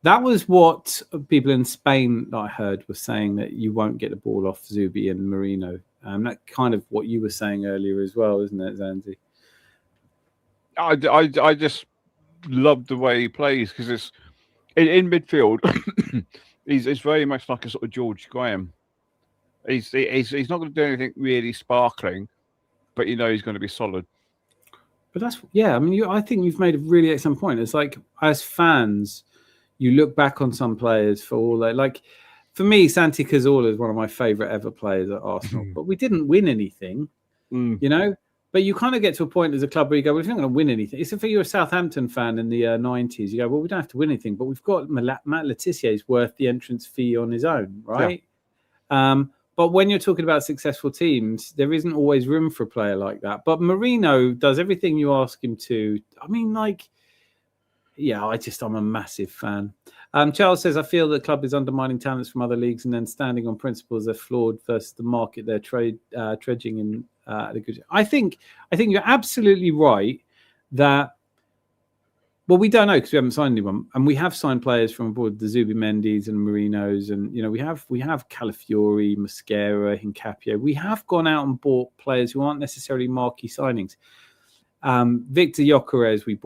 That was what people in Spain that I heard were saying, that you won't get the ball off Zubi and Marino. That kind of what you were saying earlier as well, isn't it, Zanzi? I just love the way he plays because it's in midfield. He's very much like a sort of George Graham. He's not going to do anything really sparkling, but you know he's going to be solid. But I mean, I think you've made a really excellent point. It's like, as fans, you look back on some players for all that. Like, for me, Santi Cazorla is one of my favourite ever players at Arsenal, but we didn't win anything, you know? But you kind of get to a point as a club where you go, well, if you're not going to win anything, it's if you're a Southampton fan in the 90s, you go, well, we don't have to win anything, but we've got Matt Letizier's worth the entrance fee on his own, right? Yeah. But when you're talking about successful teams, there isn't always room for a player like that. But Marino does everything you ask him to. I mean, like, yeah, I'm a massive fan. Charles says, I feel the club is undermining talents from other leagues and then standing on principles they're flawed versus the market they're trudging in. I think you're absolutely right that. Well, we don't know because we haven't signed anyone, and we have signed players from aboard, the Zubimendi's and Marinos, and you know we have Calafiori, Mosquera, Hincapie. We have gone out and bought players who aren't necessarily marquee signings. Victor Gyökeres we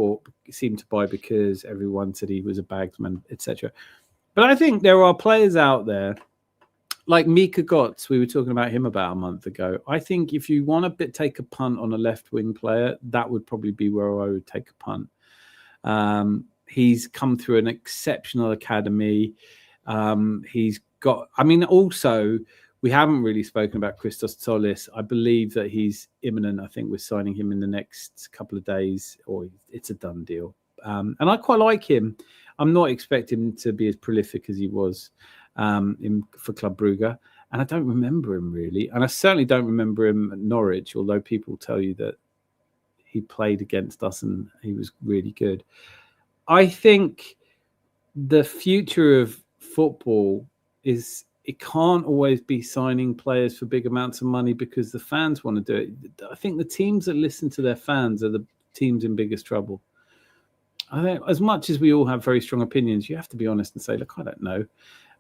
seemed to buy because everyone said he was a bagsman, etc. But I think there are players out there like Mika Götze. We were talking about him about a month ago. I think if you want to take a punt on a left wing player, that would probably be where I would take a punt. He's come through an exceptional academy. He's got, I mean, also, we haven't really spoken about Christos Tzolis. I believe that he's imminent. I think we're signing him in the next couple of days, or it's a done deal. And I quite like him. I'm not expecting him to be as prolific as he was for Club Brugge. And I don't remember him really. And I certainly don't remember him at Norwich, although people tell you that he played against us and he was really good. I think the future of football is it can't always be signing players for big amounts of money because the fans want to do it. I think the teams that listen to their fans are the teams in biggest trouble. I think as much as we all have very strong opinions, you have to be honest and say, look, I don't know.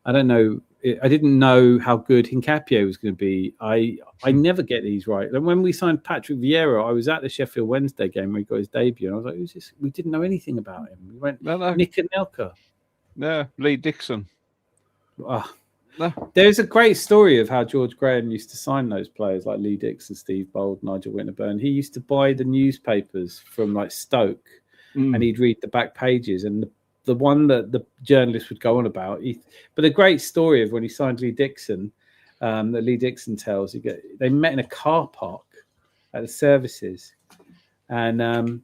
I don't know. I didn't know how good Hincapie was going to be. I never get these right. And when we signed Patrick Vieira, I was at the Sheffield Wednesday game where he got his debut, and I was like, "Who's this?" We didn't know anything about him. We went Nick Anelka. No, Lee Dixon. Oh. No. There's a great story of how George Graham used to sign those players like Lee Dixon, Steve Bold, Nigel Winterburn. He used to buy the newspapers from like Stoke, and he'd read the back pages, and the one that the journalist would go on about. But a great story of when he signed Lee Dixon, that Lee Dixon tells. They met in a car park at the services, and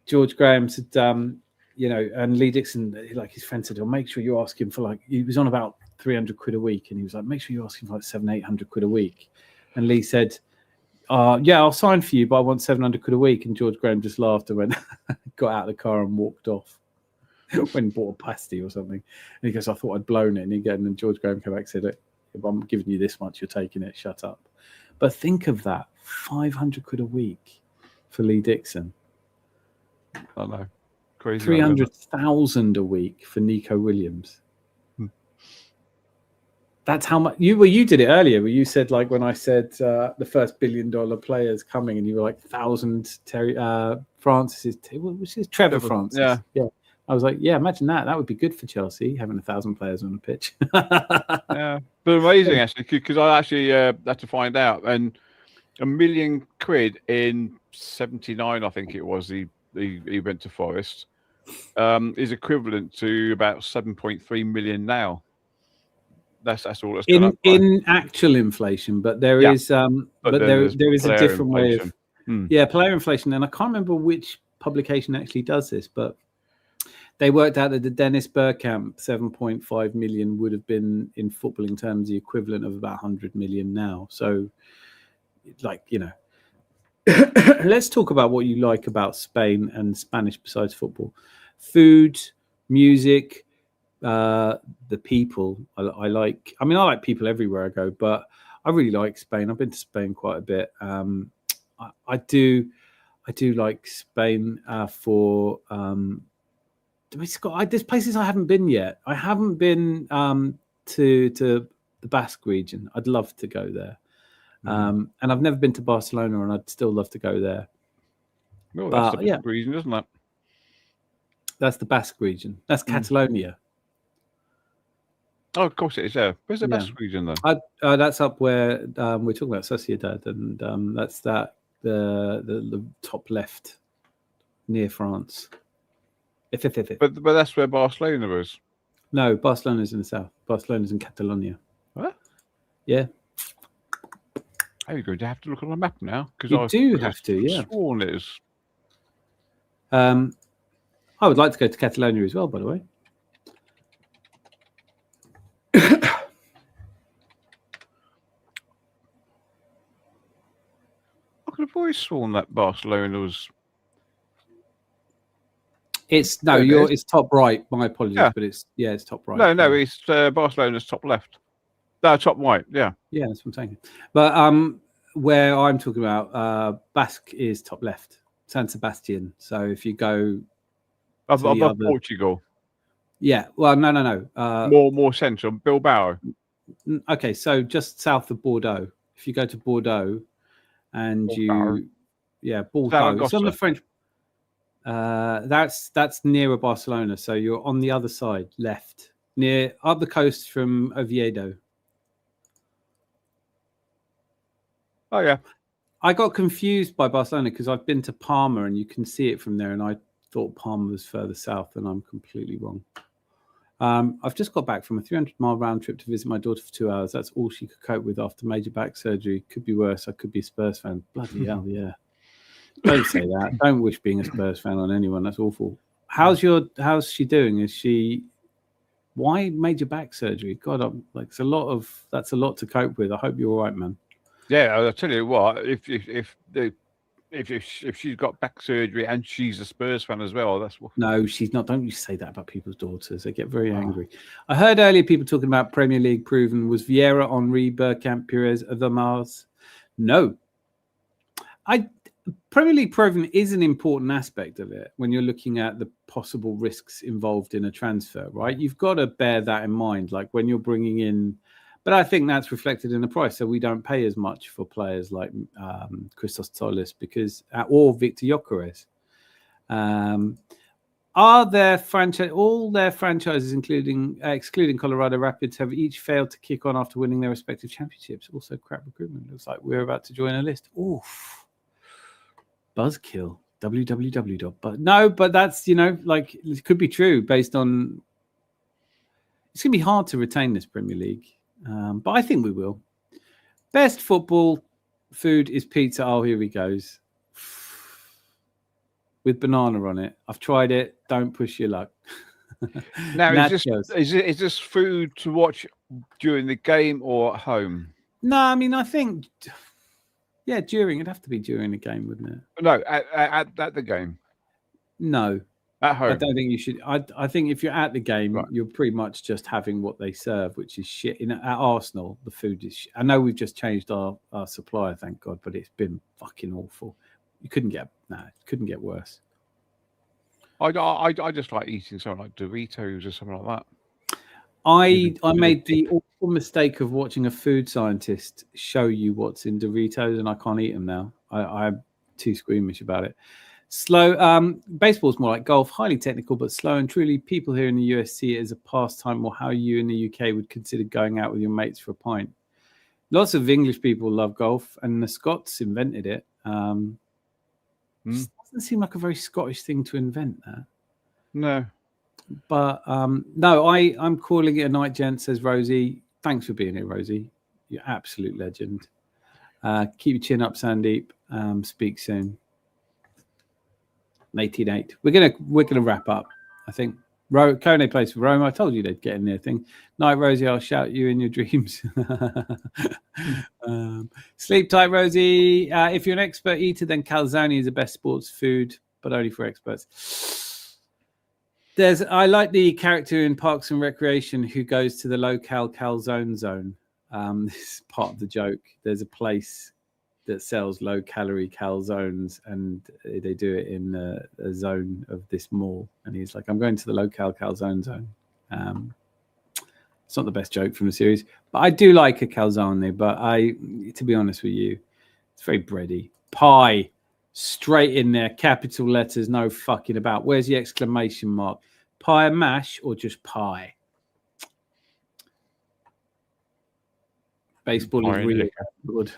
George Graham said, and Lee Dixon, like his friend said, "Well, make sure you ask him for like." He was on about 300 quid a week, and he was like, "Make sure you ask him for like 700-800 quid a week." And Lee said, "Yeah, I'll sign for you, but I want 700 quid a week." And George Graham just laughed and went, got out of the car and walked off. Went and bought a pasty or something. And he goes, "I thought I'd blown it." And George Graham came back and said, "If I'm giving you this much, you're taking it. Shut up." But think of that, 500 quid a week for Lee Dixon. I know. Crazy. 300,000 a week for Nico Williams. That's how much you did it earlier, where you said, like, when I said the first $1 billion player's coming, and you were like 1,000 Francis, which is Trevor Francis. Yeah. I was like, yeah, imagine that. That would be good for Chelsea, having 1,000 players on the pitch. Yeah, but amazing actually, because I actually had to find out, and £1 million in '79, I think it was. He went to Forest. Is equivalent to about 7.3 million now. That's all that's gone up in actual inflation, but there is there is a different way of player inflation, and I can't remember which publication actually does this, but they worked out that the Dennis Bergkamp 7.5 million would have been, in footballing terms, the equivalent of about 100 million now. So, like, let's talk about what you like about Spain and Spanish besides football. Food, music, the people. I like people everywhere I go, but I really like Spain. I've been to Spain quite a bit. I do like Spain for there's places I haven't been yet. I haven't been to the Basque region. I'd love to go there. And I've never been to Barcelona, and I'd still love to go there. Well, that's the Basque region, isn't it? That's the Basque region. That's Catalonia. Oh, of course it is there. Where's the Basque region, though? That's up where we're talking about Sociedad, and that's the top left near France. But that's where Barcelona is. No, Barcelona's in the south. Barcelona's in Catalonia. What? Yeah. Are you going to have to look on the map now? Because you do have to, yeah. Sworn it is. I would like to go to Catalonia as well, by the way. I could have always sworn that Barcelona was. It's top right. My apologies, but it's top right. No, it's Barcelona's top left. No, top right. Yeah, that's what I'm saying. But where I'm talking about, Basque is top left. San Sebastian. So if you go above Portugal. Yeah. Well, no. More central, Bilbao. Okay, so just south of Bordeaux. If you go to Bordeaux, and Bordeaux. Bordeaux. It's on the French. That's nearer Barcelona. So you're on the other side, left, near up the coast from Oviedo. Oh yeah. I got confused by Barcelona because I've been to Palma and you can see it from there, and I thought Palma was further south, and I'm completely wrong. I've just got back from a 300-mile round trip to visit my daughter for 2 hours. That's all she could cope with after major back surgery. Could be worse. I could be a Spurs fan. Bloody hell, yeah. Don't say that. Don't wish being a Spurs fan on anyone. That's awful. How's she doing? Why major back surgery? God, that's a lot to cope with. I hope you're all right, man. Yeah, I'll tell you what. If she's got back surgery and she's a Spurs fan as well, that's what. No, she's not. Don't you say that about people's daughters? They get very angry. I heard earlier people talking about Premier League proven. Was Vieira, Henry, Bergkamp, Pires, Overmars? No. Premier League proven is an important aspect of it when you're looking at the possible risks involved in a transfer, right? You've got to bear that in mind, like when you're bringing in. But I think that's reflected in the price, so we don't pay as much for players like Christos Tzolis or Victor Gyökeres. Are their all their franchises, excluding Colorado Rapids, have each failed to kick on after winning their respective championships? Also, crap recruitment. Looks like we're about to join a list. Oof. Buzzkill. www. But that's, like, it could be true based on. It's going to be hard to retain this Premier League, but I think we will. Best football food is pizza. Oh, here he goes. With banana on it. I've tried it. Don't push your luck. Now, is this food to watch during the game or at home? No, I mean, I think, during. It'd have to be during the game, wouldn't it? No, at the game. No. At home. I don't think you should. I think if you're at the game, right, you're pretty much just having what they serve, which is shit. At Arsenal, the food is shit. I know we've just changed our supplier, thank God, but it's been fucking awful. It couldn't get worse. I just like eating something like Doritos or something like that. I made the awful mistake of watching a food scientist show you what's in Doritos, and I can't eat them now. I'm too squeamish about it. Slow. Baseball's more like golf, highly technical but slow and truly. People here in the US see it as a pastime, or how you in the UK would consider going out with your mates for a pint. Lots of English people love golf, and the Scots invented it. Doesn't seem like a very Scottish thing to invent that. No. But no, I'm calling it a night, gent, says Rosie. Thanks for being here, Rosie. You're an absolute legend. Keep your chin up, Sandeep. Speak soon. 18-8. We're gonna wrap up, I think. Kone plays for Roma. I told you they'd get in their thing. Night, Rosie. I'll shout you in your dreams. Sleep tight, Rosie. If you're an expert eater, then calzone is the best sports food, but only for experts. I like the character in Parks and Recreation who goes to the locale calzone zone. This is part of the joke. There's a place that sells low-calorie calzones, and they do it in a zone of this mall. And he's like, I'm going to the low-cal calzone zone. It's not the best joke from the series, but I do like a calzone. But to be honest with you, it's very bready. Pie, straight in there, capital letters, no fucking about. Where's the exclamation mark? Pie and mash, or just pie? Baseball is really good.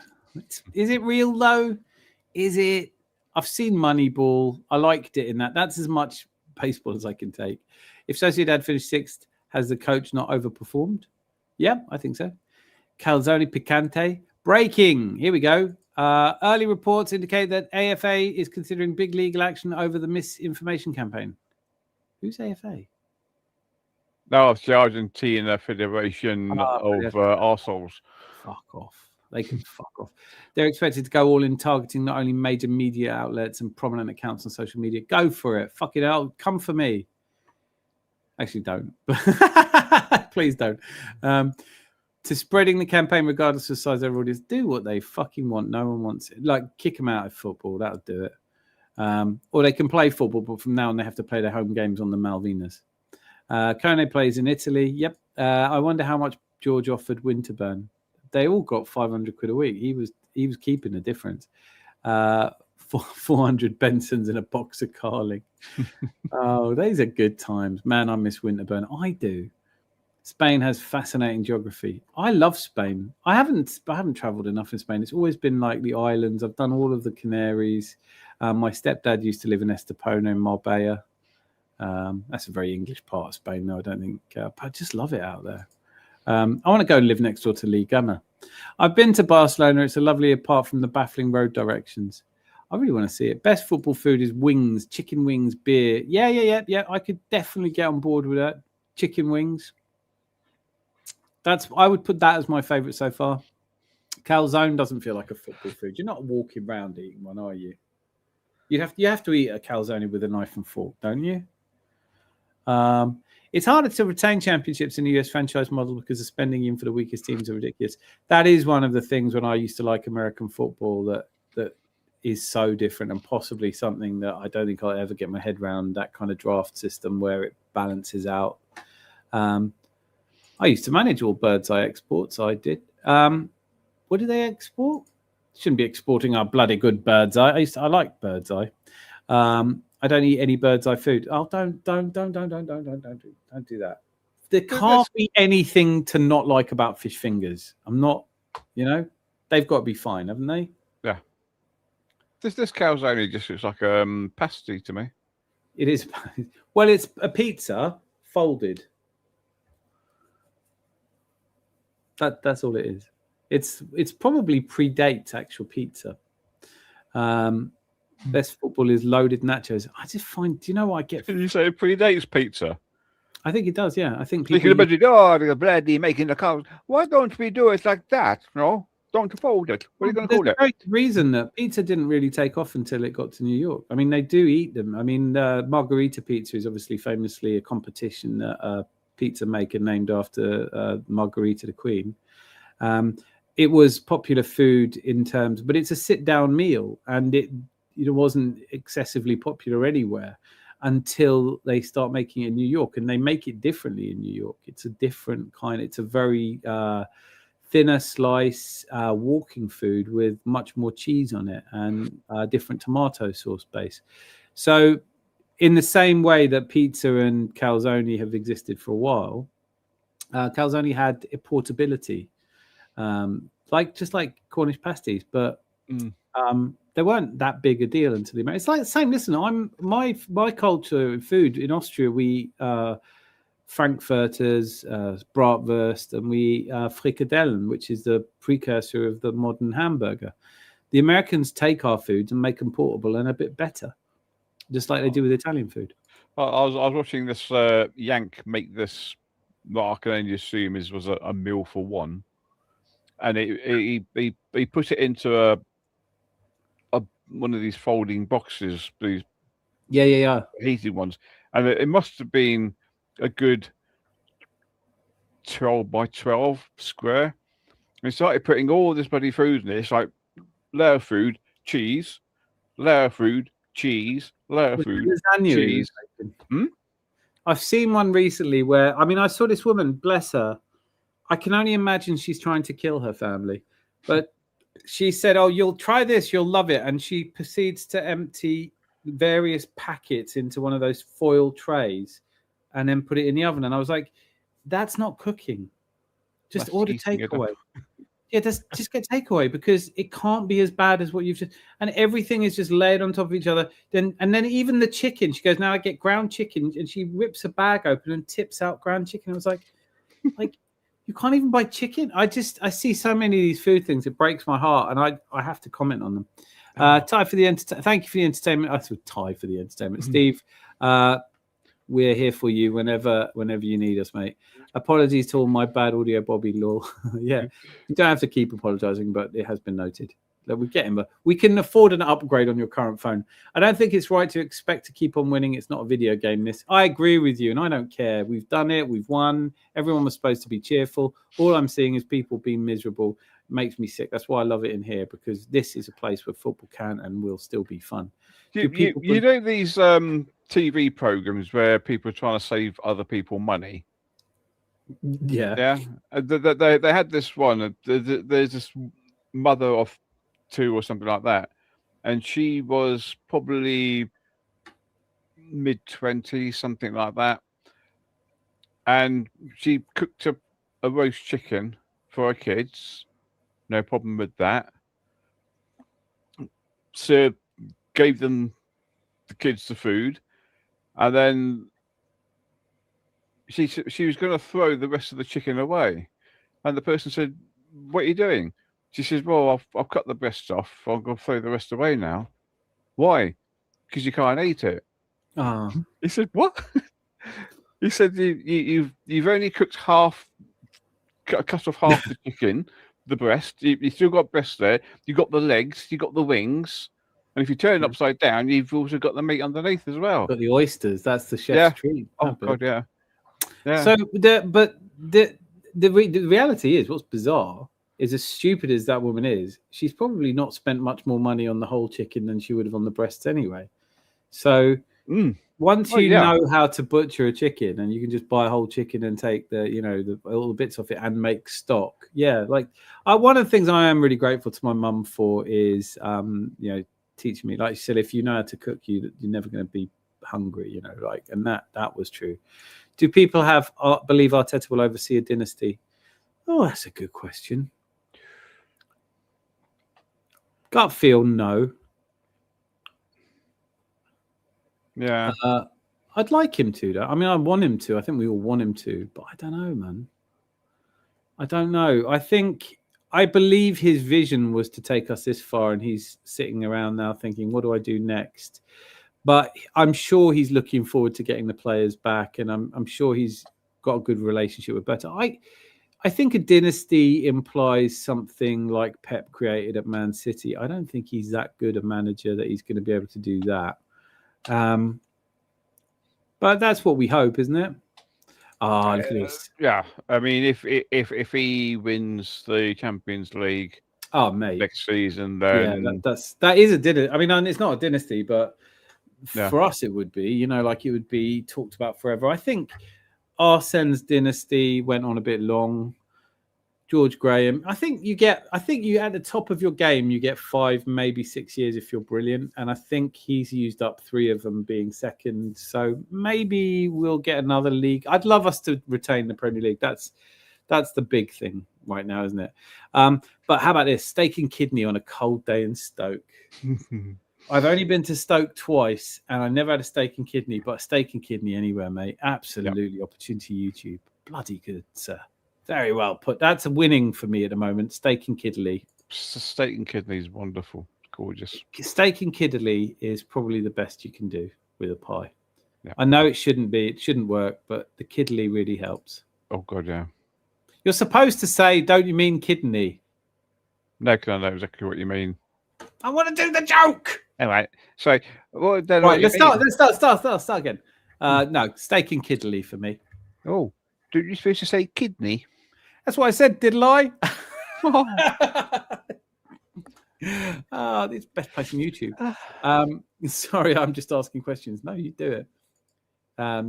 Is it real though? Is it? I've seen Moneyball. I liked it in that. That's as much baseball as I can take. If Sociedad finished sixth, has the coach not overperformed? Yeah, I think so. Calzone picante. Breaking. Here we go. Early reports indicate that AFA is considering big legal action over the misinformation campaign. Who's AFA? No, it's the Argentina Federation of Arseholes. Fuck off. They can fuck off. They're expected to go all in, targeting not only major media outlets and prominent accounts on social media. Go for it. Fuck it out. Come for me. Actually, don't. Please don't. To spreading the campaign regardless of the size of their audience. Do what they fucking want. No one wants it. Like, kick them out of football. That'll do it. Or they can play football, but from now on they have to play their home games on the Malvinas. Kone plays in Italy. Yep. I wonder how much George offered Winterburn. They all got 500 quid a week. He was keeping the difference. 400 Bensons and a box of Carling. Oh, these are good times. Man, I miss Winterburn. I do. Spain has fascinating geography. I love Spain. I haven't traveled enough in Spain. It's always been like the islands. I've done all of the Canaries. My stepdad used to live in Estepona in Marbella. That's a very English part of Spain, though. I don't think, but I just love it out there. I want to go and live next door to Lee Gunner. I've been to Barcelona. It's a lovely, apart from the baffling road directions. I really want to see it. Best football food is wings, chicken wings, beer. Yeah. I could definitely get on board with that. Chicken wings. I would put that as my favourite so far. Calzone doesn't feel like a football food. You're not walking around eating one, are you? You have to eat a calzone with a knife and fork, don't you? It's harder to retain championships in the US franchise model because the spending in for the weakest teams are ridiculous. That is one of the things when I used to like American football that is so different, and possibly something that I don't think I'll ever get my head around, that kind of draft system where it balances out. I used to manage all Bird's Eye exports. I did. What do they export? Shouldn't be exporting our bloody good Bird's Eye. I like Bird's Eye. I don't eat any Bird's Eye food. Oh, don't do that. There can't be anything to not like about fish fingers. I'm not, they've got to be fine, haven't they? Yeah. This calzone just looks like a pasty to me. It is. Well, it's a pizza folded. That's all it is. It's probably predates actual pizza. Best football is loaded nachos. I just find, do you know what I get? Did you say it predates pizza? I think it does, yeah. I think you can imagine, the bloody making the cows. Why don't we do it like that? No, don't fold it. What are you going to call it? There's a great reason that pizza didn't really take off until it got to New York. I mean, they do eat them. I mean, margarita pizza is obviously famously a competition that a pizza maker named after Margarita the Queen. It was popular food in terms, but it's a sit-down meal, and it wasn't excessively popular anywhere until they start making it in New York, and they make it differently in New York. It's a different kind. It's a very thinner slice walking food with much more cheese on it and different tomato sauce base. So in the same way that pizza and calzone have existed for a while, calzone had a portability, just like Cornish pasties, but they weren't that big a deal until the Americans. It's like the same. Listen, my culture in food in Austria, we frankfurters, bratwurst, and we frikadellen, which is the precursor of the modern hamburger. The Americans take our foods and make them portable and a bit better, just like they do with Italian food. I was watching this Yank make this, what I can only assume was a meal for one, and he put it into a one of these folding boxes, these heated ones, and it must have been a good 12 by 12 square. And he started putting all this bloody food in it. It's like layer of food, cheese, layer of food, cheese, layer of food, cheese. I've seen one recently where, I saw this woman, bless her. I can only imagine she's trying to kill her family, but she said, "Oh, you'll try this, you'll love it." And she proceeds to empty various packets into one of those foil trays and then put it in the oven. And I was like, that's not cooking. Just order takeaway. Yeah, just get takeaway, because it can't be as bad as what you've just. And everything is just layered on top of each other. Then even the chicken. She goes, "Now I get ground chicken," and she rips a bag open and tips out ground chicken. I was like, you can't even buy chicken. I see so many of these food things. It breaks my heart, and I have to comment on them. Ty for the entertainment. Thank you for the entertainment. I said Ty for the entertainment. Steve, we're here for you whenever you need us, mate. Apologies to all my bad audio Bobby law. Yeah, you don't have to keep apologizing, but it has been noted that we get him. But we can afford an upgrade on your current phone. I don't think it's right to expect to keep on winning. It's not a video game. I agree with you, and I don't care. We've done it. We've won. Everyone was supposed to be cheerful. All I'm seeing is people being miserable. It makes me sick. That's why I love it in here, because this is a place where football can and will still be fun. You know these TV programs where people are trying to save other people money? Yeah. They had this one. There's this mother of two or something like that, and she was probably mid-20s, something like that, and she cooked a roast chicken for her kids. No problem with that. So gave them, the kids, the food, and then she was going to throw the rest of the chicken away, and the person said, "What are you doing?" She says, "Well, I've cut the breasts off. I'm going to throw the rest away now." "Why?" "Because you can't eat it." He said, "What?" He said, "You've only cooked half, cut off half the chicken, the breast. You still got breast there. You got the legs. You got the wings. And if you turn it upside down, you've also got the meat underneath as well. Got the oysters. That's the chef's treat. Oh God, yeah. So the reality is, what's bizarre is as stupid as that woman is, she's probably not spent much more money on the whole chicken than she would have on the breasts anyway. So once you know how to butcher a chicken, and you can just buy a whole chicken and take the all the bits off it and make stock. Yeah, like one of the things I am really grateful to my mum for is teaching me, like she said, if you know how to cook, you're never going to be hungry. And that was true. Do people believe Arteta will oversee a dynasty? Oh, that's a good question. Gut feel, no. Yeah. I'd like him to, though. I mean, I want him to. I think we all want him to, but I don't know, man. I don't know. I believe his vision was to take us this far, and he's sitting around now thinking, what do I do next? But I'm sure he's looking forward to getting the players back, and I'm sure he's got a good relationship with Berta. I think a dynasty implies something like Pep created at Man City. I don't think he's that good a manager that he's going to be able to do that. But that's what we hope, isn't it? Look at this. Yeah, I mean, if he wins the Champions League, mate, next season, then that is a dynasty. I mean, it's not a dynasty, but Yeah. For us, it would be, like it would be talked about forever. I think Arsene's dynasty went on a bit long. George Graham, I think you at the top of your game, you get 5, maybe 6 years if you're brilliant. And I think he's used up 3 of them being second. So maybe we'll get another league. I'd love us to retain the Premier League. That's the big thing right now, isn't it? But how about this? Steak and kidney on a cold day in Stoke. I've only been to Stoke twice, and I never had a steak and kidney, but steak and kidney anywhere, mate. Absolutely. Yep. Opportunity YouTube. Bloody good, sir. Very well put. That's a winning for me at the moment. Steak and kidney. Steak and kidney is wonderful. Gorgeous. Steak and kidney is probably the best you can do with a pie. Yeah. I know it shouldn't work, but the kidney really helps. Oh, God, yeah. You're supposed to say, don't you mean kidney? No, because I know exactly what you mean. I want to do the joke. Anyway, so well, then right, let's start again. No, steak and kidney for me. Oh, did you supposed to say kidney? That's what I said, didn't I? It's best place on YouTube. Sorry, I'm just asking questions. No, you do it.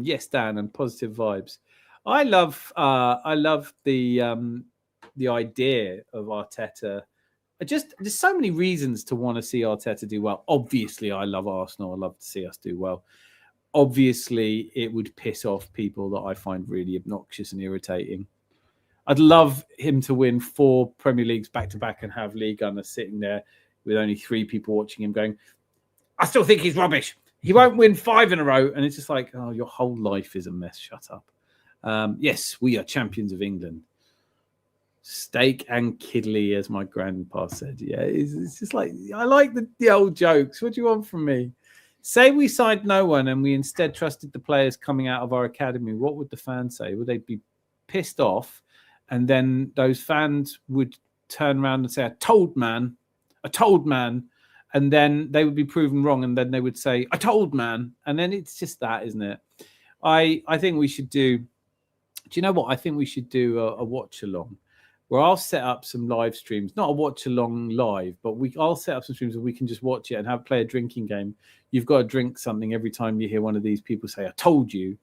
Yes, Dan, and positive vibes. I love the idea of Arteta. There's so many reasons to want to see Arteta do well. Obviously, I love Arsenal. I love to see us do well. Obviously, it would piss off people that I find really obnoxious and irritating. I'd love him to win 4 Premier Leagues back-to-back and have Lee Gunner sitting there with only 3 people watching him going, I still think he's rubbish. He won't win 5 in a row. And it's just like, oh, your whole life is a mess. Shut up. Yes, we are champions of England. Steak and kidney, as my grandpa said. Yeah, it's just like, I like the old jokes. What do you want from me? Say we signed no one and we instead trusted the players coming out of our academy. What would the fans say? Would they be pissed off? And then those fans would turn around and say, I told man. And then they would be proven wrong. And then they would say, I told man. And then it's just that, isn't it? I think we should do you know what? I think we should do a watch along where I'll set up some live streams, not a watch along live, but I'll set up some streams where we can just watch it and play a drinking game. You've got to drink something every time you hear one of these people say, I told you.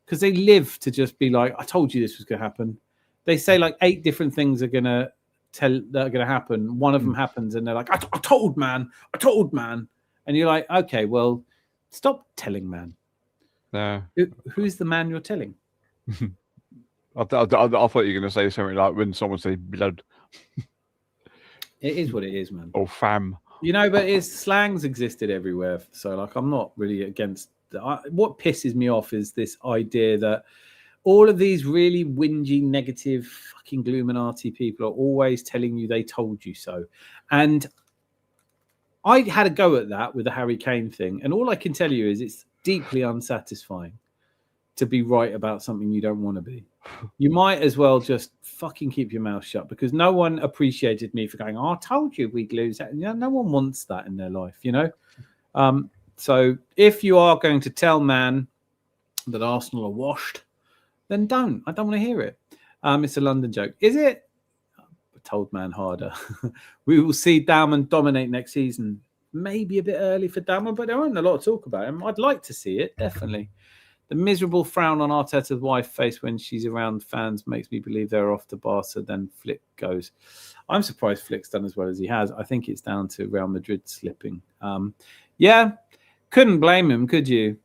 Because they live to just be like, I told you this was going to happen. They say like 8 different things are going to happen. One of them happens and they're like, I told man. And you're like, okay, well, stop telling man. No. Who's the man you're telling? I thought you were going to say something like when someone says blood. It is what it is, man. Or fam. But slangs existed everywhere. So like, I'm not really against what pisses me off is this idea that all of these really whingy, negative, fucking Gluminati people are always telling you they told you so. And I had a go at that with the Harry Kane thing. And all I can tell you is it's deeply unsatisfying to be right about something you don't want to be. You might as well just fucking keep your mouth shut because no one appreciated me for going, I told you we'd lose. No one wants that in their life, So if you are going to tell man that Arsenal are washed, then don't. I don't want to hear it. It's a London joke. Is it? told man harder. We will see Dalman dominate next season. Maybe a bit early for Dalman, but there aren't a lot to talk about him. I'd like to see it, definitely. The miserable frown on Arteta's wife's face when she's around fans makes me believe they're off to Barca. Then Flick goes. I'm surprised Flick's done as well as he has. I think it's down to Real Madrid slipping. Yeah, couldn't blame him, could you?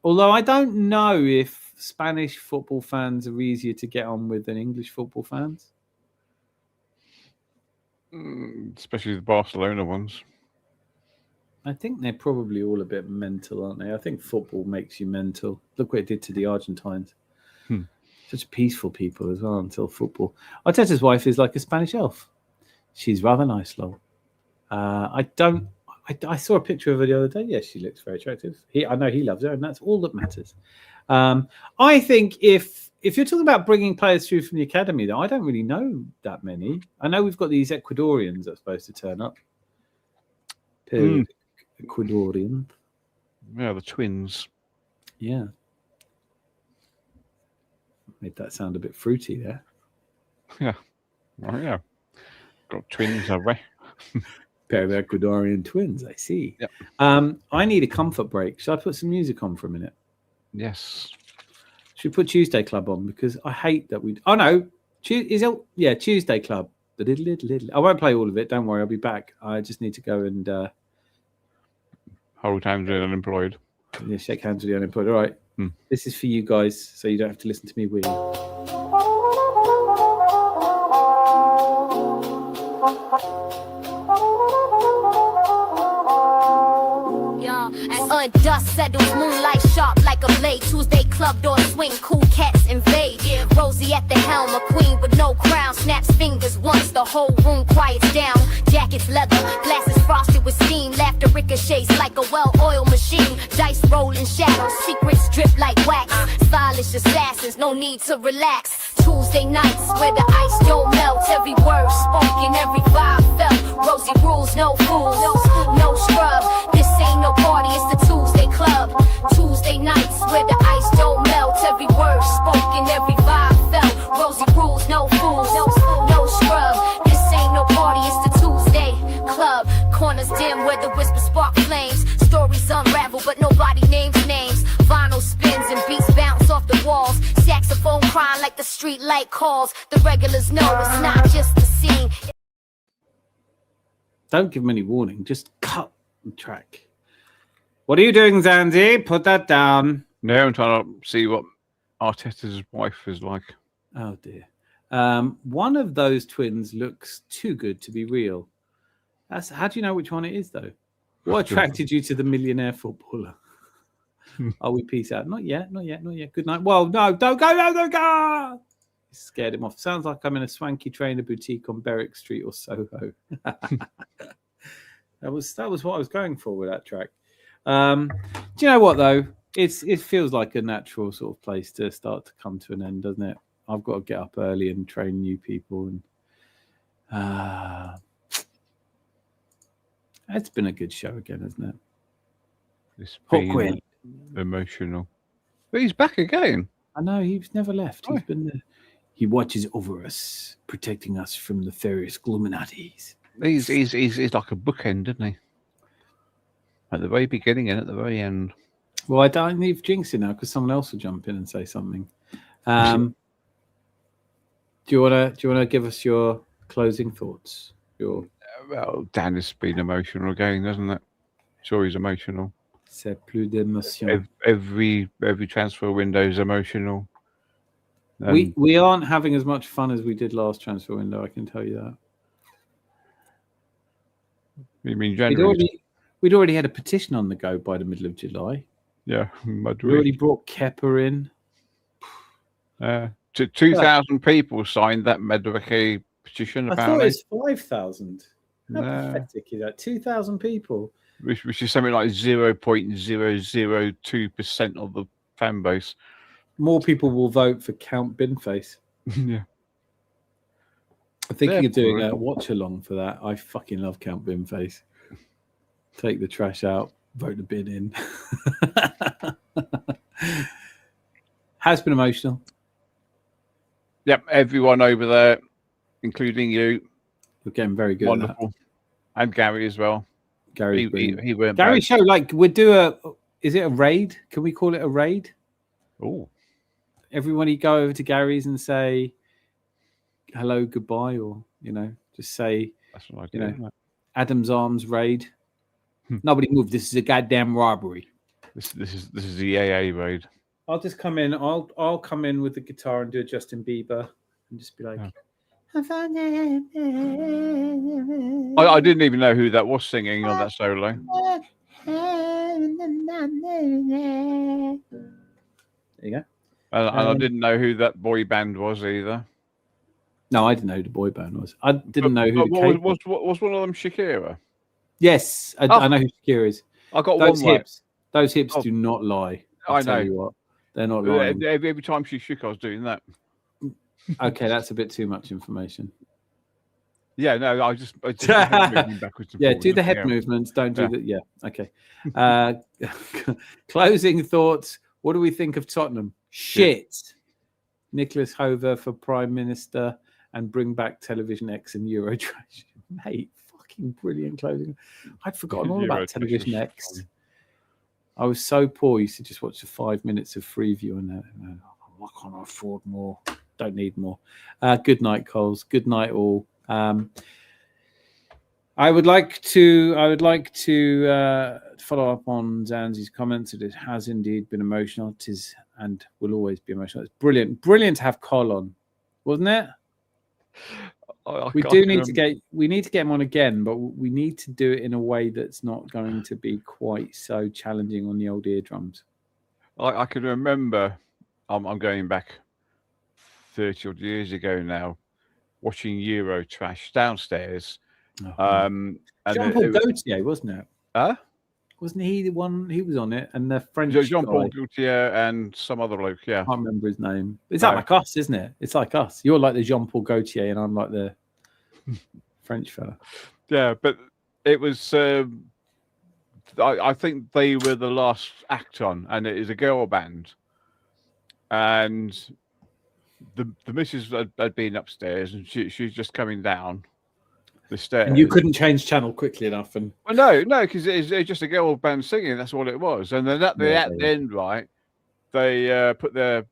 Although I don't know if Spanish football fans are easier to get on with than English football fans. Especially the Barcelona ones. I think they're probably all a bit mental, aren't they? I think football makes you mental. Look what it did to the Argentines. Such peaceful people as well until football. Arteta's wife is like a Spanish elf. She's rather nice, lol. I saw a picture of her the other day. Yes, she looks very attractive. I know he loves her, and that's all that matters. I think if you're talking about bringing players through from the academy, though, I don't really know that many. I know we've got these Ecuadorians that are supposed to turn up. Ecuadorian. Yeah, the twins. Yeah. Made that sound a bit fruity there. Yeah. Oh, yeah. Got twins, have we? Pair of Ecuadorian twins, I see. Yep. I need a comfort break. Should I put some music on for a minute? Yes. Should we put Tuesday Club on? Because I hate that we... Oh, no. Tuesday Club. I won't play all of it. Don't worry. I'll be back. I just need to go and... Hold hands with unemployed. Yeah, shake hands with the unemployed. All right. This is for you guys, so you don't have to listen to me weird. As dust settles, moonlight sharp like a blade. Tuesday club door swing, cool cats invade. Rosie at the helm, a queen with no crown. Snaps fingers once the whole room quiets down. Jackets leather, glasses frosted with steam. Laughter ricochets like a well-oiled machine. Dice roll in shadows, secrets drip like wax. Stylish assassins, no need to relax. Tuesday nights where the ice don't melt. Every word spoken, every vibe felt. Rosie rules, no fools, no scrub. This ain't no party, it's the Tuesday club. Tuesday nights where the ice don't melt. Every word spoken, every vibe felt. Rosie rules, no fools, no scrub. This ain't no party, it's the Tuesday club. Corners dim where the whispers spark flames. Stories unravel, but nobody names names. Vinyl spins and beats bounce off the walls. Saxophone crying like the street light calls. The regulars know it's not just the scene. Don't give them any warning. Just cut the track. What are you doing, Zanzi? Put that down. No, I'm trying to see what Arteta's wife is like. Oh, dear. One of those twins looks too good to be real. How do you know which one it is, though? What attracted you to the millionaire footballer? Oh, we peace out. Not yet. Good night. Well, no, don't go. Scared him off. Sounds like I'm in a swanky trainer boutique on Berwick Street or Soho. That was what I was going for with that track. Do you know what, though? It feels like a natural sort of place to start to come to an end, doesn't it? I've got to get up early and train new people, and it's been a good show again, hasn't it? It's been emotional. But he's back again. I know, he's never left. He's been there. He watches over us, protecting us from the nefarious Illuminatis. He's like a bookend, isn't he? At the very beginning and at the very end. Well, I don't leave jinxing now because someone else will jump in and say something. Do you wanna give us your closing thoughts? Well, Dan has been emotional again, doesn't it? It's always emotional. C'est plus d'émotion. Every transfer window is emotional. We aren't having as much fun as we did last transfer window, I can tell you that. You mean January? We'd already had a petition on the go by the middle of July. Yeah, Madrid. We already brought Kepa in. 2,000 people signed that Madrid petition. I thought it was 5,000. How pathetic is that? 2,000 people. Which is something like 0.002% of the fan base. More people will vote for Count Binface. Yeah. I'm thinking of doing a watch along for that. I fucking love Count Binface. Take the trash out, vote the bin in. Has been emotional. Yep, everyone over there, including you, You're getting very good at that. Wonderful. And Gary as well. Gary's brilliant. He went Gary's bad. show, like, we'd do is it a raid? Can we call it a raid? Oh, Everybody go over to Gary's and say hello, goodbye, or, just say, that's what I do. isn't it? Adam's Arms raid. Nobody move. This is a goddamn robbery. This is the AA raid. I'll just come in. I'll come in with the guitar and do a Justin Bieber and just be like, I didn't even know who that was singing on that solo. There you go. And I didn't know who that boy band was either. No, I didn't know who the boy band was. I didn't know who But the was one of them Shakira? Yes, I know who Shakira is. I got Those one hips. Those hips do not lie. I tell know. you what, they're not lying. Every time she shook, I was doing that. Okay, that's a bit too much information. Yeah, no, I just did the head movement backwards and forwards. Do the head movements. Don't do the. Yeah, okay. Closing thoughts. What do we think of Tottenham? Shit. Nicholas Hover for Prime Minister and bring back Television X and Eurotrash. Mate, fucking brilliant closing. I'd forgotten all about Television X. I was so poor. I used to just watch the 5 minutes of Freeview and I can't afford more. Don't need more. Good night, Coles. Good night, all. I would like to follow up on Zanzi's comments that it has indeed been emotional. It is and will always be emotional. It's brilliant to have Cole on, wasn't it? We need to get him on again, but we need to do it in a way that's not going to be quite so challenging on the old eardrums. I can remember. I'm going back 30 odd years ago now, watching Eurotrash downstairs. Jean-Paul Gaultier, wasn't it? Huh? Wasn't he the one? He was on it, and the French Jean-Paul guy. Gaultier and some other bloke. Yeah, I can't remember his name. It's like us, isn't it? It's like us. You're like the Jean-Paul Gaultier, and I'm like the French fella. Yeah, but it was. I think they were the last act on, and it is a girl band, and the missus had been upstairs, and she's just coming down the stairs. And you couldn't change channel quickly enough, and no, because it's just a girl band singing. That's all it was. And then at the end, right, they put their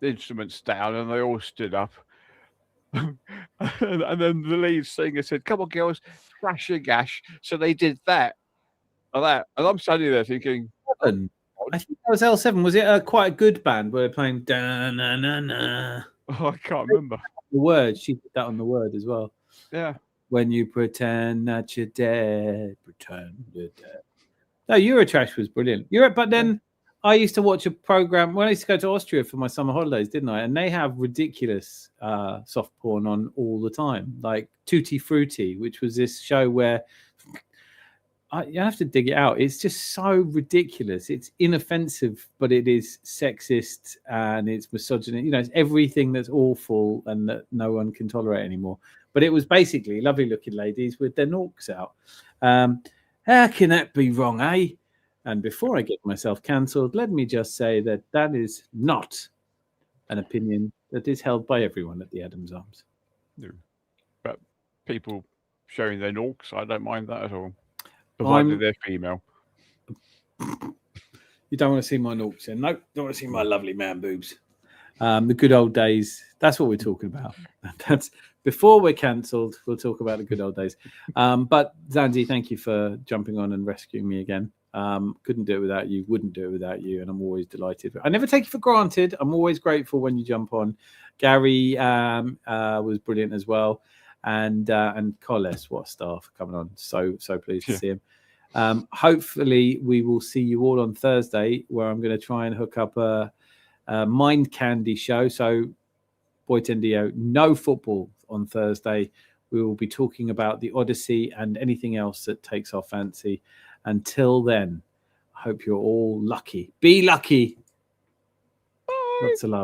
instruments down, and they all stood up. and then the lead singer said, "Come on, girls, thrash your gash." So they did that, and I'm standing there thinking, I think that was L7. Was it quite a good band where they're playing da na na na? Oh, I can't remember The word. She did that on the word as well. Yeah. When you pretend that you're dead, pretend you're dead. No, Eurotrash was brilliant. But then I used to watch a program when I used to go to Austria for my summer holidays, didn't I? And they have ridiculous soft porn on all the time, like Tutti Frutti, which was this show where you have to dig it out. It's just so ridiculous. It's inoffensive, but it is sexist and it's misogynist. It's everything that's awful and that no one can tolerate anymore. But it was basically lovely-looking ladies with their norks out. How can that be wrong, eh? And before I get myself cancelled, let me just say that is not an opinion that is held by everyone at the Adams Arms. No. But people showing their norks, I don't mind that at all. Provided they're female. You don't want to see my norks then? No, don't want to see my lovely man boobs. The good old days. That's what we're talking about. That's before we're cancelled. We'll talk about the good old days. But Zanzi, thank you for jumping on and rescuing me again. Couldn't do it without you. Wouldn't do it without you. And I'm always delighted. I never take you for granted. I'm always grateful when you jump on. Gary was brilliant as well. And Colles, what a star for coming on. So pleased to see him. Hopefully we will see you all on Thursday, where I'm going to try and hook up a Mind Candy show. So Boy Tendio, no football on Thursday. We will be talking about the Odyssey and anything else that takes our fancy. Until then, I hope you're all lucky. Be lucky. Bye. Lots of love.